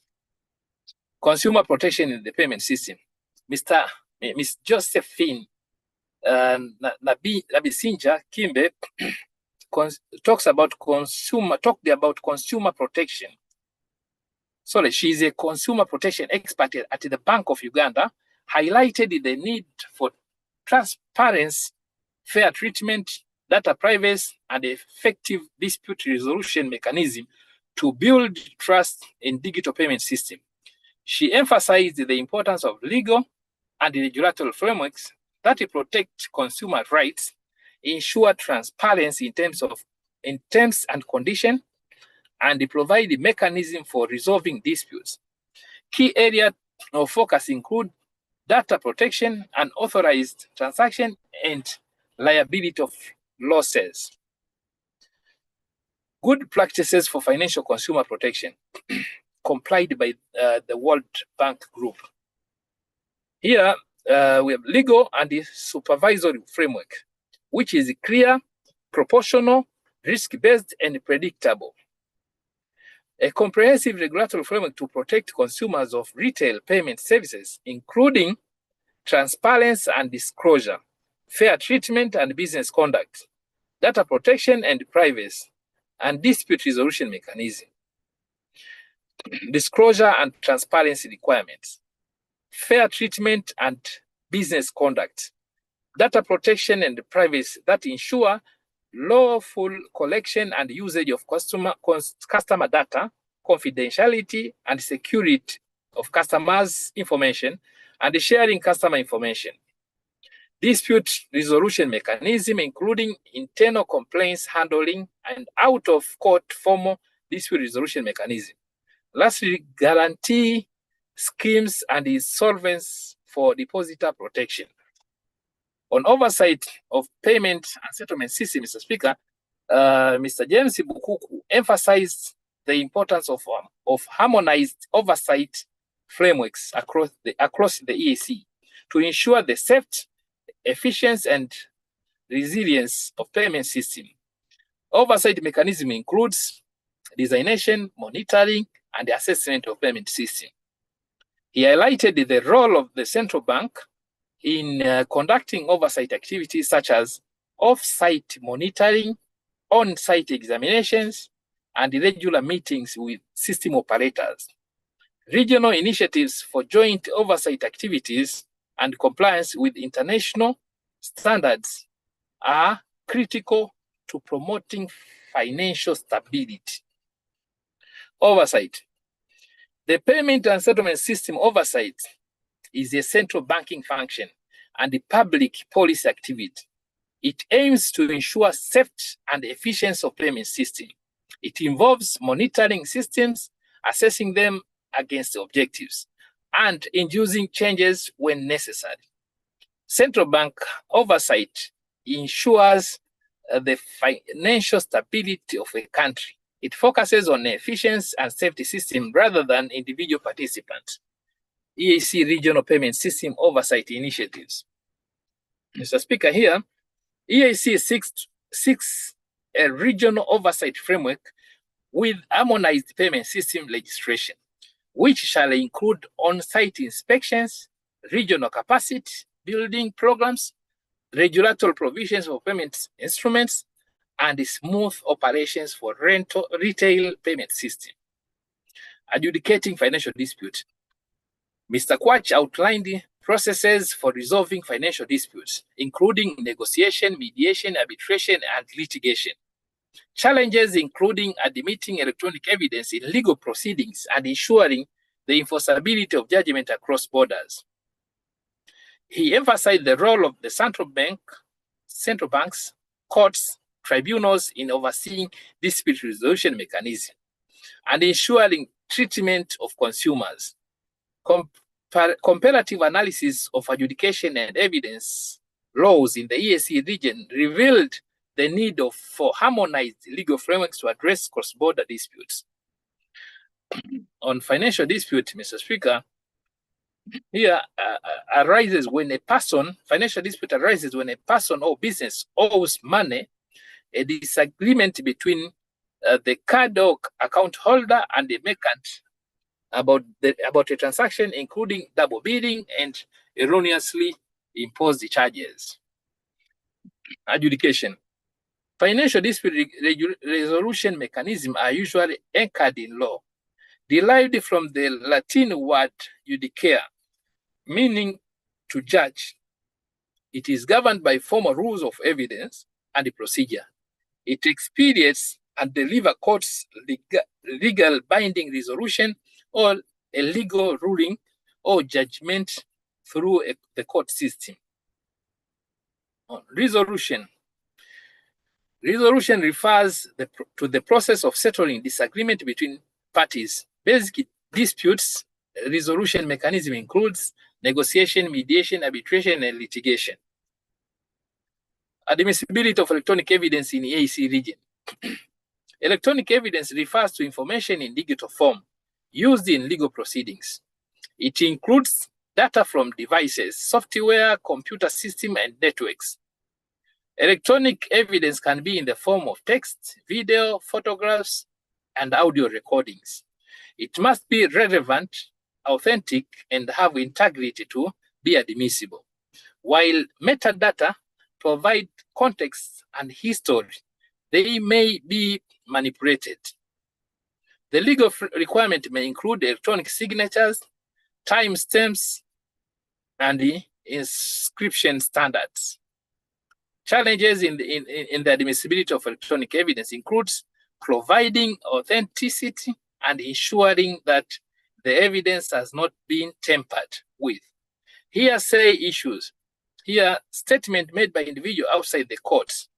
Consumer protection in the payment system. Ms. Josephine Nabisinja Kimbe talked about consumer protection. Sorry, she's a consumer protection expert at the Bank of Uganda, highlighted the need for transparency, fair treatment, data privacy, and effective dispute resolution mechanism to build trust in digital payment system. She emphasized the importance of legal and regulatory frameworks that protect consumer rights, ensure transparency in terms and conditions, and provide a mechanism for resolving disputes. Key areas of focus include data protection, unauthorized transaction, and liability of losses. Good practices for financial consumer protection complied by the World Bank Group. Here, we have legal and supervisory framework, which is clear, proportional, risk-based, and predictable. A comprehensive regulatory framework to protect consumers of retail payment services, including transparency and disclosure, fair treatment and business conduct, data protection and privacy, and dispute resolution mechanism. Disclosure and transparency requirements, fair treatment and business conduct, data protection and privacy that ensure lawful collection and usage of customer data, confidentiality and security of customers' information, and sharing customer information. Dispute resolution mechanism, including internal complaints handling and out-of-court formal dispute resolution mechanism. Lastly, guarantee schemes and insolvency for depositor protection. On oversight of payment and settlement system, Mr. Speaker, Mr. James Bukuku emphasized the importance of harmonized oversight frameworks across the EAC to ensure the safety, efficiency, and resilience of payment system. Oversight mechanism includes designation, monitoring, and assessment of payment system. He highlighted the role of the central bank in conducting oversight activities such as off-site monitoring, on-site examinations, and regular meetings with system operators. Regional initiatives for joint oversight activities and compliance with international standards are critical to promoting financial stability. Oversight. The payment and settlement system oversight is a central banking function and a public policy activity. It aims to ensure safety and efficiency of payment system. It involves monitoring systems, assessing them against the objectives, and inducing changes when necessary. Central bank oversight ensures the financial stability of a country. It focuses on efficiency and safety system rather than individual participants. EAC regional payment system oversight initiatives. Mr. Speaker, here, EAC seeks a regional oversight framework with harmonized payment system legislation, which shall include on-site inspections, regional capacity building programs, regulatory provisions for payment instruments, and smooth operations for retail payment system. Adjudicating financial disputes. Mr. Kwach outlined the processes for resolving financial disputes, including negotiation, mediation, arbitration, and litigation. Challenges including admitting electronic evidence in legal proceedings and ensuring the enforceability of judgment across borders. He emphasized the role of the central banks, courts, tribunals in overseeing dispute resolution mechanism and ensuring treatment of consumers. Comparative analysis of adjudication and evidence laws in the EAC region revealed the need for harmonized legal frameworks to address cross-border disputes. On financial dispute, Mr. Speaker, here arises when a person, financial dispute arises when a person or business owes money, a disagreement between the card or account holder and the merchant about a transaction, including double bidding and erroneously imposed charges. Adjudication. Financial dispute resolution mechanisms are usually anchored in law, derived from the Latin word judicare, meaning to judge. It is governed by formal rules of evidence and procedure. It expedites and delivers courts legal binding resolution or a legal ruling or judgment through the court system. Resolution. Resolution refers to the process of settling disagreement between parties. Basic disputes resolution mechanism includes negotiation, mediation, arbitration, and litigation. Admissibility of electronic evidence in EAC region. Electronic evidence refers to information in digital form used in legal proceedings. It includes data from devices, software, computer system, and networks. Electronic evidence can be in the form of text, video, photographs, and audio recordings. It must be relevant, authentic, and have integrity to be admissible. While metadata provide context and history, they may be manipulated. The legal requirement may include electronic signatures, timestamps, and the inscription standards. Challenges in the admissibility of electronic evidence includes providing authenticity and ensuring that the evidence has not been tampered with. Hearsay issues. Here, statement made by individual outside the courts.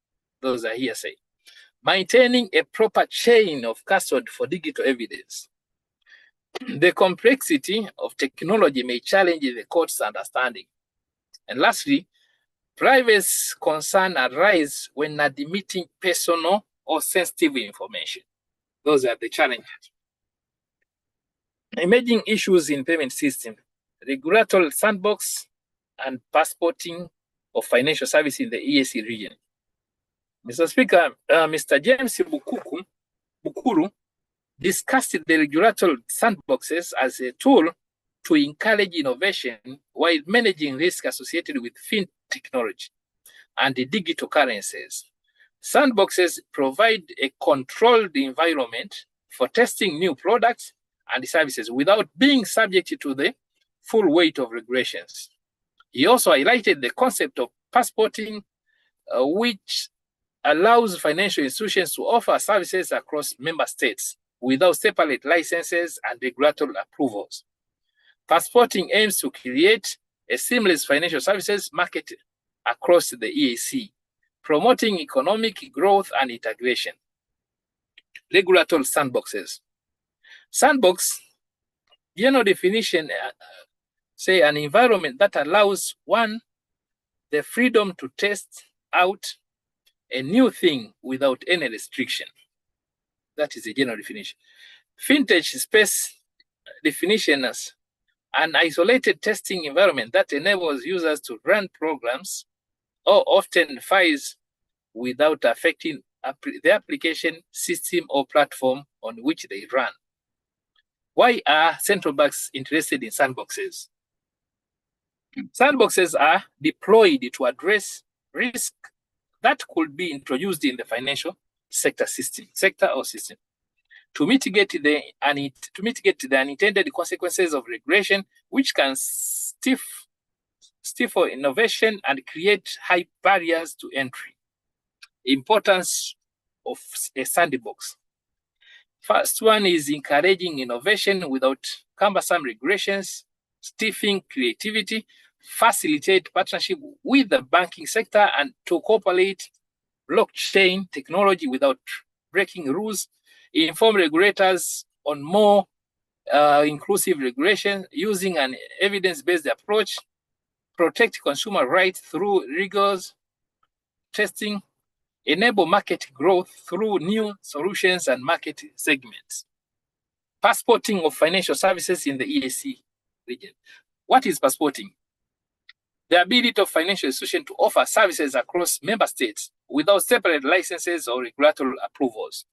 Those are hearsay. Maintaining a proper chain of custody for digital evidence. The complexity of technology may challenge the court's understanding. And lastly, privacy concerns arise when admitting personal or sensitive information. Those are the challenges. Emerging issues in payment system, regulatory sandbox, and passporting of financial services in the EAC region. Mr. Speaker, Mr. James Bukuru discussed the regulatory sandboxes as a tool to encourage innovation while managing risk associated with fin technology and the digital currencies. Sandboxes provide a controlled environment for testing new products and services without being subject to the full weight of regulations. He also highlighted the concept of passporting, which allows financial institutions to offer services across member states without separate licenses and regulatory approvals. Passporting aims to create a seamless financial services market across the EAC, promoting economic growth and integration. Regulatory sandboxes. Sandbox, general definition, say an environment that allows one the freedom to test out a new thing without any restriction. That is the general definition. Fintech space definition as an isolated testing environment that enables users to run programs or often files without affecting the application system or platform on which they run. Why are central banks interested in sandboxes? Sandboxes are deployed to address risk that could be introduced in the financial sector or system to mitigate the unintended consequences of regulation, which can stifle innovation and create high barriers to entry. Importance of a sandbox. First one is encouraging innovation without cumbersome regulations, stifling creativity, facilitate partnership with the banking sector, and to cooperate blockchain technology without breaking rules, inform regulators on more inclusive regulation using an evidence-based approach, protect consumer rights through rigorous testing, enable market growth through new solutions and market segments. Passporting of financial services in the EAC region. What is passporting? The ability of financial institutions to offer services across member states without separate licenses or regulatory approvals.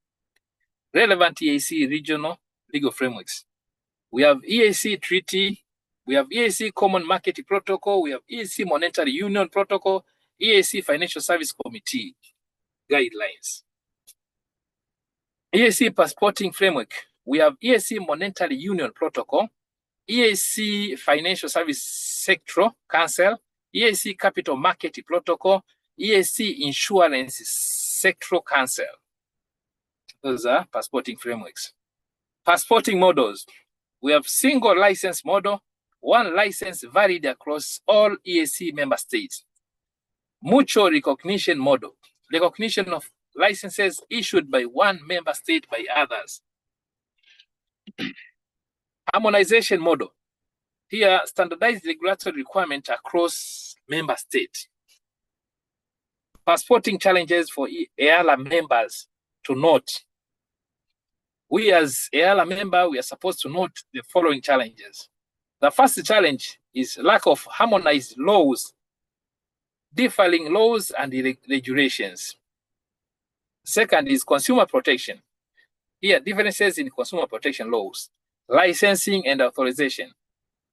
Relevant EAC regional legal frameworks. We have EAC Treaty, we have EAC Common Market Protocol, we have EAC Monetary Union Protocol, EAC Financial Service Committee guidelines. EAC Passporting Framework. We have EAC Monetary Union Protocol, EAC Financial Service Sector Council, EAC Capital Market Protocol, EAC Insurance Sector Council. Those are passporting frameworks. Passporting models. We have single license model, one license valid across all EAC member states. Mutual recognition model, recognition of licenses issued by one member state by others. Harmonization model. Here, standardized regulatory requirement across member states. Passporting challenges for Eala members to note. We as Eala member, we are supposed to note the following challenges. The first challenge is lack of harmonized laws, differing laws and regulations. Second is consumer protection. Here, differences in consumer protection laws, licensing and authorization.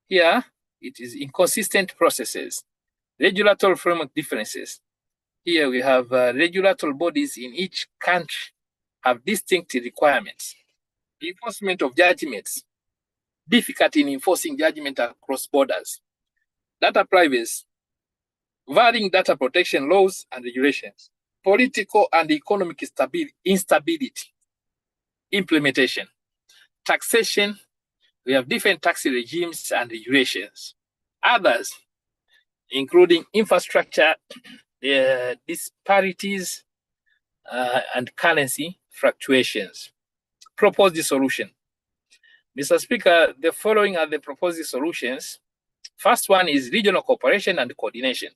Here, it is inconsistent processes, regulatory framework differences. Here we have regulatory bodies in each country have distinct requirements. Enforcement of judgments, difficulty in enforcing judgment across borders. Data privacy, varying data protection laws and regulations. Political and economic instability. Implementation. Taxation, we have different tax regimes and regulations. Others, including infrastructure disparities and currency fluctuations. Proposed solution. Mr. Speaker, the following are the proposed solutions. First one is regional cooperation and coordination.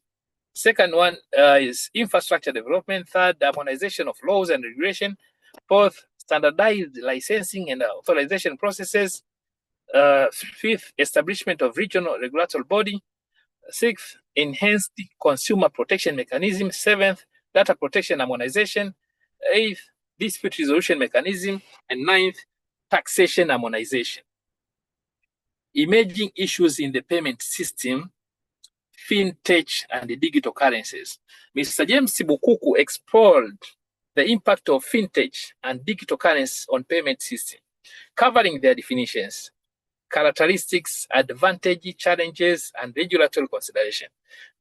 Second one is infrastructure development. Third, harmonization of laws and regulation. Fourth, standardized licensing and authorization processes. Fifth, establishment of regional regulatory body. Sixth, enhanced consumer protection mechanism. Seventh, data protection harmonization. Eighth, dispute resolution mechanism. And ninth, taxation harmonization. Emerging issues in the payment system, fintech, and the digital currencies. Mr. James Bukuku explored the impact of fintech and digital currency on payment system, covering their definitions, characteristics, advantages, challenges, and regulatory consideration.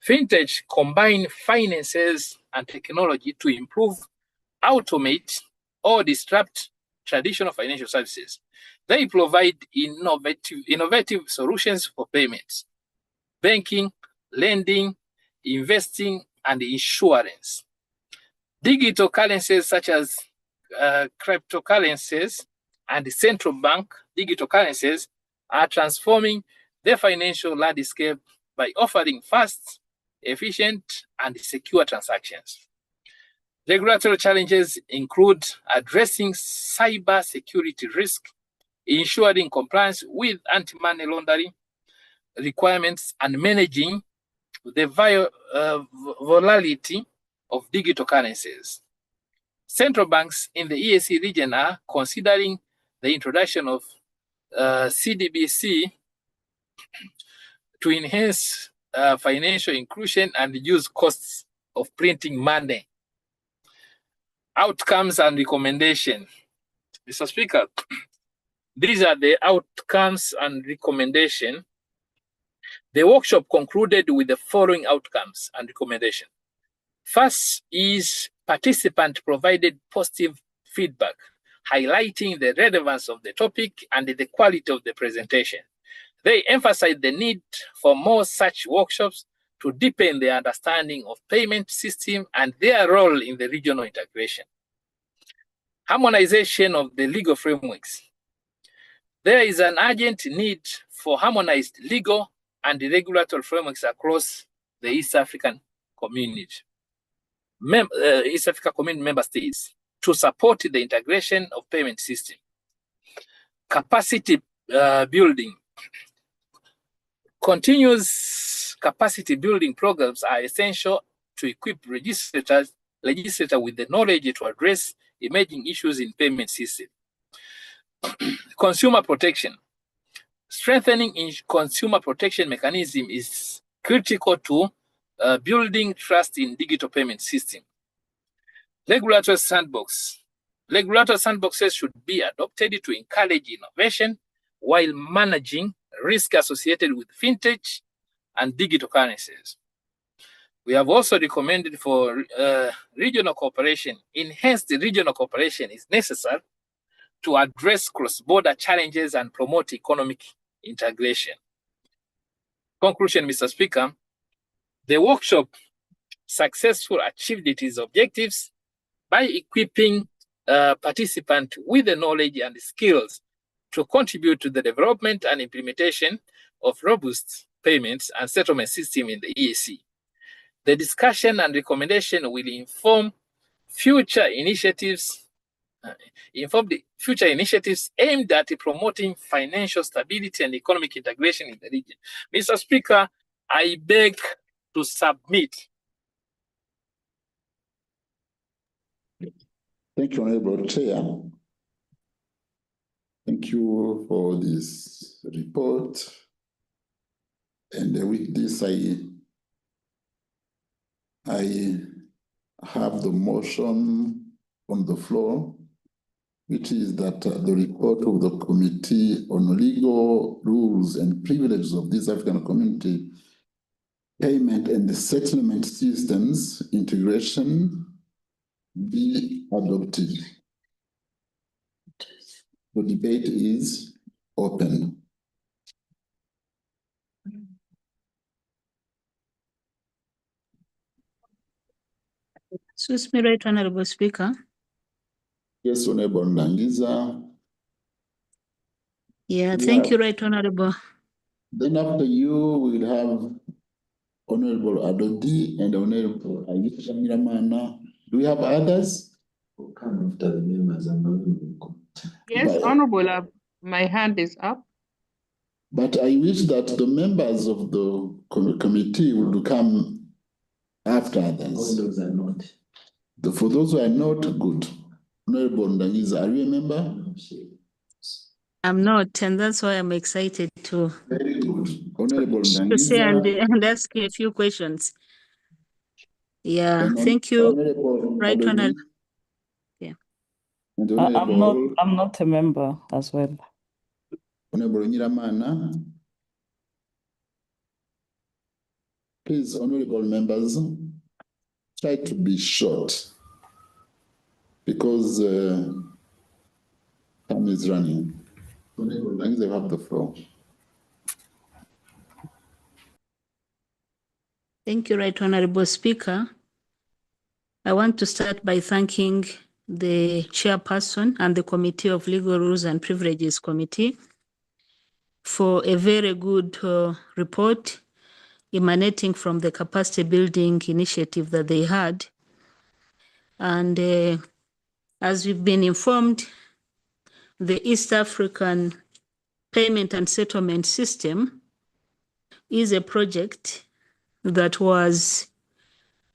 Fintech combine finances and technology to improve, automate, or disrupt traditional financial services. They provide innovative solutions for payments, banking, lending, investing, and insurance. Digital currencies such as cryptocurrencies and central bank digital currencies are transforming the financial landscape by offering fast, efficient, and secure transactions. Regulatory challenges include addressing cyber security risk, ensuring compliance with anti-money laundering requirements, and managing the volatility of digital currencies. Central banks in the EAC region are considering the introduction of CDBC to enhance financial inclusion and reduce costs of printing money. Outcomes and recommendation. Mr. Speaker, these are the outcomes and recommendation. The workshop concluded with the following outcomes and recommendation. First is participant provided positive feedback, highlighting the relevance of the topic and the quality of the presentation. They emphasize the need for more such workshops to deepen the understanding of payment system and their role in the regional integration. Harmonization of the legal frameworks. There is an urgent need for harmonized legal and regulatory frameworks across the East African community. East Africa community member states to support the integration of payment system. Capacity building. Continuous capacity building programs are essential to equip legislators with the knowledge to address emerging issues in payment system. Consumer protection. Strengthening in consumer protection mechanism is critical to building trust in digital payment system. Regulatory sandbox. Regulatory sandboxes should be adopted to encourage innovation while managing risk associated with fintech and digital currencies. We have also recommended for regional cooperation. Enhanced regional cooperation is necessary to address cross-border challenges and promote economic integration. Conclusion, Mr. Speaker, the workshop successfully achieved its objectives by equipping participants with the knowledge and skills to contribute to the development and implementation of robust payments and settlement system in the EAC. The discussion and recommendation will inform future initiatives aimed at promoting financial stability and economic integration in the region. Mr. Speaker, I beg to submit. Thank you, Honorable Chair. Thank you for this report. And with this, I have the motion on the floor, which is that the report of the Committee on Legal Rules and Privileges of this African Community Payment and the Settlement Systems Integration be adopted. The debate is open. Excuse me, Right Honorable Speaker. Yes, Honorable Ndangiza. Yeah, thank you, Right Honorable. Then after you, we'll have Honorable Adodi and Honorable Aisha Miramana. Do we have others? Yes, Honorable, my hand is up. But I wish that the members of the committee would come after others. Those are not. For those who are not, good. Honorable Ndangiza, are you a member? I'm not, and that's why I'm excited to. Very good. Honorable Ndangiza. To say and ask you a few questions. Yeah, thank you, Right Honorable. Yeah. I'm not a member as well. Honorable Nyiramana. Please, honorable members, try to be short because Time is running. They have the floor. Thank you, Right Honorable Speaker. I want to start by thanking the chairperson and the Committee of Legal Rules and Privileges Committee for a very good report emanating from the capacity building initiative that they had. And as we've been informed, the East African Payment and Settlement System is a project that was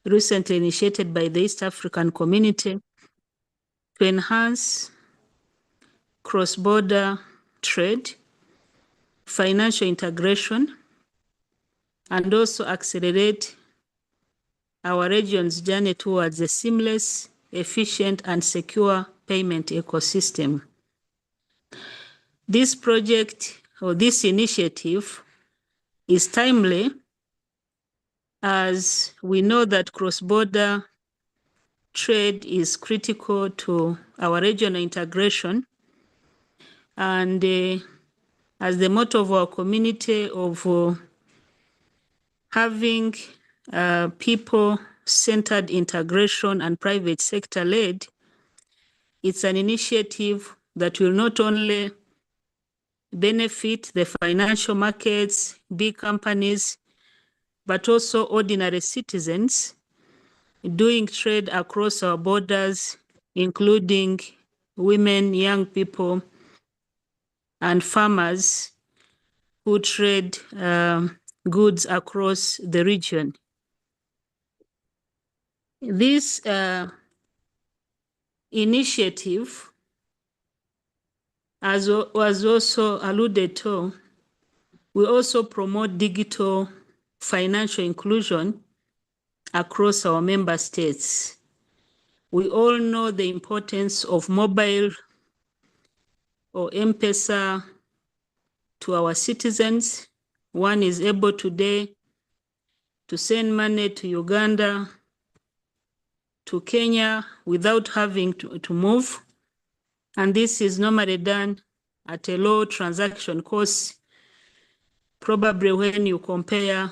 recently initiated by the East African Community to enhance cross-border trade, financial integration, and also accelerate our region's journey towards a seamless, efficient, and secure payment ecosystem. This project or this initiative is timely, as we know that cross-border trade is critical to our regional integration. And as the motto of our community of having people-centered integration and private sector-led, it's an initiative that will not only benefit the financial markets, big companies, but also ordinary citizens doing trade across our borders, including women, young people, and farmers who trade goods across the region. This initiative, as was also alluded to, we also promote digital financial inclusion across our member states. We all know the importance of mobile or M-Pesa to our citizens. One is able today to send money to Uganda, to Kenya, without having to move. And this is normally done at a low transaction cost, probably when you compare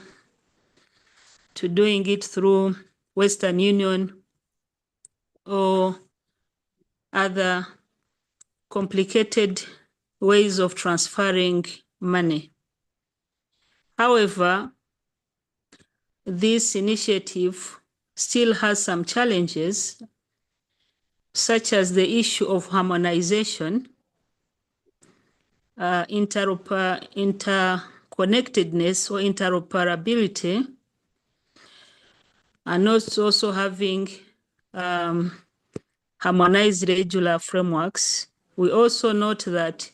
to doing it through Western Union or other complicated ways of transferring money. However, this initiative still has some challenges, such as the issue of harmonization, interconnectedness or interoperability, and also having harmonized regular frameworks. We also note that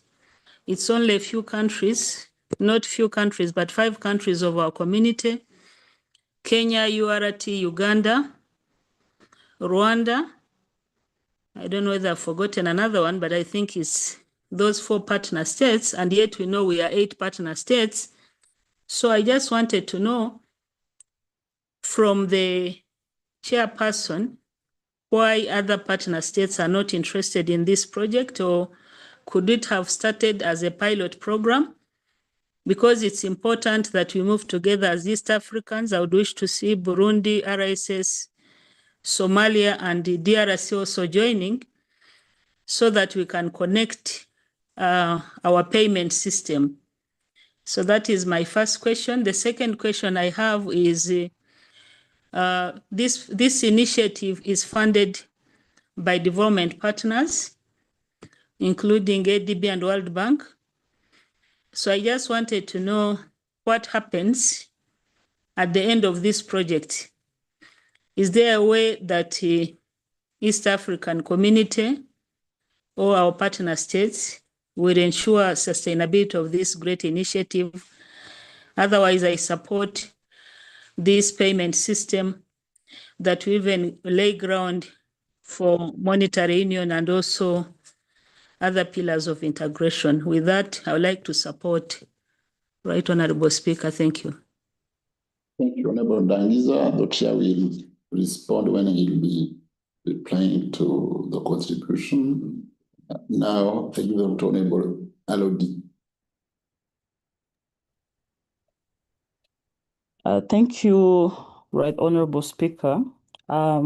it's only a few countries, not few countries, but 5 countries of our community: Kenya, URT, Uganda, Rwanda. I don't know whether I've forgotten another one, but I think it's those 4 partner states, and yet we know we are 8 partner states. So I just wanted to know from the chairperson why other partner states are not interested in this project, or could it have started as a pilot program? Because it's important that we move together as East Africans. I would wish to see Burundi, RSS, Somalia, and the DRC also joining, so that we can connect our payment system. So that is my first question. The second question I have is, this initiative is funded by development partners, including ADB and World Bank. So I just wanted to know what happens at the end of this project. Is there a way that East African community or our partner states will ensure sustainability of this great initiative? Otherwise, I support this payment system that will even lay ground for monetary union and also other pillars of integration. With that, I would like to support Right Honorable Speaker. Thank you. Thank you, Honorable Dangiza. The chair will respond when he will be replying to the contribution. Now, I give them to Honorable Alodi. Thank you, Right Honorable Speaker. I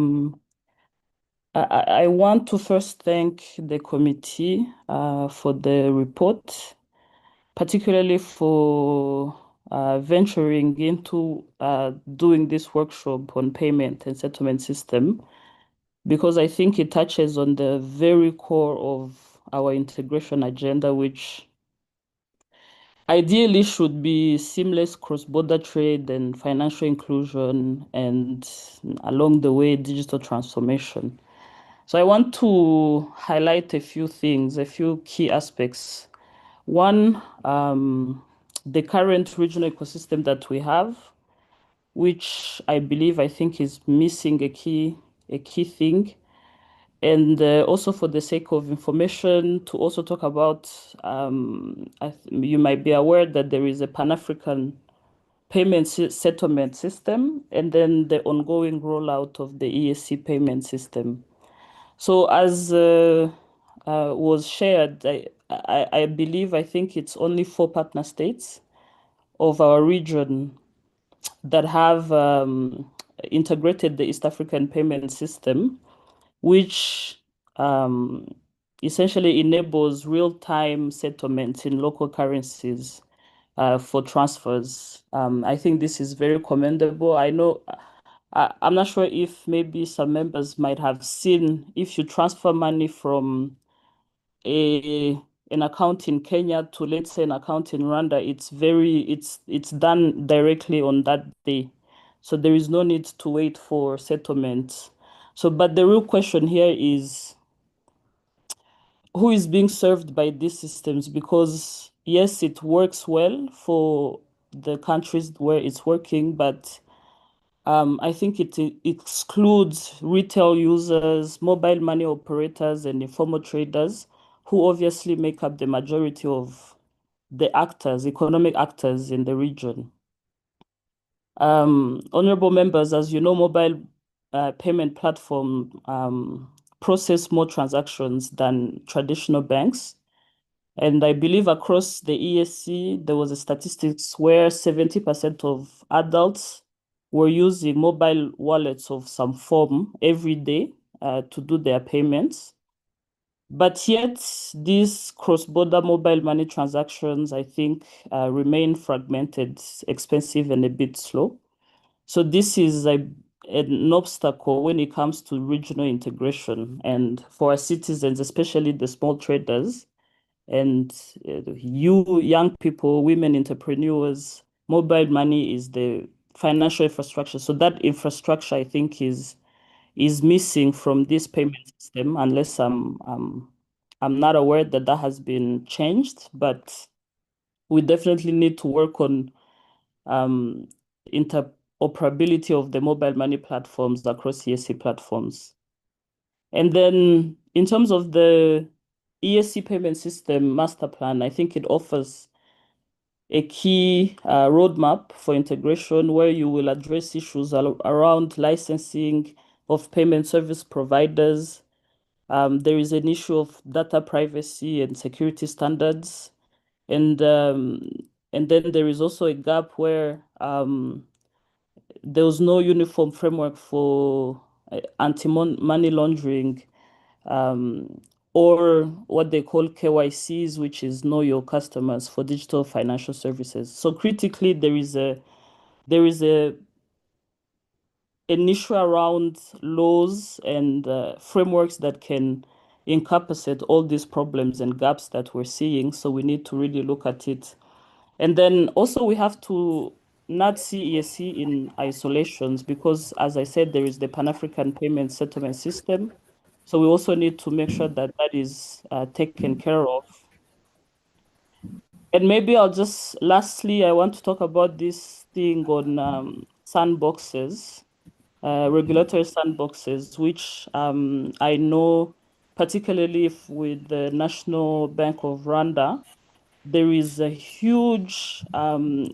want to first thank the committee for the report, particularly for venturing into doing this workshop on payment and settlement system, because I think it touches on the very core of our integration agenda, which ideally should be seamless cross-border trade and financial inclusion, and along the way, digital transformation. So I want to highlight a few things, a few key aspects. One, the current regional ecosystem that we have, which I think is missing a key thing. And also for the sake of information, to also talk about, you might be aware that there is a Pan-African payment settlement system, and then the ongoing rollout of the EAC payment system. So as was shared, I think it's only 4 partner states of our region that have integrated the East African payment system, which essentially enables real-time settlements in local currencies for transfers. I think this is very commendable. I know, I'm not sure if maybe some members might have seen, if you transfer money from an account in Kenya to, let's say, an account in Rwanda, it's done directly on that day. So there is no need to wait for settlement. So, but the real question here is, who is being served by these systems? Because yes, it works well for the countries where it's working, but I think it excludes retail users, mobile money operators, and informal traders, who obviously make up the majority of the actors, economic actors in the region. Honorable members, as you know, mobile payment platform process more transactions than traditional banks. And I believe across the EAC, there was a statistics where 70% of adults were using mobile wallets of some form every day to do their payments. But yet, these cross-border mobile money transactions, I think, remain fragmented, expensive, and a bit slow. So this is an obstacle when it comes to regional integration. And for our citizens, especially the small traders, and you young people, women entrepreneurs, mobile money is the financial infrastructure. So that infrastructure, I think, is missing from this payment system, unless I'm not aware that has been changed. But we definitely need to work on interoperability of the mobile money platforms across EAC platforms. And then in terms of the EAC payment system master plan, I think it offers a key roadmap for integration, where you will address issues around licensing of payment service providers. There is an issue of data privacy and security standards. And then there is also a gap where there was no uniform framework for anti-money laundering, or what they call KYCs, which is Know Your Customers, for digital financial services. So critically, there is an issue around laws and frameworks that can encapsulate all these problems and gaps that we're seeing. So we need to really look at it. And then also we have to not see EAC in isolations, because, as I said, there is the Pan-African payment settlement system. So we also need to make sure that is taken care of. And maybe lastly, I want to talk about this thing on sandboxes, regulatory sandboxes, which I know, particularly with the National Bank of Rwanda, there is a huge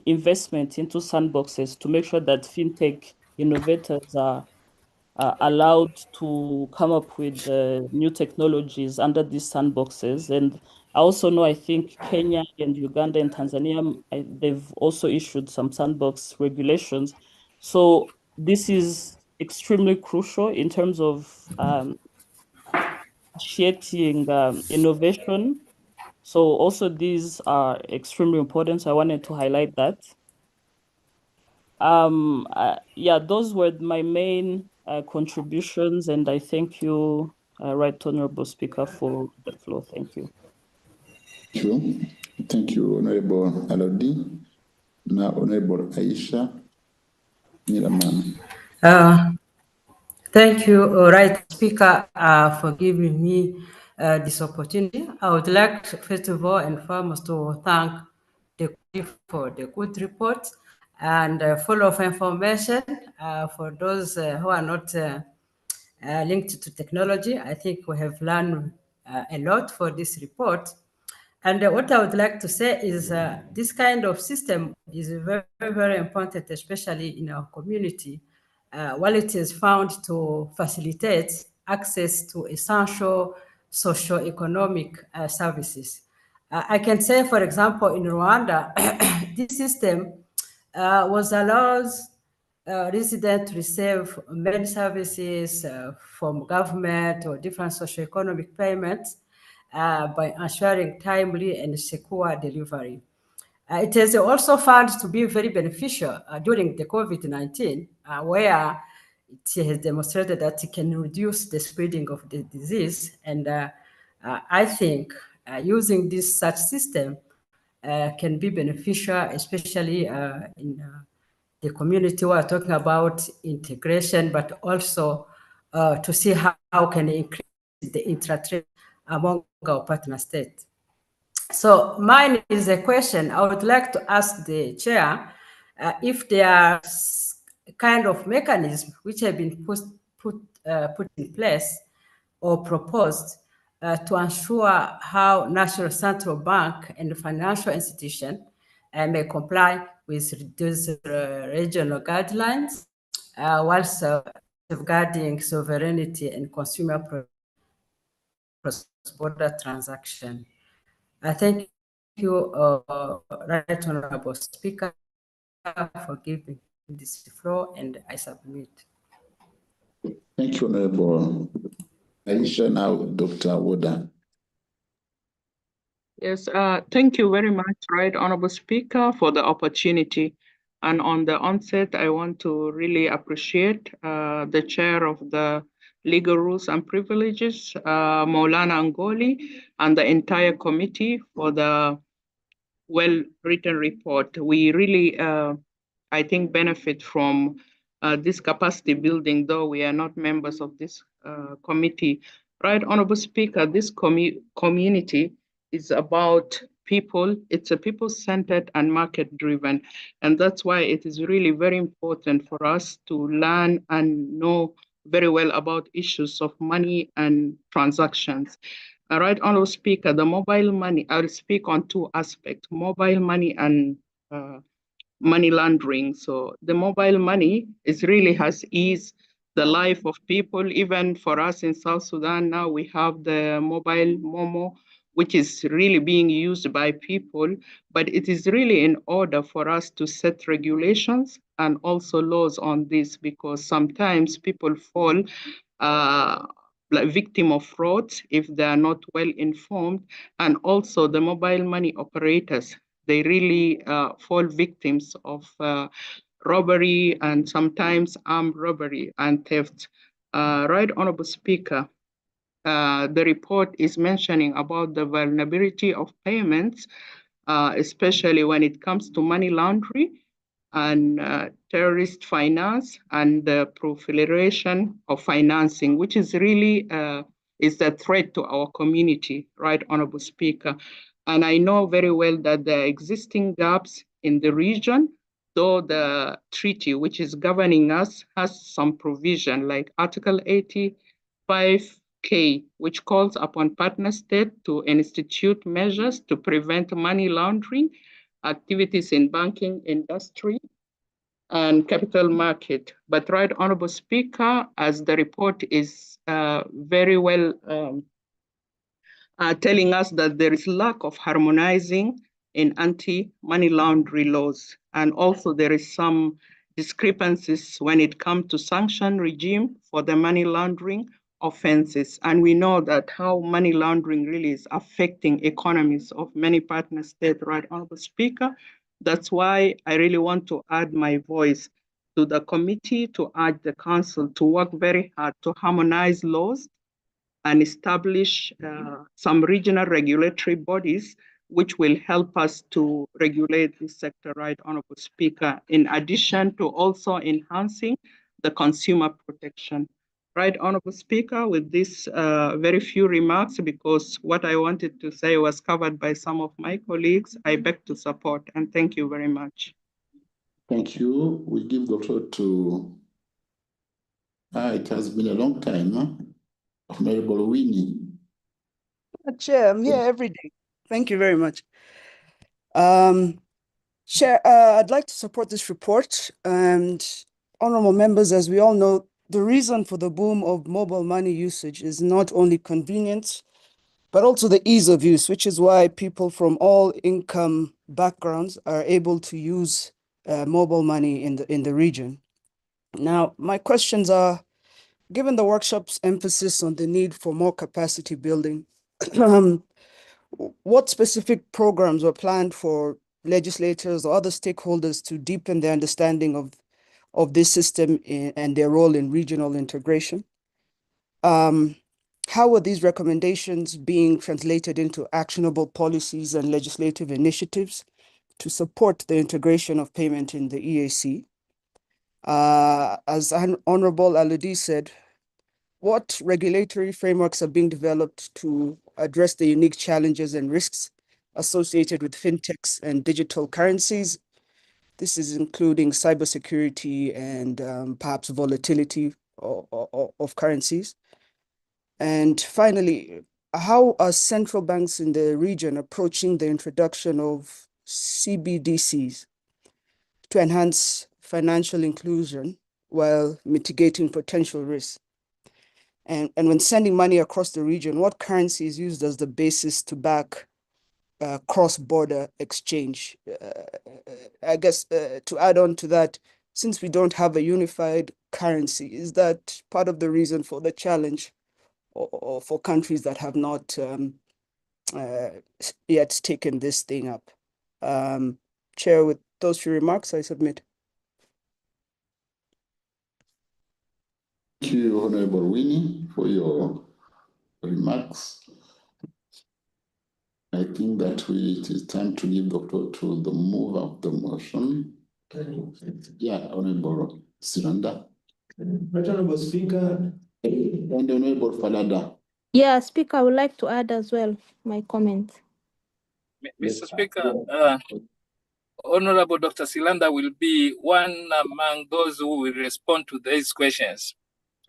investment into sandboxes to make sure that fintech innovators are allowed to come up with new technologies under these sandboxes. And I also know, I think Kenya and Uganda and Tanzania, they've also issued some sandbox regulations. So this is extremely crucial in terms of initiating innovation. So also these are extremely important. So I wanted to highlight that. Yeah, those were my main contributions, and I thank you, Right Honorable Speaker, for the floor. Thank you. Thank you, Honorable Alodi. Now, Honorable Aisha Niraman. Thank you, Right Speaker, for giving me this opportunity. I would like, first of all and foremost, to thank the committee for the good report and full of information for those who are not linked to technology. I think we have learned a lot for this report. And what I would like to say is this kind of system is very, very important, especially in our community, while it is found to facilitate access to essential socio-economic services. I can say, for example, in Rwanda, this system was allows residents to receive many services from government or different socio-economic payments by ensuring timely and secure delivery. It has also found to be very beneficial during the COVID-19, where it has demonstrated that it can reduce the spreading of the disease. And I think using this such system can be beneficial, especially in the community who are talking about integration, but also to see how can increase the intra-trade among our partner states. So mine is a question I would like to ask the chair if there are kind of mechanism which have been put in place or proposed to ensure how National Central Bank and the financial institution may comply with those regional guidelines whilst safeguarding sovereignty and consumer cross-border transaction. Thank you, Right Honorable Speaker, for giving this floor, and I submit. Thank you, Honorable Aisha. Now, Dr. Woda. Yes, thank you very much, Right Honorable Speaker, for the opportunity. And on the onset, I want to really appreciate the chair of the Legal Rules and Privileges, Maulana Ngoli, and the entire committee for the well-written report. We really, I think, benefit from this capacity building, though we are not members of this committee. Right, Honorable Speaker, this community is about people. It's a people-centered and market-driven. And that's why it is really very important for us to learn and know very well about issues of money and transactions. Right, Honorable Speaker, the mobile money, I'll speak on two aspects, mobile money and money laundering. So the mobile money really has eased the life of people. Even for us in South Sudan now, we have the mobile Momo, which is really being used by people, but it is really in order for us to set regulations and also laws on this, because sometimes people fall like victim of frauds if they are not well informed, and also the mobile money operators, they really fall victims of robbery and sometimes armed robbery and theft. Right, Honorable Speaker, the report is mentioning about the vulnerability of payments, especially when it comes to money laundering and terrorist finance and the proliferation of financing, which is really is a threat to our community, right, Honorable Speaker. And I know very well that there are existing gaps in the region, though the treaty which is governing us has some provision like Article 85K, which calls upon partner states to institute measures to prevent money laundering activities in banking industry and capital market. But Right Honorable Speaker, as the report is very well telling us that there is lack of harmonizing in anti-money laundering laws. And also there is some discrepancies when it comes to sanction regime for the money laundering offenses. And we know that how money laundering really is affecting economies of many partner states, Right Honorable Speaker. That's why I really want to add my voice to the committee to urge the council to work very hard to harmonize laws and establish some regional regulatory bodies which will help us to regulate this sector, Right Honorable Speaker, in addition to also enhancing the consumer protection. Right Honorable Speaker, with these very few remarks, because what I wanted to say was covered by some of my colleagues, I beg to support, and thank you very much. Thank you. We give the floor to, it has been a long time, huh? Honorable Winnie. Chair, I'm here every day. Thank you very much. Chair, I'd like to support this report, and honorable members, as we all know, the reason for the boom of mobile money usage is not only convenience, but also the ease of use, which is why people from all income backgrounds are able to use mobile money in the region. Now, my questions are, given the workshop's emphasis on the need for more capacity building, what specific programs were planned for legislators or other stakeholders to deepen their understanding of this system and their role in regional integration? How were these recommendations being translated into actionable policies and legislative initiatives to support the integration of payment in the EAC? As Honorable Aludi said, what regulatory frameworks are being developed to address the unique challenges and risks associated with fintechs and digital currencies? This is including cybersecurity and perhaps volatility of currencies. And finally, how are central banks in the region approaching the introduction of CBDCs to enhance financial inclusion while mitigating potential risks? And when sending money across the region, what currency is used as the basis to back cross-border exchange? I guess to add on to that, since we don't have a unified currency, is that part of the reason for the challenge or for countries that have not yet taken this thing up? Chair, with those few remarks, I submit. Thank you, Honorable Winnie, for your remarks. I think that it is time to give the floor to the mover of the motion. Yeah, Honorable Siranda. Honorable Speaker. And Honorable Falada. Yeah, Speaker, I would like to add as well my comment. Mr. Speaker, Honorable Dr. Silanda will be one among those who will respond to these questions.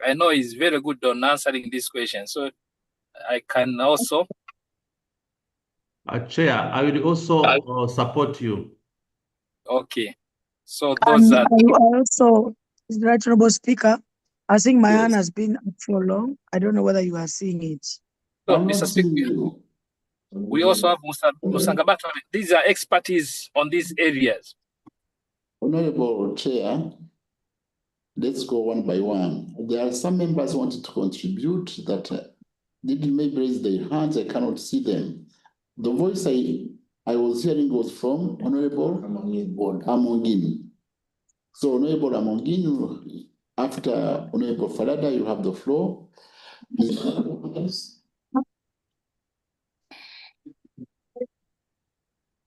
I know he's very good on answering these questions, so I can also. Chair, I will also support you. Okay. So those are. Also, Right Honorable Speaker, I think my hand has been up for long. I don't know whether you are seeing it. So, Mr. Speaker, we also have Musangabato. These are expertise on these areas. Honorable Chair, let's go one by one. There are some members who wanted to contribute that didn't maybe raise their hands. I cannot see them. The voice I was hearing was from Honorable Amongini. So Honorable Amongini, after Honorable Falada, you have the floor.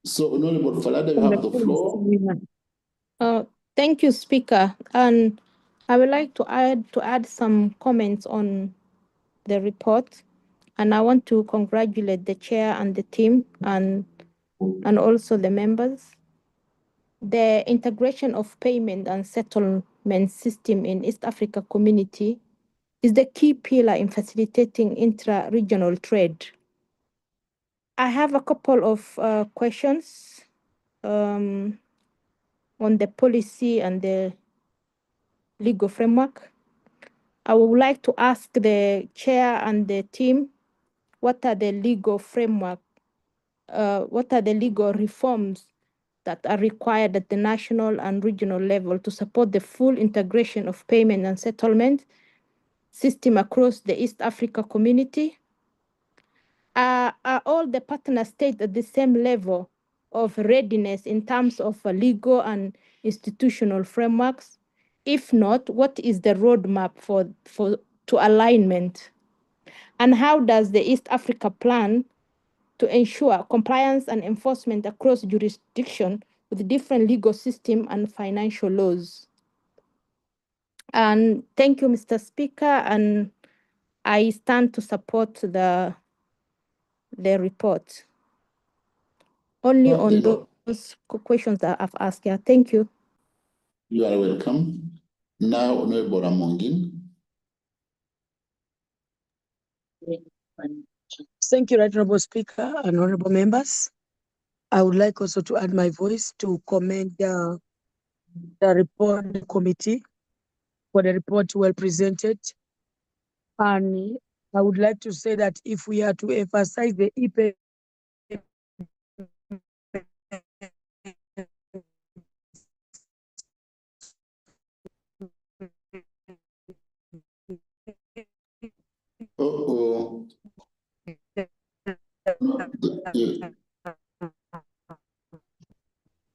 So Honorable Falada, you have the floor. Thank you, Speaker. And I would like to add some comments on the report. And I want to congratulate the chair and the team and also the members. The integration of payment and settlement system in East Africa community is the key pillar in facilitating intra-regional trade. I have a couple of questions. on the policy and the legal framework. I would like to ask the chair and the team, what are the legal framework, what are the legal reforms that are required at the national and regional level to support the full integration of payment and settlement system across the East Africa community? Are all the partner states at the same level of readiness in terms of legal and institutional frameworks? If not, what is the roadmap to alignment? And how does the East Africa plan to ensure compliance and enforcement across jurisdiction with different legal system and financial laws? And thank you, Mr. Speaker, and I stand to support the report. Only on those questions that I've asked here. Thank you. You are welcome. Now, Honorable Amongin. Thank you, Right Honorable Speaker and honorable members. I would like also to add my voice to commend the report committee for the report well presented. And I would like to say that if we are to emphasize the e-payment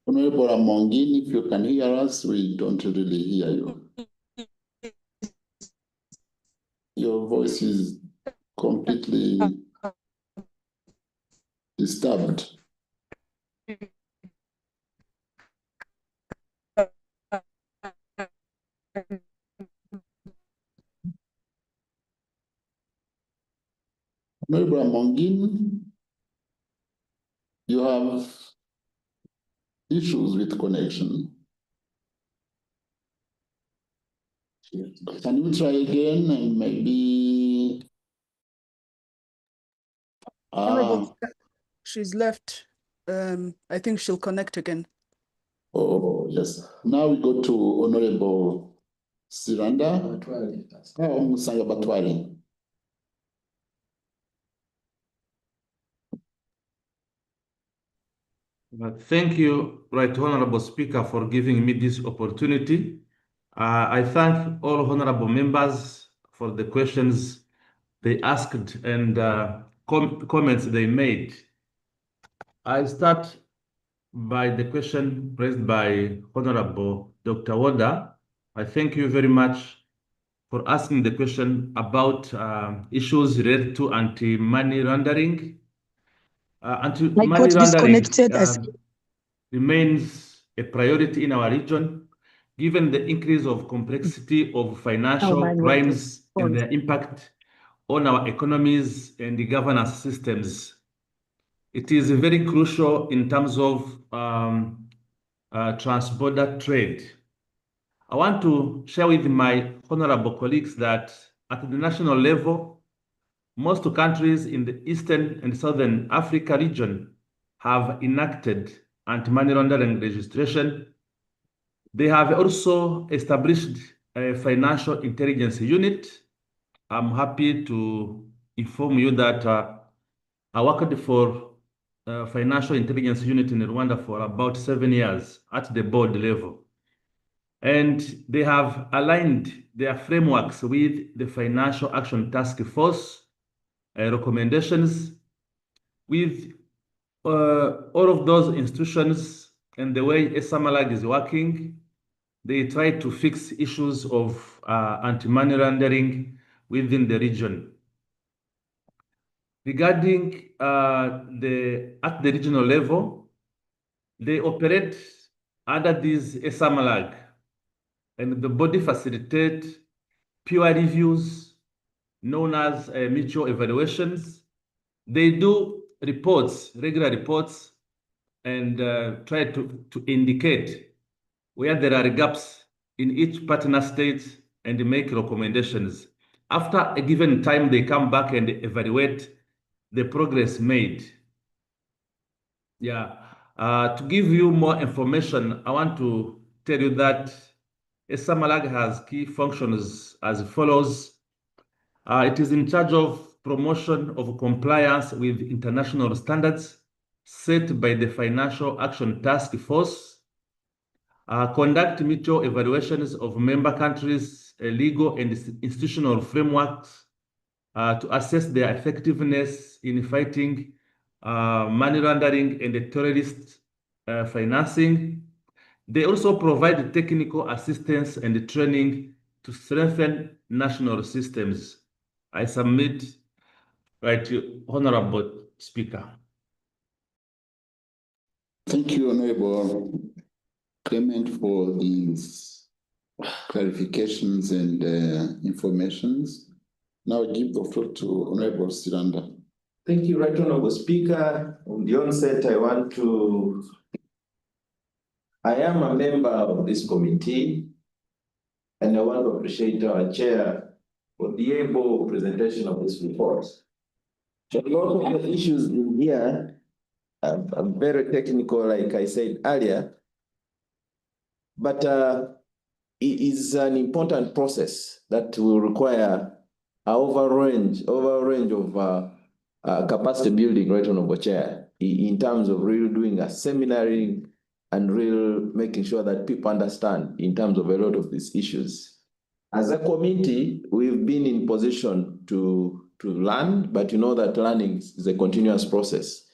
Honorable Amongin, if you can hear us, we don't really hear you. Your voice is completely disturbed. Honorable Amongin, you have issues with connection. Can you try again and maybe? She's left. I think she'll connect again. Oh, yes. Now we go to Honorable Siranda. Musanga Batwari. Thank you, Right Honorable Speaker, for giving me this opportunity. I thank all honorable members for the questions they asked and comments they made. I start by the question raised by Honorable Dr. Wada. I thank you very much for asking the question about issues related to anti-money laundering. Anti-money laundering remains a priority in our region, given the increase of complexity of financial crimes and their impact on our economies and the governance systems. It is very crucial in terms of trans-border trade. I want to share with my honorable colleagues that at the national level, most countries in the Eastern and Southern Africa region have enacted anti-money laundering legislation. They have also established a financial intelligence unit. I'm happy to inform you that I worked for financial intelligence unit in Rwanda for about 7 years at the board level. And they have aligned their frameworks with the Financial Action Task Force recommendations. With all of those institutions and the way SMLAG is working, they try to fix issues of anti-money laundering within the region. Regarding at the regional level, they operate under these SMLAG, and the body facilitate peer reviews known as mutual evaluations. They do reports, regular reports, and try to indicate where there are gaps in each partner state and make recommendations. After a given time, they come back and evaluate the progress made. Yeah. To give you more information, I want to tell you that SAMALAG has key functions as follows. It is in charge of promotion of compliance with international standards set by the Financial Action Task Force, conduct mutual evaluations of member countries' legal and institutional frameworks to assess their effectiveness in fighting money laundering and terrorist financing. They also provide technical assistance and training to strengthen national systems. I submit right to Honorable Speaker. Thank you, Honorable Clement, for these clarifications and informations. Now I give the floor to Honorable Siranda. Thank you, Right Honorable Speaker. On the onset, I am a member of this committee, and I want to appreciate our chair for the able presentation of this report. So a lot of the issues in here are very technical, like I said earlier, but it is an important process that will require an overall range of capacity building, Right Honorable Chair, in terms of really doing a seminaring and really making sure that people understand in terms of a lot of these issues. As a committee, we've been in position to learn, but you know that learning is a continuous process.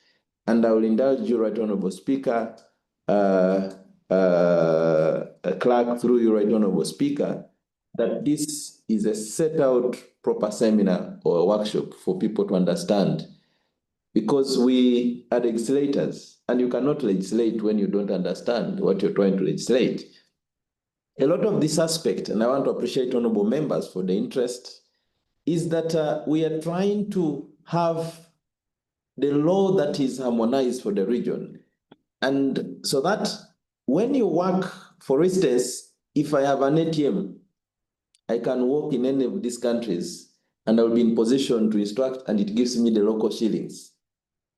And I will indulge you, Right Honorable Speaker, clerk, through you, Right Honorable Speaker, that this is a set out proper seminar or a workshop for people to understand, because we are legislators and you cannot legislate when you don't understand what you're trying to legislate. A lot of this aspect, and I want to appreciate honorable members for the interest, is that we are trying to have the law that is harmonized for the region. And so that when you work, for instance, if I have an ATM, I can work in any of these countries and I'll be in position to instruct and it gives me the local shillings.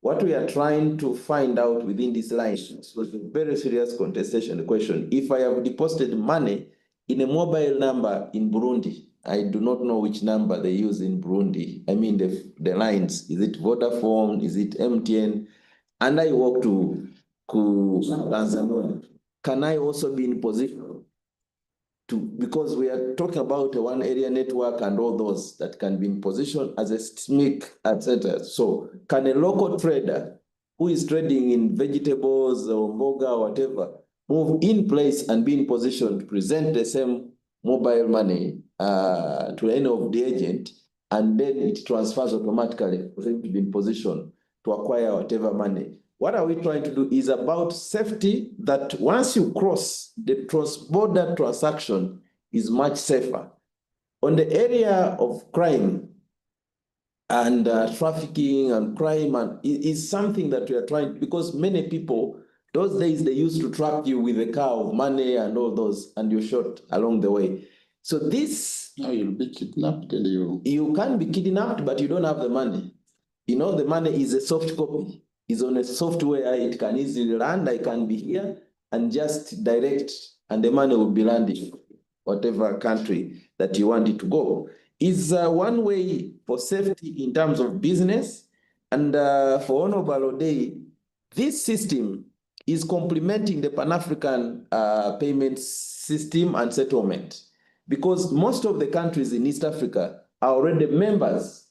What we are trying to find out within this line was a very serious contestation question. If I have deposited money in a mobile number in Burundi, I do not know which number they use in Burundi. I mean the lines, is it Vodafone, is it MTN? And I walk to Tanzania. Can I also be in position to, because we are talking about a one area network and all those that can be in position as a SMIC, etc. So can a local trader who is trading in vegetables or mboga or whatever move in place and be in position to present the same mobile money to any of the agent, and then it transfers automatically for him to be in position to acquire whatever money? What are we trying to do is about safety, that once you cross, the cross-border transaction is much safer. On the area of crime and trafficking and crime, and it is something that we are trying, because many people, those days they used to trap you with a car of money and all those, and you're shot along the way. So this... No, you'll be kidnapped. You can be kidnapped, but you don't have the money. You know, the money is a soft copy. Is on a software, it can easily land. I can be here and just direct, and the money will be landing whatever country that you want it to go. Is one way for safety in terms of business. And for Honorable Odei, this system is complementing the Pan-African payment system and settlement, because most of the countries in East Africa are already members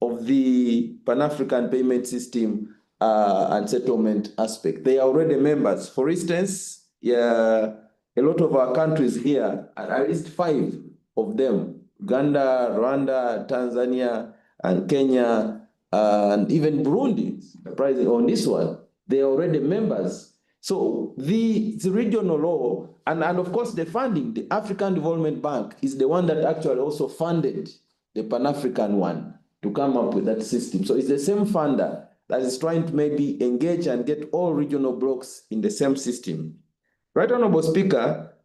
of the Pan-African payment system and settlement aspect. They are already members. For instance, a lot of our countries here, at least 5 of them, Uganda, Rwanda, Tanzania, and Kenya, and even Burundi, surprising on this one, they are already members. So the regional law, and of course the funding, the African Development Bank is the one that actually also funded the Pan-African one to come up with that system. So it's the same funder that is trying to maybe engage and get all regional blocks in the same system. Right Honorable Speaker,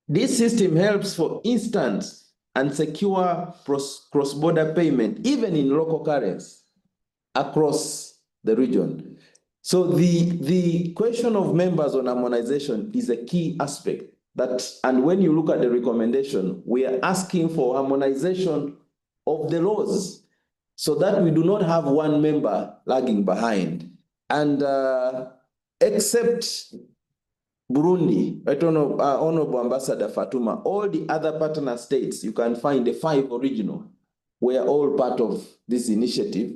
this system helps for instant and secure cross-border payment, even in local currency across the region. So the question of members on harmonization is a key aspect and when you look at the recommendation, we are asking for harmonization of the laws so that we do not have one member lagging behind. And except Burundi, Honorable Ambassador Fatuma, all the other partner states, you can find the 5 original, were all part of this initiative.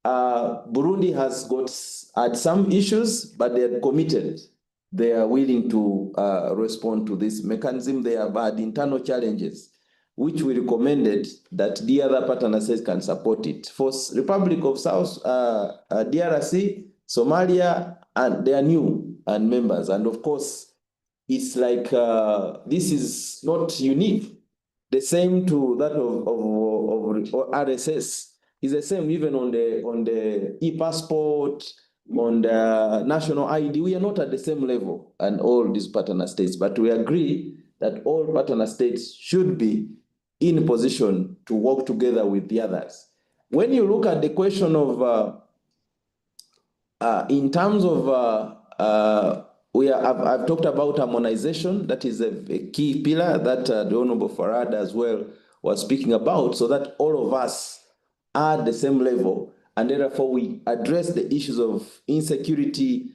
Burundi has had some issues, but they are committed. They are willing to respond to this mechanism. They have had internal challenges, which we recommended that the other partner states can support it. For Republic of South DRC, Somalia, and they are new and members. And of course, it's like this is not unique. The same to that of RSS is the same even on the e-passport, on the national ID. We are not at the same level and all these partner states, but we agree that all partner states should be in a position to work together with the others. When you look at the question of, in terms of, I've talked about harmonization. That is a key pillar that the Honorable Farad as well was speaking about, so that all of us are at the same level, and therefore we address the issues of insecurity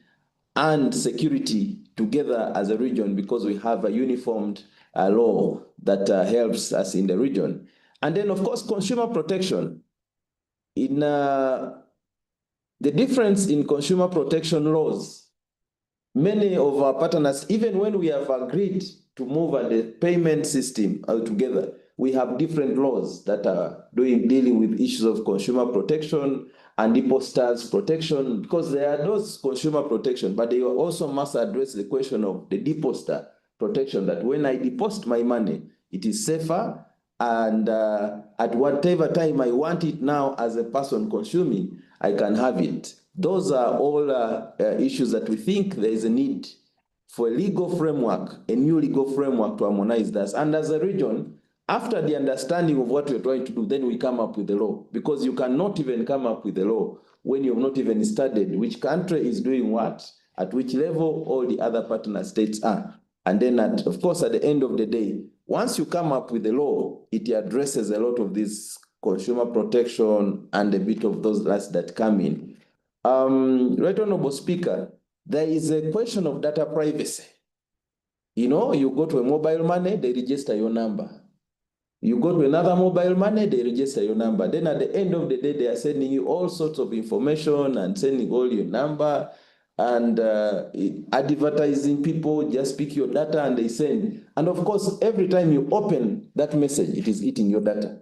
and security together as a region, because we have a uniformed law that helps us in the region. And then, of course, consumer protection. In the difference in consumer protection laws, many of our partners, even when we have agreed to move at the payment system altogether, we have different laws that are dealing with issues of consumer protection and depositors protection, because there are those consumer protection, but they also must address the question of the depositor protection, that when I deposit my money, it is safer, and at whatever time I want it now as a person consuming, I can have it. Those are all issues that we think there is a need for a legal framework, a new legal framework to harmonize this. And as a region, after the understanding of what we're trying to do, then we come up with the law, because you cannot even come up with the law when you've not even studied which country is doing what, at which level all the other partner states are. And then, of course, at the end of the day, once you come up with the law, it addresses a lot of this consumer protection and a bit of those last that come in. Right Honorable Speaker, there is a question of data privacy. You know, you go to a mobile money, they register your number. You go to another mobile money, they register your number. Then at the end of the day, they are sending you all sorts of information and sending all your number and advertising people, just pick your data and they send. And of course, every time you open that message, it is eating your data.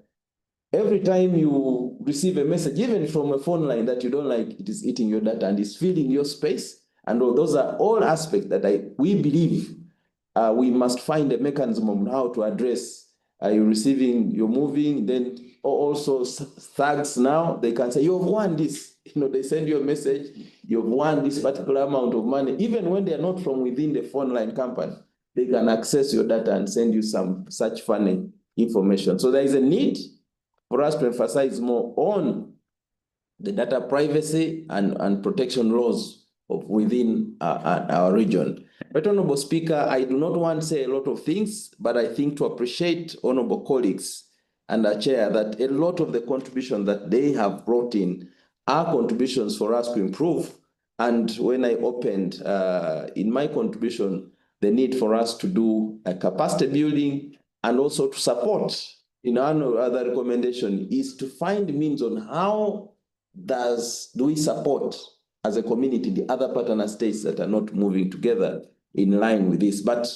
Every time you receive a message, even from a phone line that you don't like, it is eating your data and is filling your space. And those are all aspects that we believe we must find a mechanism on how to address. You're receiving, you're moving, then also thugs now, they can say, you've won this. You know, they send you a message, you've won this particular amount of money. Even when they're not from within the phone line company, they can access your data and send you some such funny information. So there is a need for us to emphasize more on the data privacy and protection laws of within our region. But Honorable Speaker, I do not want to say a lot of things, but I think to appreciate honorable colleagues and our chair that a lot of the contributions that they have brought in are contributions for us to improve. And when I opened in my contribution, the need for us to do a capacity building and also to support, in our other recommendation is to find means on how do we support as a community the other partner states that are not moving together in line with this. But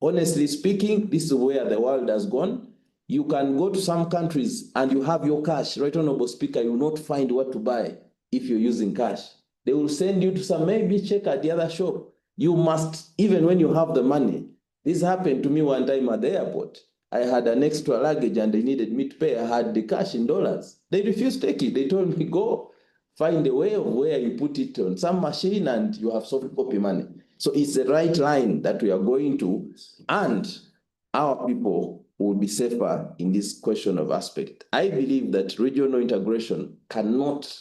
honestly speaking, this is where the world has gone. You can go to some countries and you have your cash. Right, Honorable Speaker, you will not find what to buy if you're using cash. They will send you to some, maybe check at the other shop. You must, even when you have the money. This happened to me one time at the airport. I had an extra luggage and they needed me to pay. I had the cash in dollars. They refused to take it. They told me, go find a way of where you put it on some machine and you have soft copy money. So it's the right line that we are going to, and our people will be safer in this question of aspect. I believe that regional integration cannot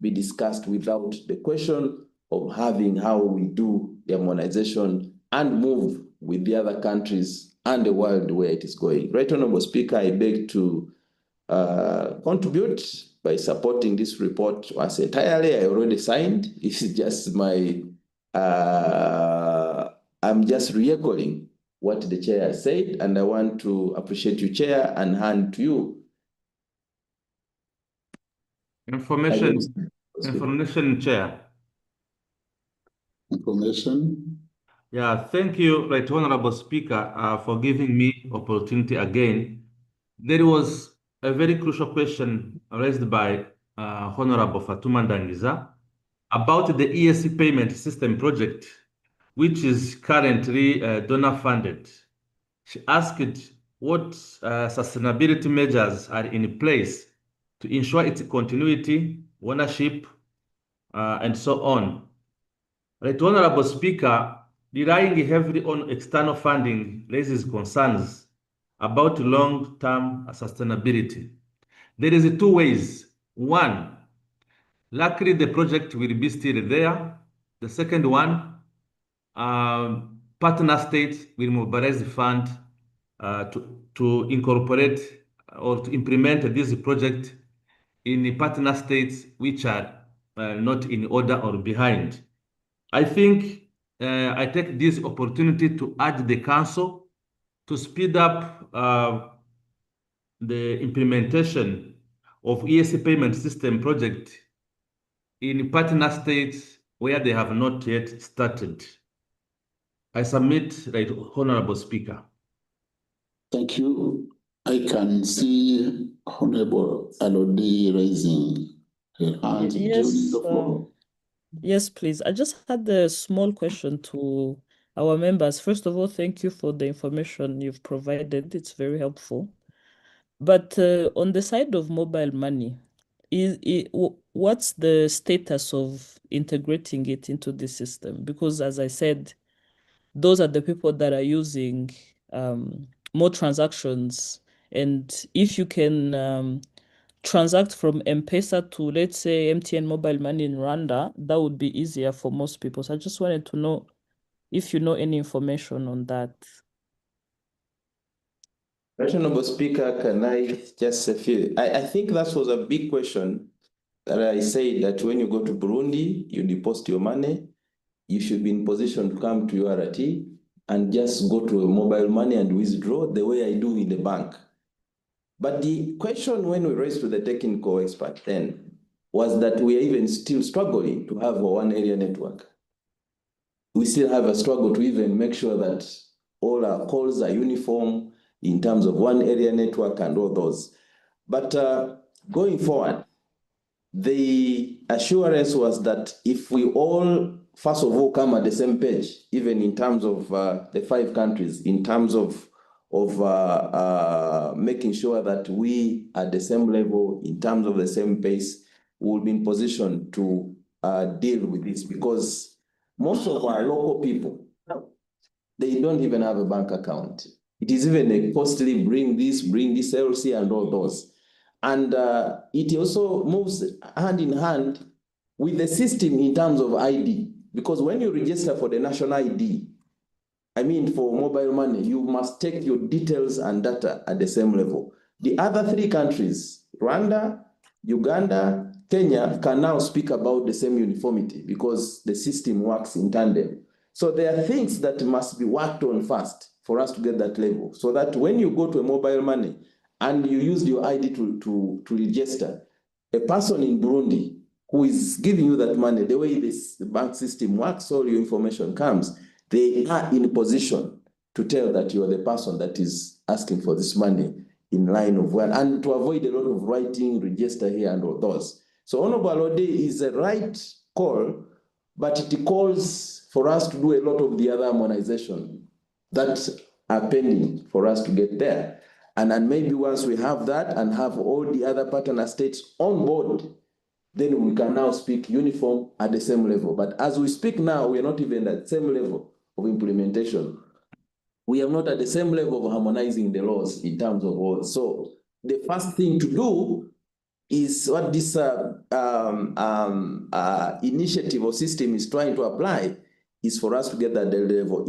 be discussed without the question of having how we do the harmonization and move with the other countries and the world where it is going. Right, Honorable Speaker, I beg to contribute by supporting this report as entirely. I already signed. It's just my, I'm just re-echoing what the chair has said, and I want to appreciate you, Chair, and hand to you. Information, Chair. Information. Yeah, thank you, Right Honorable Speaker, for giving me opportunity again. There was a very crucial question raised by Honorable Fatuma Ndangiza about the EAC payment system project, which is currently donor funded. She asked what sustainability measures are in place to ensure its continuity, ownership, and so on. Right, Honorable Speaker, relying heavily on external funding raises concerns about long-term sustainability. There is two ways. One, luckily the project will be still there. The second one, partner states will mobilize the fund to incorporate or to implement this project in the partner states which are not in order or behind. I think I take this opportunity to urge the Council to speed up the implementation of EAC payment system project in partner states where they have not yet started. I submit, Right Honorable Speaker. Thank you. I can see Honorable Alodi raising her hand. Yes, please. I just had a small question to our members. First of all, thank you for the information you've provided. It's very helpful. But on the side of mobile money, what's the status of integrating it into the system? Because as I said, those are the people that are using more transactions. And if you can transact from M-Pesa to, let's say, MTN mobile money in Rwanda, that would be easier for most people. So I just wanted to know if you know any information on that. Honorable Speaker, can I just say a few? I think that was a big question that I said that when you go to Burundi, you deposit your money, you should be in position to come to URT and just go to a mobile money and withdraw the way I do in the bank. But the question when we raised to the technical expert then was that we are even still struggling to have a one area network. We still have a struggle to even make sure that all our calls are uniform in terms of one area network and all those. But going forward, the assurance was that if we all, first of all, come at the same page, even in terms of the 5 countries, in terms of making sure that we are at the same level, in terms of the same pace, we will be in position to deal with this, because most of our local people, they don't even have a bank account. It is even a costly bring this LC and all those. And it also moves hand in hand with the system in terms of ID, because when you register for the national ID, I mean for mobile money, you must take your details and data at the same level. The other 3 countries, Rwanda, Uganda, Kenya, can now speak about the same uniformity because the system works in tandem. So there are things that must be worked on first for us to get that level, so that when you go to a mobile money and you use your ID to register, a person in Burundi who is giving you that money, the way this bank system works, all your information comes, they are in a position to tell that you are the person that is asking for this money in line of one, and to avoid a lot of writing, register here and all those. So Honorable Alode is a right call, but it calls for us to do a lot of the other harmonization that are pending for us to get there. And then maybe once we have that and have all the other partner states on board, then we can now speak uniform at the same level. But as we speak now, we are not even at the same level of implementation. We are not at the same level of harmonizing the laws in terms of all. So the first thing to do is what this initiative or system is trying to apply is for us to get that level.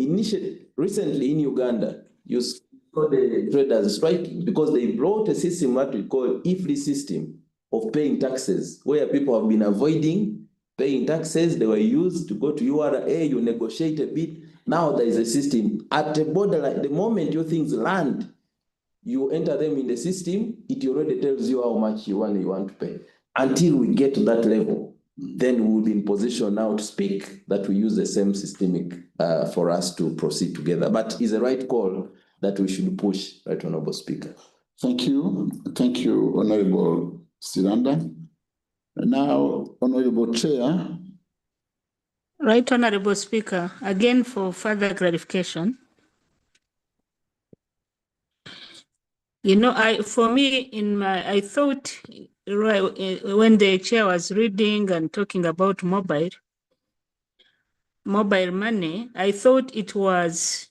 Recently in Uganda, you saw the traders striking because they brought a system what we call e-free system of paying taxes, where people have been avoiding paying taxes. They were used to go to URA, you negotiate a bit. Now there is a system at the borderline. The moment your things land, you enter them in the system, it already tells you how much you want to pay. Until we get to that level, then we will be in position now to speak that we use the same systemic for us to proceed together. But it's a right call that we should push, Right Honorable Speaker. Thank you. Thank you, Honorable Siranda. Now, Honorable Chair. Right Honorable Speaker, again for further clarification. You know, I thought when the chair was reading and talking about mobile money, I thought it was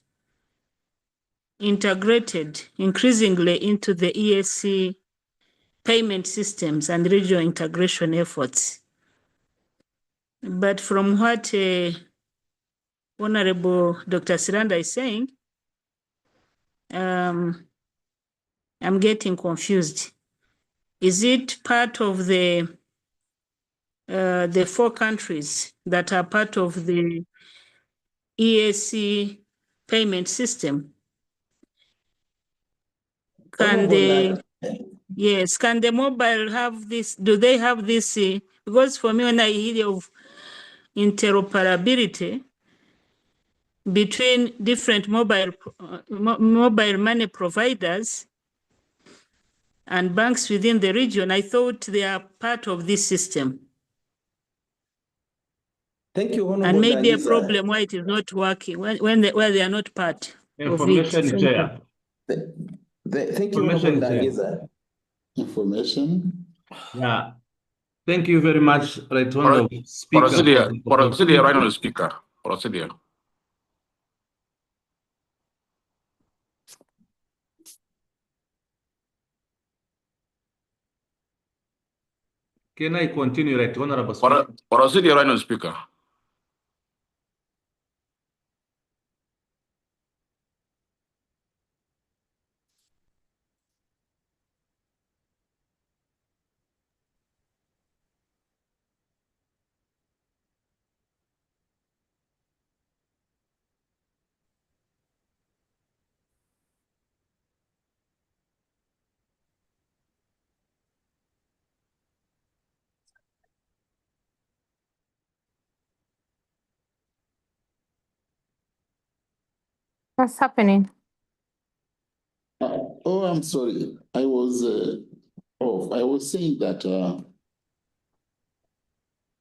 integrated increasingly into the EAC payment systems and regional integration efforts. But from what Honorable Dr. Siranda is saying, I'm getting confused. Is it part of the 4 countries that are part of the EAC payment system? Can the mobile have this? Do they have this? Because for me, when I hear of interoperability between different mobile money providers and banks within the region, I thought they are part of this system. Thank you, Honorable. And maybe a problem why it is not working where they are not part of it. Chair. Thank you, Honorable Ndagiza. Information. Yeah. Thank you very much, Right Honorable Speaker. Procedure, Right Honorable Speaker. Procedure. Can I continue, Right Honorable Speaker? Procedure, Right Honorable Speaker. What's happening? Oh, I'm sorry. I was off. I was saying that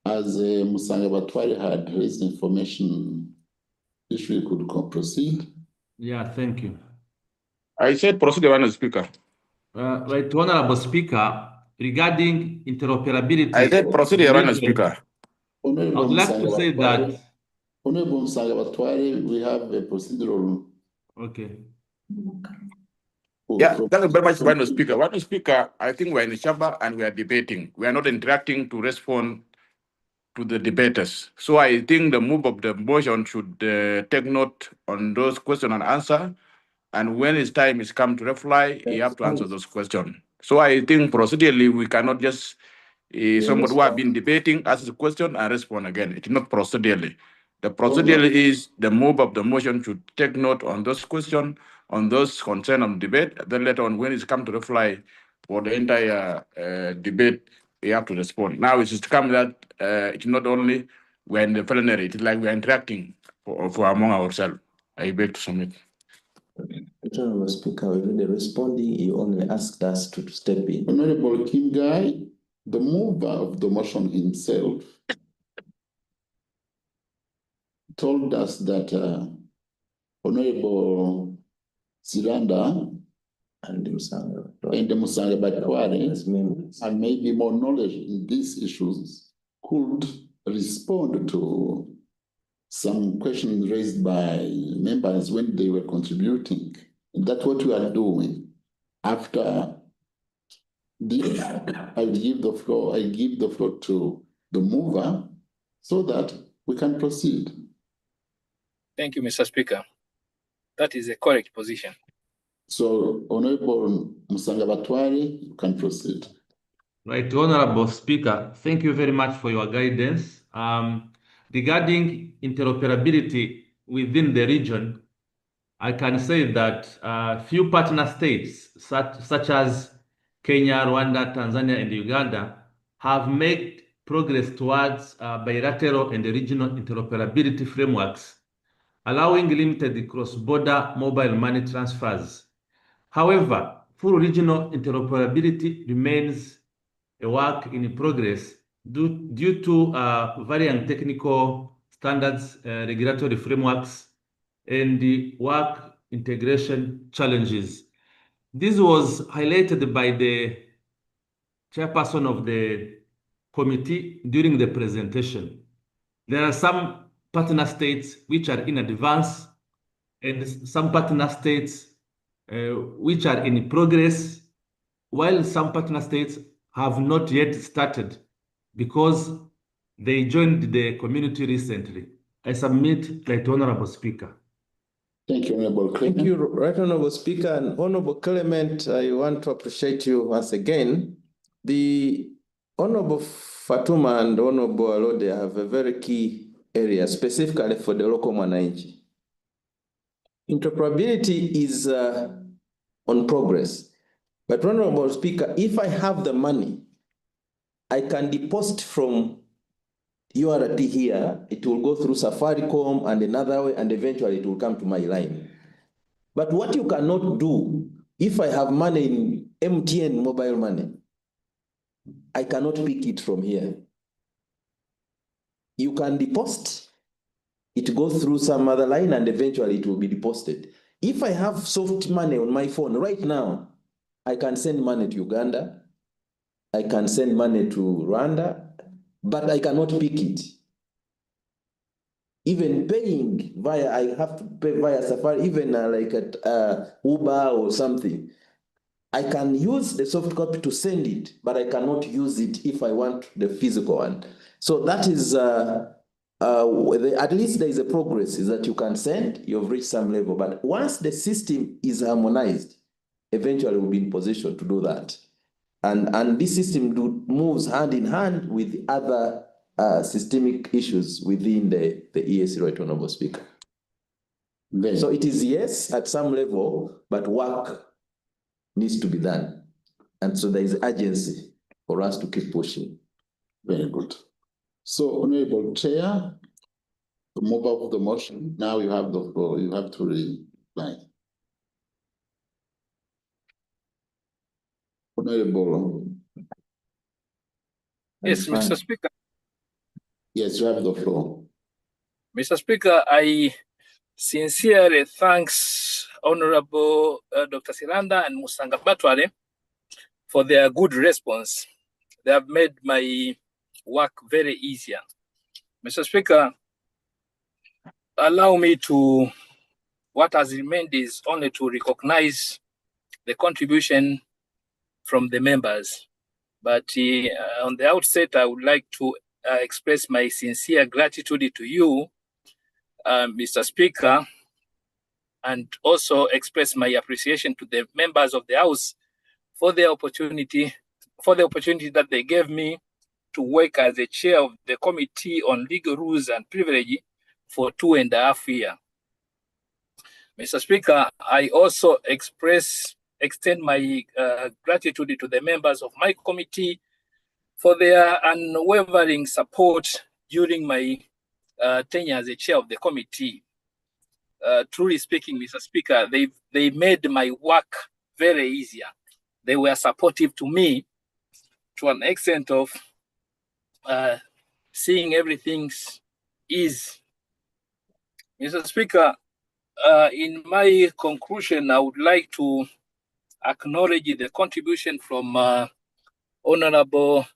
as Musanga Batwari had raised information, if we could proceed. Yeah, thank you. I said procedure, Right Honorable Speaker. Right Honorable Speaker, regarding interoperability. I said procedure, Right Honorable Speaker. I would like to say that. Honorable Musanga Batwari, we have a procedural. Okay. Yeah, thank you very much, Right Honorable Speaker. Right Honorable Speaker, I think we're in the chamber and we are debating. We are not interacting to respond to the debaters. So I think the move of the motion should take note on those questions and answer. And when his time is come to reply, you have to answer those questions. So I think procedurally, we cannot just somebody who have been debating ask the question and respond again. It's not procedurally. The procedure is the move of the motion should take note on those questions, on those concern on debate. Then later on, when it's come to reply for the entire debate, you have to respond. Now it's just come that it's not only we're in the plenary, it's like we're interacting for among ourselves. I beg to submit. Honorable Speaker, we're already responding. You only asked us to step in. Honorable Kimgai, the mover of the motion himself, told us that Honorable Siranda and the Musanga Batwari, and maybe more knowledge in these issues, could respond to some questions raised by members when they were contributing. And that's what we are doing after I give the floor to the mover so that we can proceed. Thank you, Mr. Speaker. That is a correct position. So, Honorable Musangabatwari, you can proceed. Right, Honorable Speaker, thank you very much for your guidance. Regarding interoperability within the region, I can say that few partner states, such as Kenya, Rwanda, Tanzania, and Uganda, have made progress towards bilateral and regional interoperability frameworks, allowing limited cross-border mobile money transfers. However, full regional interoperability remains a work in progress due to varying technical standards, regulatory frameworks, and the work integration challenges. This was highlighted by the chairperson of the committee during the presentation. There are some partner states which are in advance and some partner states which are in progress, while some partner states have not yet started because they joined the community recently. I submit that, Honorable Speaker. Thank you, Honorable Clement. Thank you, Right Honorable Speaker. And Honorable Clement, I want to appreciate you once again. The Honorable Fatuma and Honorable Alode have a very key area, specifically for the local mwananchi. Interoperability is on progress. But Honorable Speaker, if I have the money, I can deposit from URT here, it will go through Safaricom and another way, and eventually it will come to my line. But what you cannot do, if I have money in MTN mobile money, I cannot pick it from here. You can deposit, it goes through some other line and eventually it will be deposited. If I have soft money on my phone right now, I can send money to Uganda, I can send money to Rwanda, but I cannot pick it. Even paying via, I have to pay via Safari, even like at Uber or something. I can use the soft copy to send it, but I cannot use it if I want the physical one. So that is, at least there is a progress, is that you can send, you've reached some level, but once the system is harmonized, eventually we'll be in position to do that. And this system moves hand in hand with other systemic issues within the EAC, Right Honorable Speaker. So it is yes at some level, but work needs to be done. And so there is urgency for us to keep pushing. Very good. So, Honorable Chair, the mover of the motion, now you have the floor. You have to reply. Honorable. Yes, Mr. Speaker. Yes, you have the floor. Mr. Speaker, I sincerely thanks Honorable Dr. Siranda and Musanga Batware for their good response. They have made my work very easier. Mr. Speaker, allow me to, what has remained is only to recognize the contribution from the members. But on the outset, I would like to express my sincere gratitude to you, Mr. Speaker, and also express my appreciation to the members of the House for the opportunity that they gave me to work as the chair of the Committee on Legal Rules and Privilege for 2.5 years. Mr. Speaker, I also extend my gratitude to the members of my committee for their unwavering support during my tenure as the chair of the committee. Truly speaking, Mr. Speaker, they made my work very easier. They were supportive to me to an extent of seeing everything's ease. Mr. Speaker, in my conclusion, I would like to acknowledge the contribution from Honorable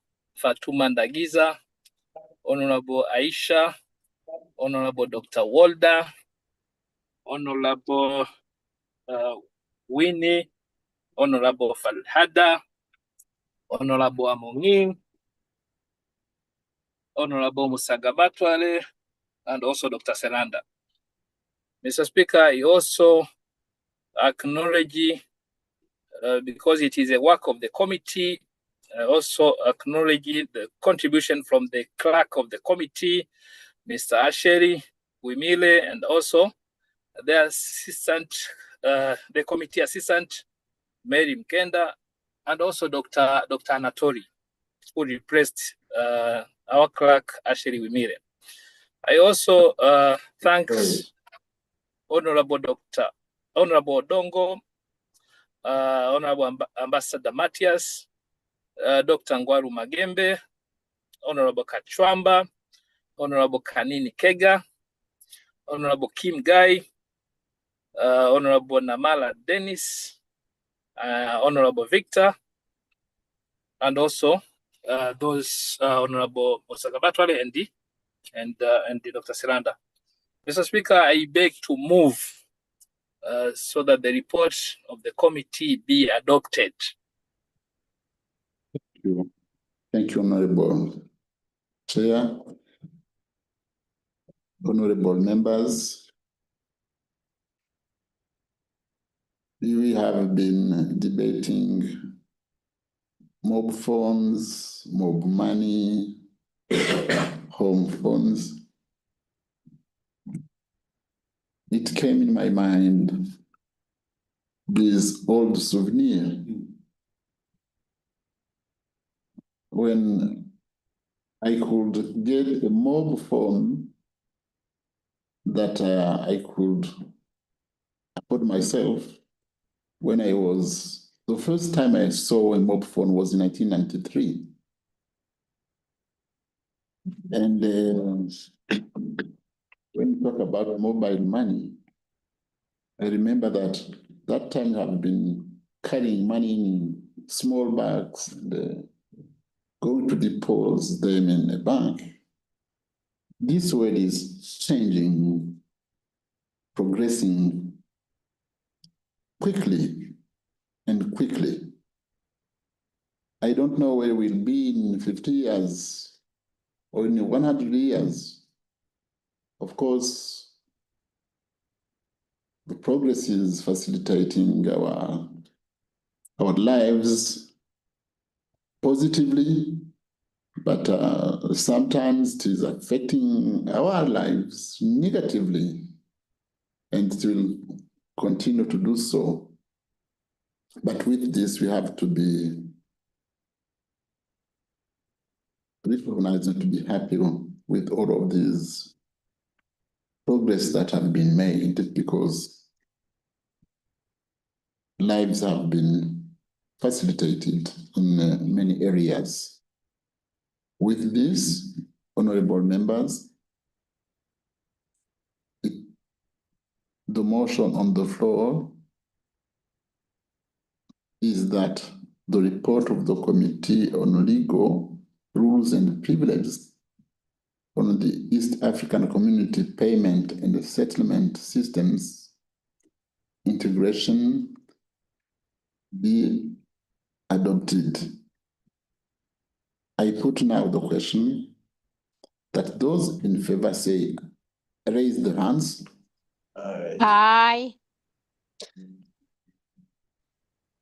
Fatuma Ndagiza, Honorable Aisha, Honorable Dr. Walda, Honorable Winnie, Honorable Falhada, Honorable Amongi, Honorable Musagabatwale, and also Dr. Selanda. Mr. Speaker, I also acknowledge, because it is a work of the committee, I also acknowledge the contribution from the clerk of the committee, Mr. Asheri Wimile, and also the assistant, the committee assistant, Mary Mkenda, and also Dr. Anatori, who replaced our clerk, Asheri Wimile. I also thank Honorable Odongo, Honorable Ambassador Matthias, Dr. Ngwaru Magembe, Honorable Kachwamba, Honorable Kanini Kega, Honorable Kim Gai, Honorable Namala Dennis, Honorable Victor, and also those Honorable Musagabatwale and Dr. Siranda. Mr. Speaker, I beg to move so that the report of the committee be adopted. Thank you, Honorable Chair. Honorable members, we have been debating mob phones, mob money, home phones. It came in my mind this old souvenir when I could get a mob phone that I could afford myself. When I was, the first time I saw a mob phone was in 1993. And when we talk about mobile money, I remember that time I've been carrying money in small bags and going to deposit them in a bank. This world is changing, progressing quickly and quickly. I don't know where we'll be in 50 years or in 100 years. Of course, the progress is facilitating our lives positively, but sometimes it is affecting our lives negatively, and it will continue to do so. But with this, we have to be recognized and to be happy with all of these progress that have been made, because lives have been facilitated in many areas. With this, honorable members, the motion on the floor is that the report of the Committee on Legal, Rules and Privileges on the East African Community Payment and Settlement Systems integration be adopted. I put now the question that those in favor say, raise the hands. Aye.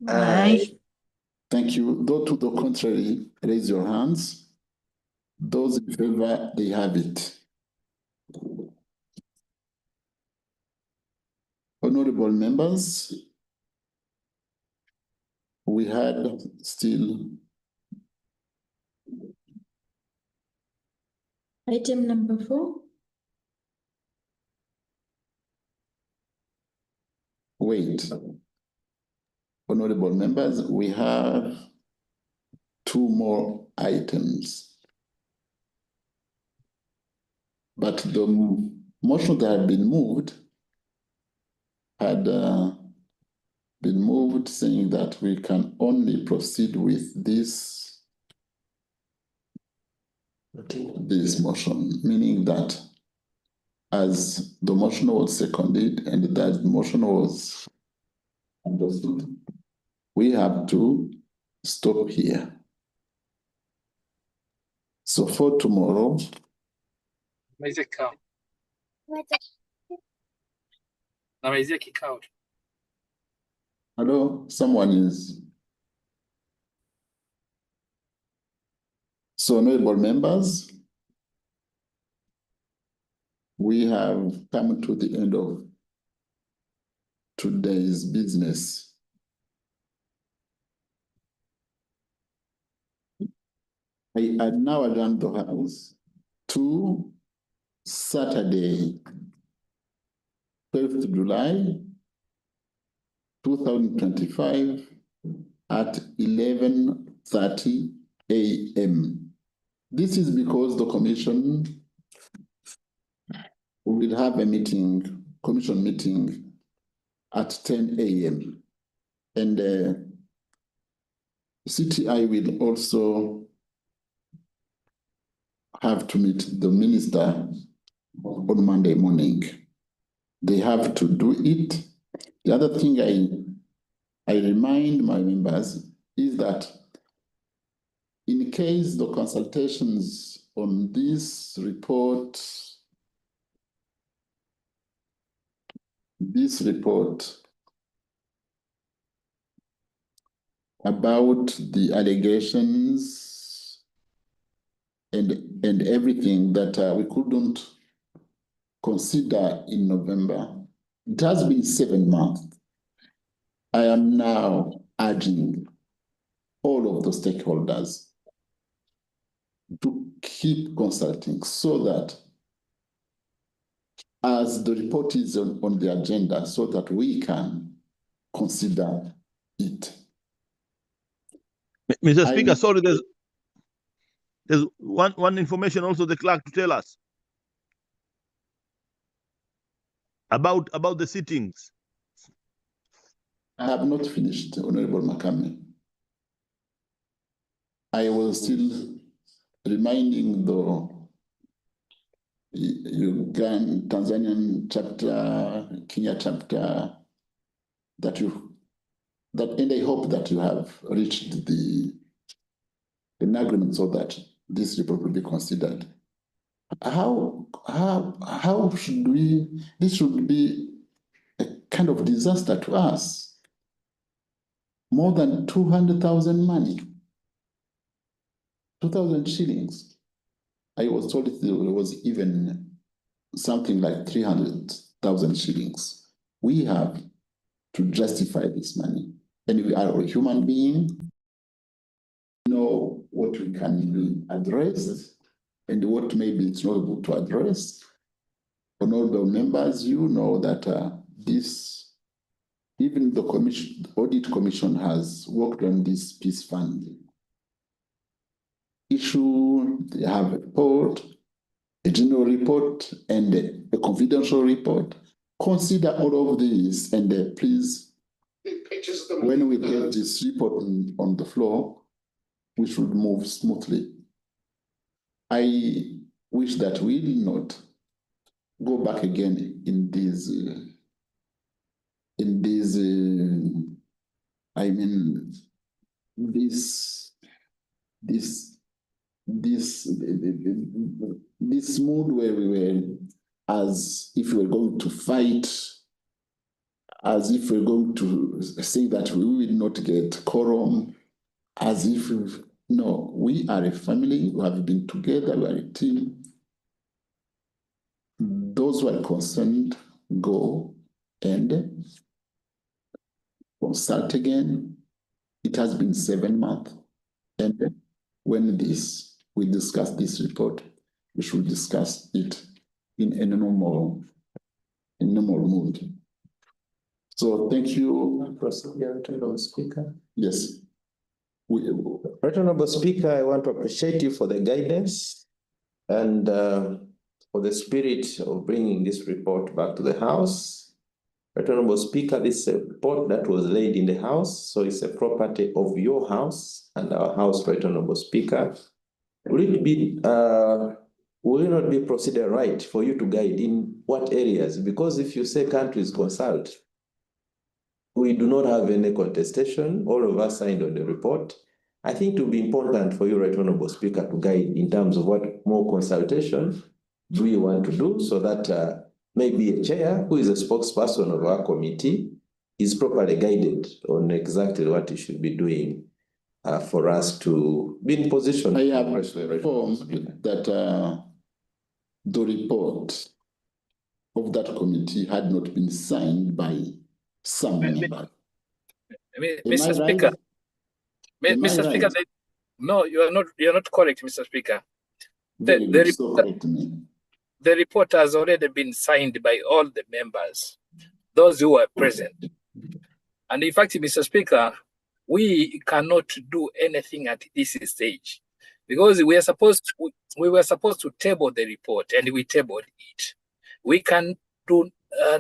Aye. Thank you. Those to the contrary, raise your hands. Those in favor, they have it. Honorable members, we had still item number 4. Wait. Honorable members, we have 2 more items. But the motion that had been moved been moved saying that we can only proceed with this motion, meaning that as the motion was seconded and that the motion was understood, we have to stop here. So for tomorrow, hello, someone is. So, honorable members, we have come to the end of today's business. I now adjourn the House to Saturday, 12th July, 2025 at 11:30 a.m. This is because the Commission will have a meeting, Commission meeting at 10 a.m. And CTI will also have to meet the minister on Monday morning. They have to do it. The other thing I remind my members is that in case the consultations on this report about the allegations and everything that we couldn't consider in November. It has been 7 months. I am now urging all of the stakeholders to keep consulting so that as the report is on the agenda, so that we can consider it. Mr. Speaker, sorry, there's one information also the clerk to tell us about the sittings. I have not finished, Honorable Makame. I was still reminding the Uganda, Tanzanian chapter, Kenya chapter, and I hope that you have reached an agreement so that this report will be considered. How should we? This should be a kind of disaster to us. More than 200,000 money, 2,000 shillings. I was told there was even something like 300,000 shillings. We have to justify this money. And we are a human being, know what we can address and what maybe it's not able to address. Honorable members, you know that even the Audit Commission has worked on this peace fund issue. They have a report, a general report, and a confidential report. Consider all of these, and please, when we get this report on the floor, we should move smoothly. I wish that we did not go back again in these this mood where we were as if we were going to fight, as if we're going to say that we will not get quorum, as if no, we are a family, we have been together, we are a team. Those who are concerned go and consult again. It has been 7 months. And when we discuss this report, we should discuss it in a normal mood. So thank you. Honorable Speaker. Yes. Right, Honorable Speaker, I want to appreciate you for the guidance and for the spirit of bringing this report back to the House. Right, Honorable Speaker, this is a report that was laid in the House, so it's a property of your House and our House, Right, Honorable Speaker. Will it not be procedure right for you to guide in what areas? Because if you say countries consult, we do not have any contestation. All of us signed on the report. I think it will be important for you, Right Honorable Speaker, to guide in terms of what more consultation do you want to do, so that maybe a chair who is a spokesperson of our committee is properly guided on exactly what he should be doing for us to be in position. I have informed that the report of that committee had not been signed by some member. Mr. Speaker, Mr. Speaker, no, you are not correct, Mr. Speaker. The report has already been signed by all the members, those who are present. And in fact, Mr. Speaker, we cannot do anything at this stage because we were supposed to table the report, and we tabled it. We can do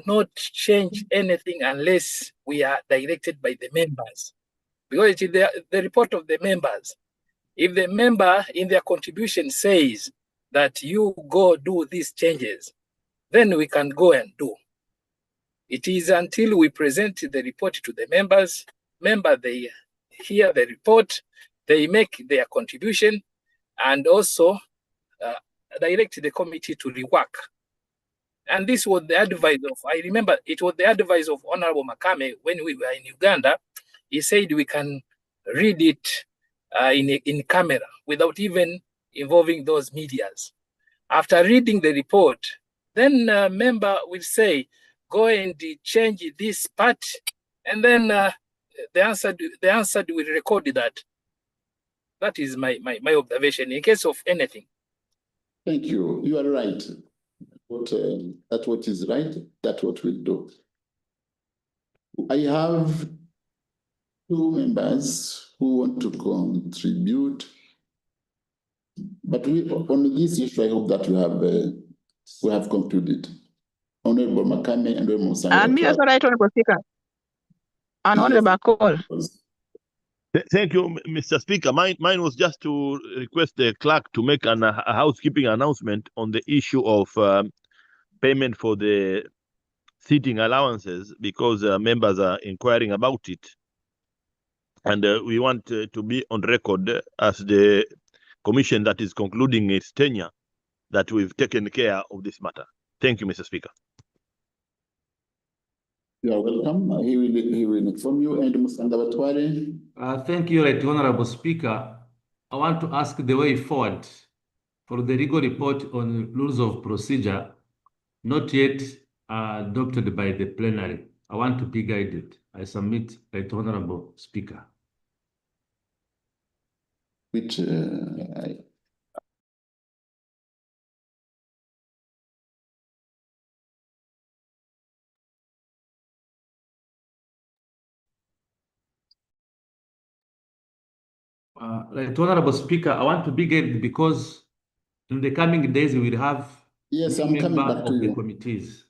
not change anything unless we are directed by the members, because it is the report of the members. If the member in their contribution says that you go do these changes, then we can go and do. It is until we present the report to the members, they hear the report, they make their contribution, and also direct the committee to rework. And this was the advice of, I remember it was the advice of Honorable Makame when we were in Uganda. He said we can read it in camera without even involving those medias. After reading the report, then a member will say, go and change this part, and then the answer will record that. That is my observation in case of anything. Thank you. You are right. That's what is right. That's what we'll do. I have two members who want to contribute, but on this issue, I hope that we have concluded. Honorable Makame and Honorable Musanga. And me as a Right Honorable Speaker. And Honorable Cole. Thank you, Mr. Speaker. Mine was just to request the clerk to make a housekeeping announcement on the issue of payment for the seating allowances, because members are inquiring about it. And we want to be on record as the commission that is concluding its tenure that we've taken care of this matter. Thank you, Mr. Speaker. You are welcome. He will inform you. And Musanga Batware. Thank you, Right Honorable Speaker. I want to ask the way forward for the legal report on rules of procedure, not yet adopted by the plenary. I want to be guided. I submit, Right Honorable Speaker. Which Right Honorable Speaker, I want to be guided because in the coming days we will have I'm coming back to the you. Committees.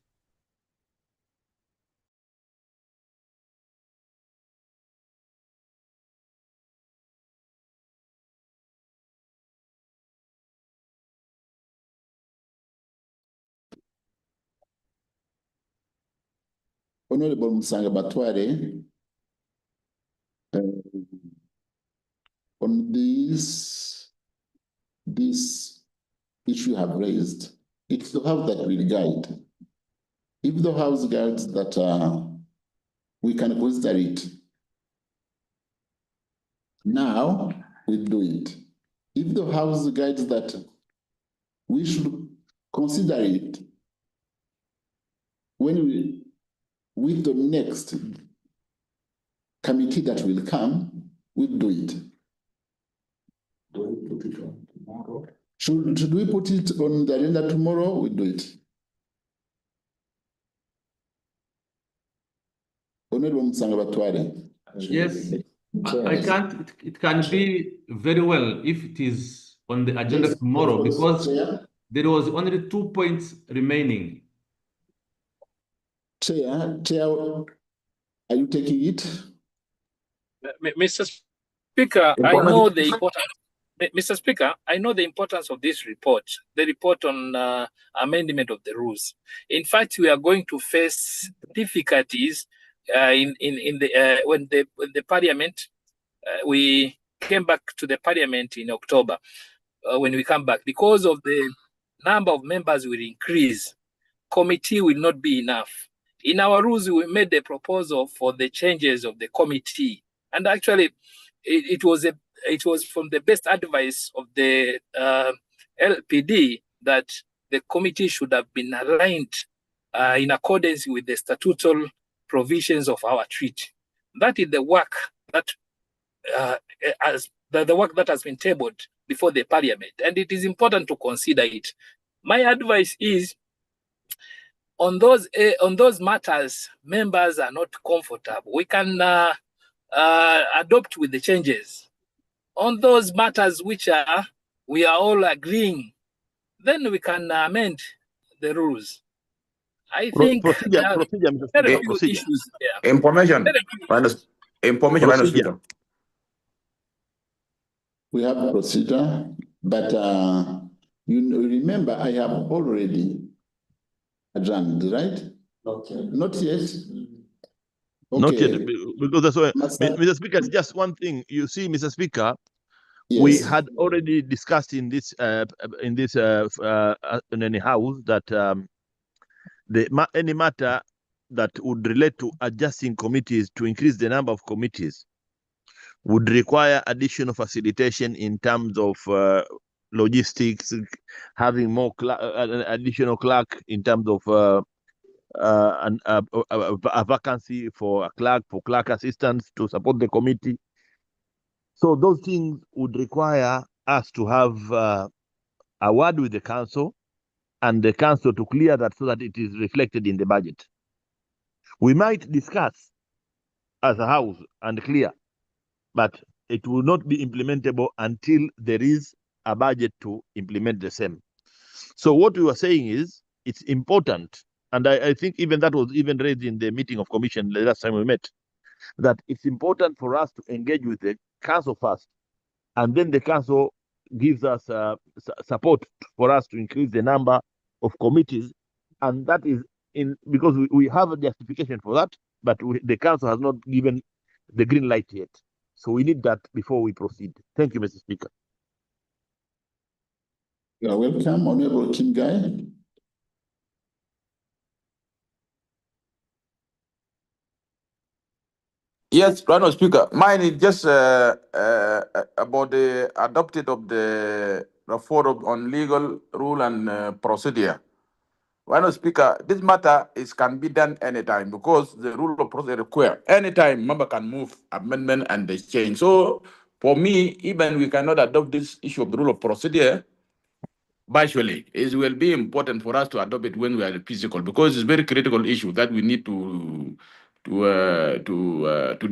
Honorable Musanga Batware, on this issue you have raised, it's the House that will guide. If the House guides that we can consider it, now we do it. If the House guides that we should consider it when with the next committee that will come, we'll do it. Do we put it on tomorrow? Should we put it on the agenda tomorrow? We'll do it. Honorable Musanga Batware. Yes, I can't. It can be very well if it is on the agenda tomorrow, because there was only 2 points remaining. Chair, are you taking it? Mr. Speaker, I know the importance. Mr. Speaker, I know the importance of this report, the report on amendment of the rules. In fact, we are going to face difficulties when the Parliament we came back to the parliament in October, when we come back, because of the number of members will increase, committee will not be enough. In our rules, we made the proposal for the changes of the committee, and actually, it was from the best advice of the LPD that the committee should have been aligned in accordance with the statutory provisions of our treaty. That is the work that the work that has been tabled before the parliament, and it is important to consider it. My advice is, on those matters, members are not comfortable, we can adopt with the changes. On those matters which we are all agreeing, then we can amend the rules. I think there are very few issues there. Information. Madam Speaker. We have a procedure, but you remember I have already adjourned, right? Okay. Not yet. Okay. Not yet, because that's why, Mr. Speaker, just one thing. You see, Mr. Speaker, we had already discussed in this house that any matter that would relate to adjusting committees to increase the number of committees would require additional facilitation in terms of logistics, having more additional clerk in terms of a vacancy for a clerk, for clerk assistants to support the committee. So those things would require us to have a word with the council and the council to clear that so that it is reflected in the budget. We might discuss as a house and clear, but it will not be implementable until there is a budget to implement the same. So what we were saying is, it's important, and I think even that was even raised in the meeting of commission the last time we met, that it's important for us to engage with the council first, and then the council gives us support for us to increase the number of committees, and that is because we have a justification for that, but the council has not given the green light yet. So we need that before we proceed. Thank you, Mr. Speaker. You are welcome, Honorable Kingai. Yes, Madam Speaker. Mine is just about the adopted of the reform on legal rule and procedure. Madam Speaker, this matter can be done anytime because the rule of procedure require anytime member can move amendment and they change. So for me, even we cannot adopt this issue of the rule of procedure virtually. It will be important for us to adopt it when we are physical, because it's a very critical issue that we need to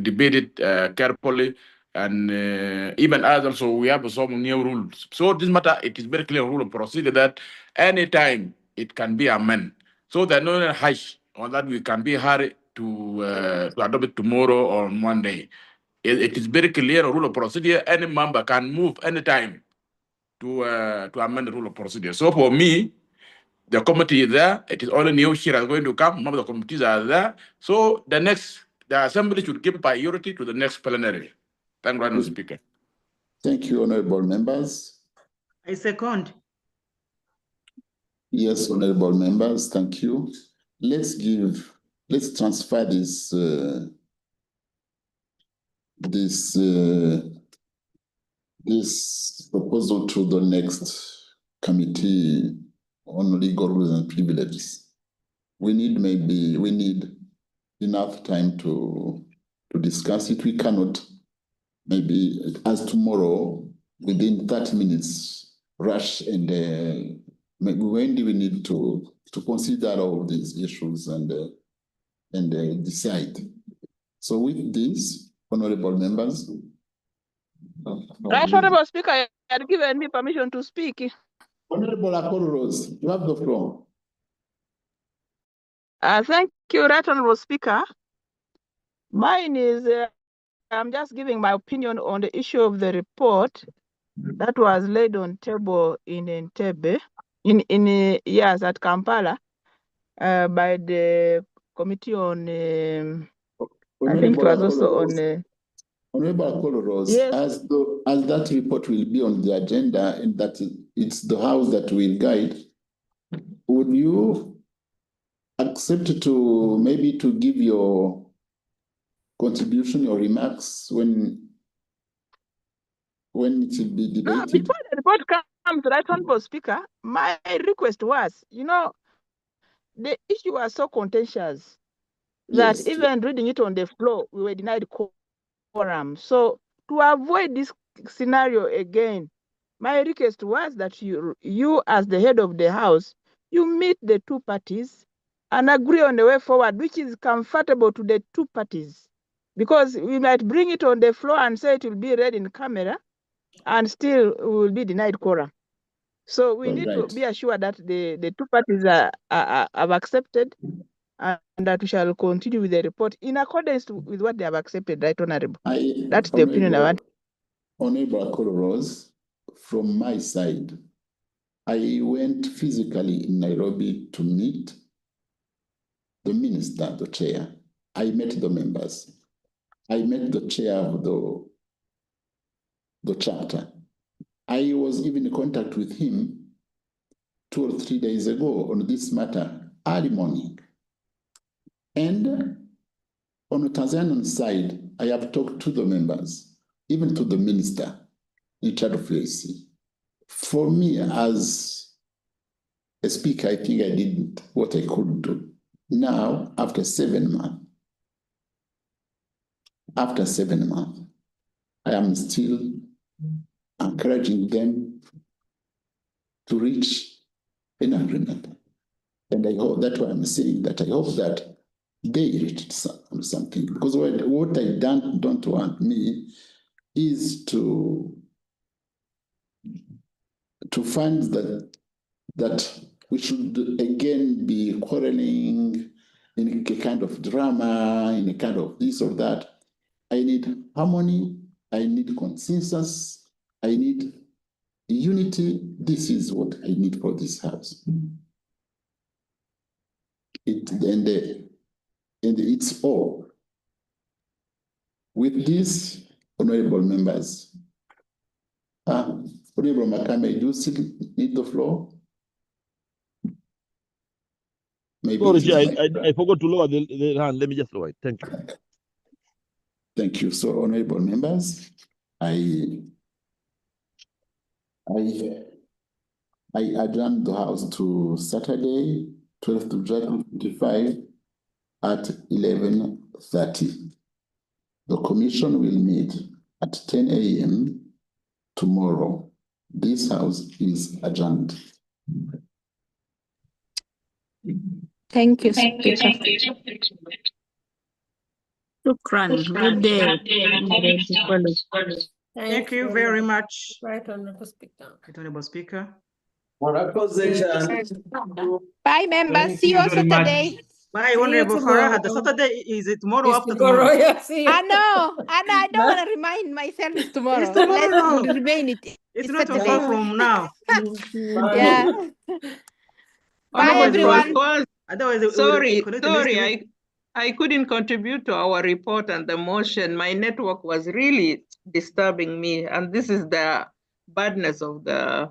debate it carefully, and even as also we have some new rules. So this matter, it is very clear rule of procedure that anytime it can be amended. So there are no hush on that we can be hurried to adopt it tomorrow or on Monday. It is very clear rule of procedure. Any member can move anytime to amend the rule of procedure. So for me, the committee is there. It is only new year are going to come. Some of the committees are there. So the assembly should give priority to the next plenary. Thank you, Madam Speaker. Thank you, honorable members. I second. Yes, honorable members, thank you. Let's transfer this proposal to the next committee on legal rules and privileges. We need enough time to discuss it. We cannot, maybe as tomorrow, within 30 minutes, rush and maybe when do we need to consider all these issues and decide. So with this, honorable members. Right, Honorable Speaker, you had given me permission to speak. Honorable Akol Rose, you have the floor. Thank you, Right Honorable Speaker. Mine is, I'm just giving my opinion on the issue of the report that was laid on table in Entebbe, at Kampala, by the committee on, I think it was also on Honorable Koloros, Yes. as that report will be on the agenda and that it's the House that will guide, would you accept to maybe to give your contribution or remarks when it will be debated? Before the report comes, Right Honorable Speaker, my request was, the issue was so contentious that Yes. even reading it on the floor, we were denied quorum. So to avoid this scenario again, my request was that you as the head of the House, you meet the two parties and agree on the way forward, which is comfortable to the two parties. Because we might bring it on the floor and say it will be read in camera, and still we will be denied quorum. So we need to be assured that the two parties have accepted, and that we shall continue with the report in accordance with what they have accepted, Right Honorable. That's the opinion I want. Honorable Koloros, from my side, I went physically in Nairobi to meet the minister, the chair. I met the members. I met the chair of the chapter. I was even in contact with him 2 or 3 days ago on this matter, early morning. And on the Tanzanian side, I have talked to the members, even to the minister in charge of EAC. For me, as a speaker, I think I did what I could do. Now, after 7 months, I am still encouraging them to reach an agreement. And I hope that's why I'm saying that I hope that they reached something. Because what I don't want me is to find that we should again be quarreling in a kind of drama, in a kind of this or that. I need harmony, I need consensus, I need unity. This is what I need for this House. And it's all. With this, honorable members, Honorable Makame, do you still need the floor? Maybe sorry, I forgot to lower the hand. Let me just lower it. Thank you. Thank you. So, honorable members, I adjourned the House to Saturday, 12th of July 2025 at 11:30. The commission will meet at 10 a.m. tomorrow. This House is adjourned. Thank you, Speaker. Shukran. Good day. Thank you very much. Right Honorable Speaker. Right Honorable Speaker. Bye, members. See you on Saturday. Bye, Honorable Farah. The Saturday is it tomorrow after tomorrow? I know. I don't want to remind myself it's tomorrow. It's tomorrow. Let's remain it. It's not too Saturday. far from now. Yeah. Bye, everyone. Sorry, I couldn't contribute to our report and the motion. My network was really disturbing me, and this is the badness of the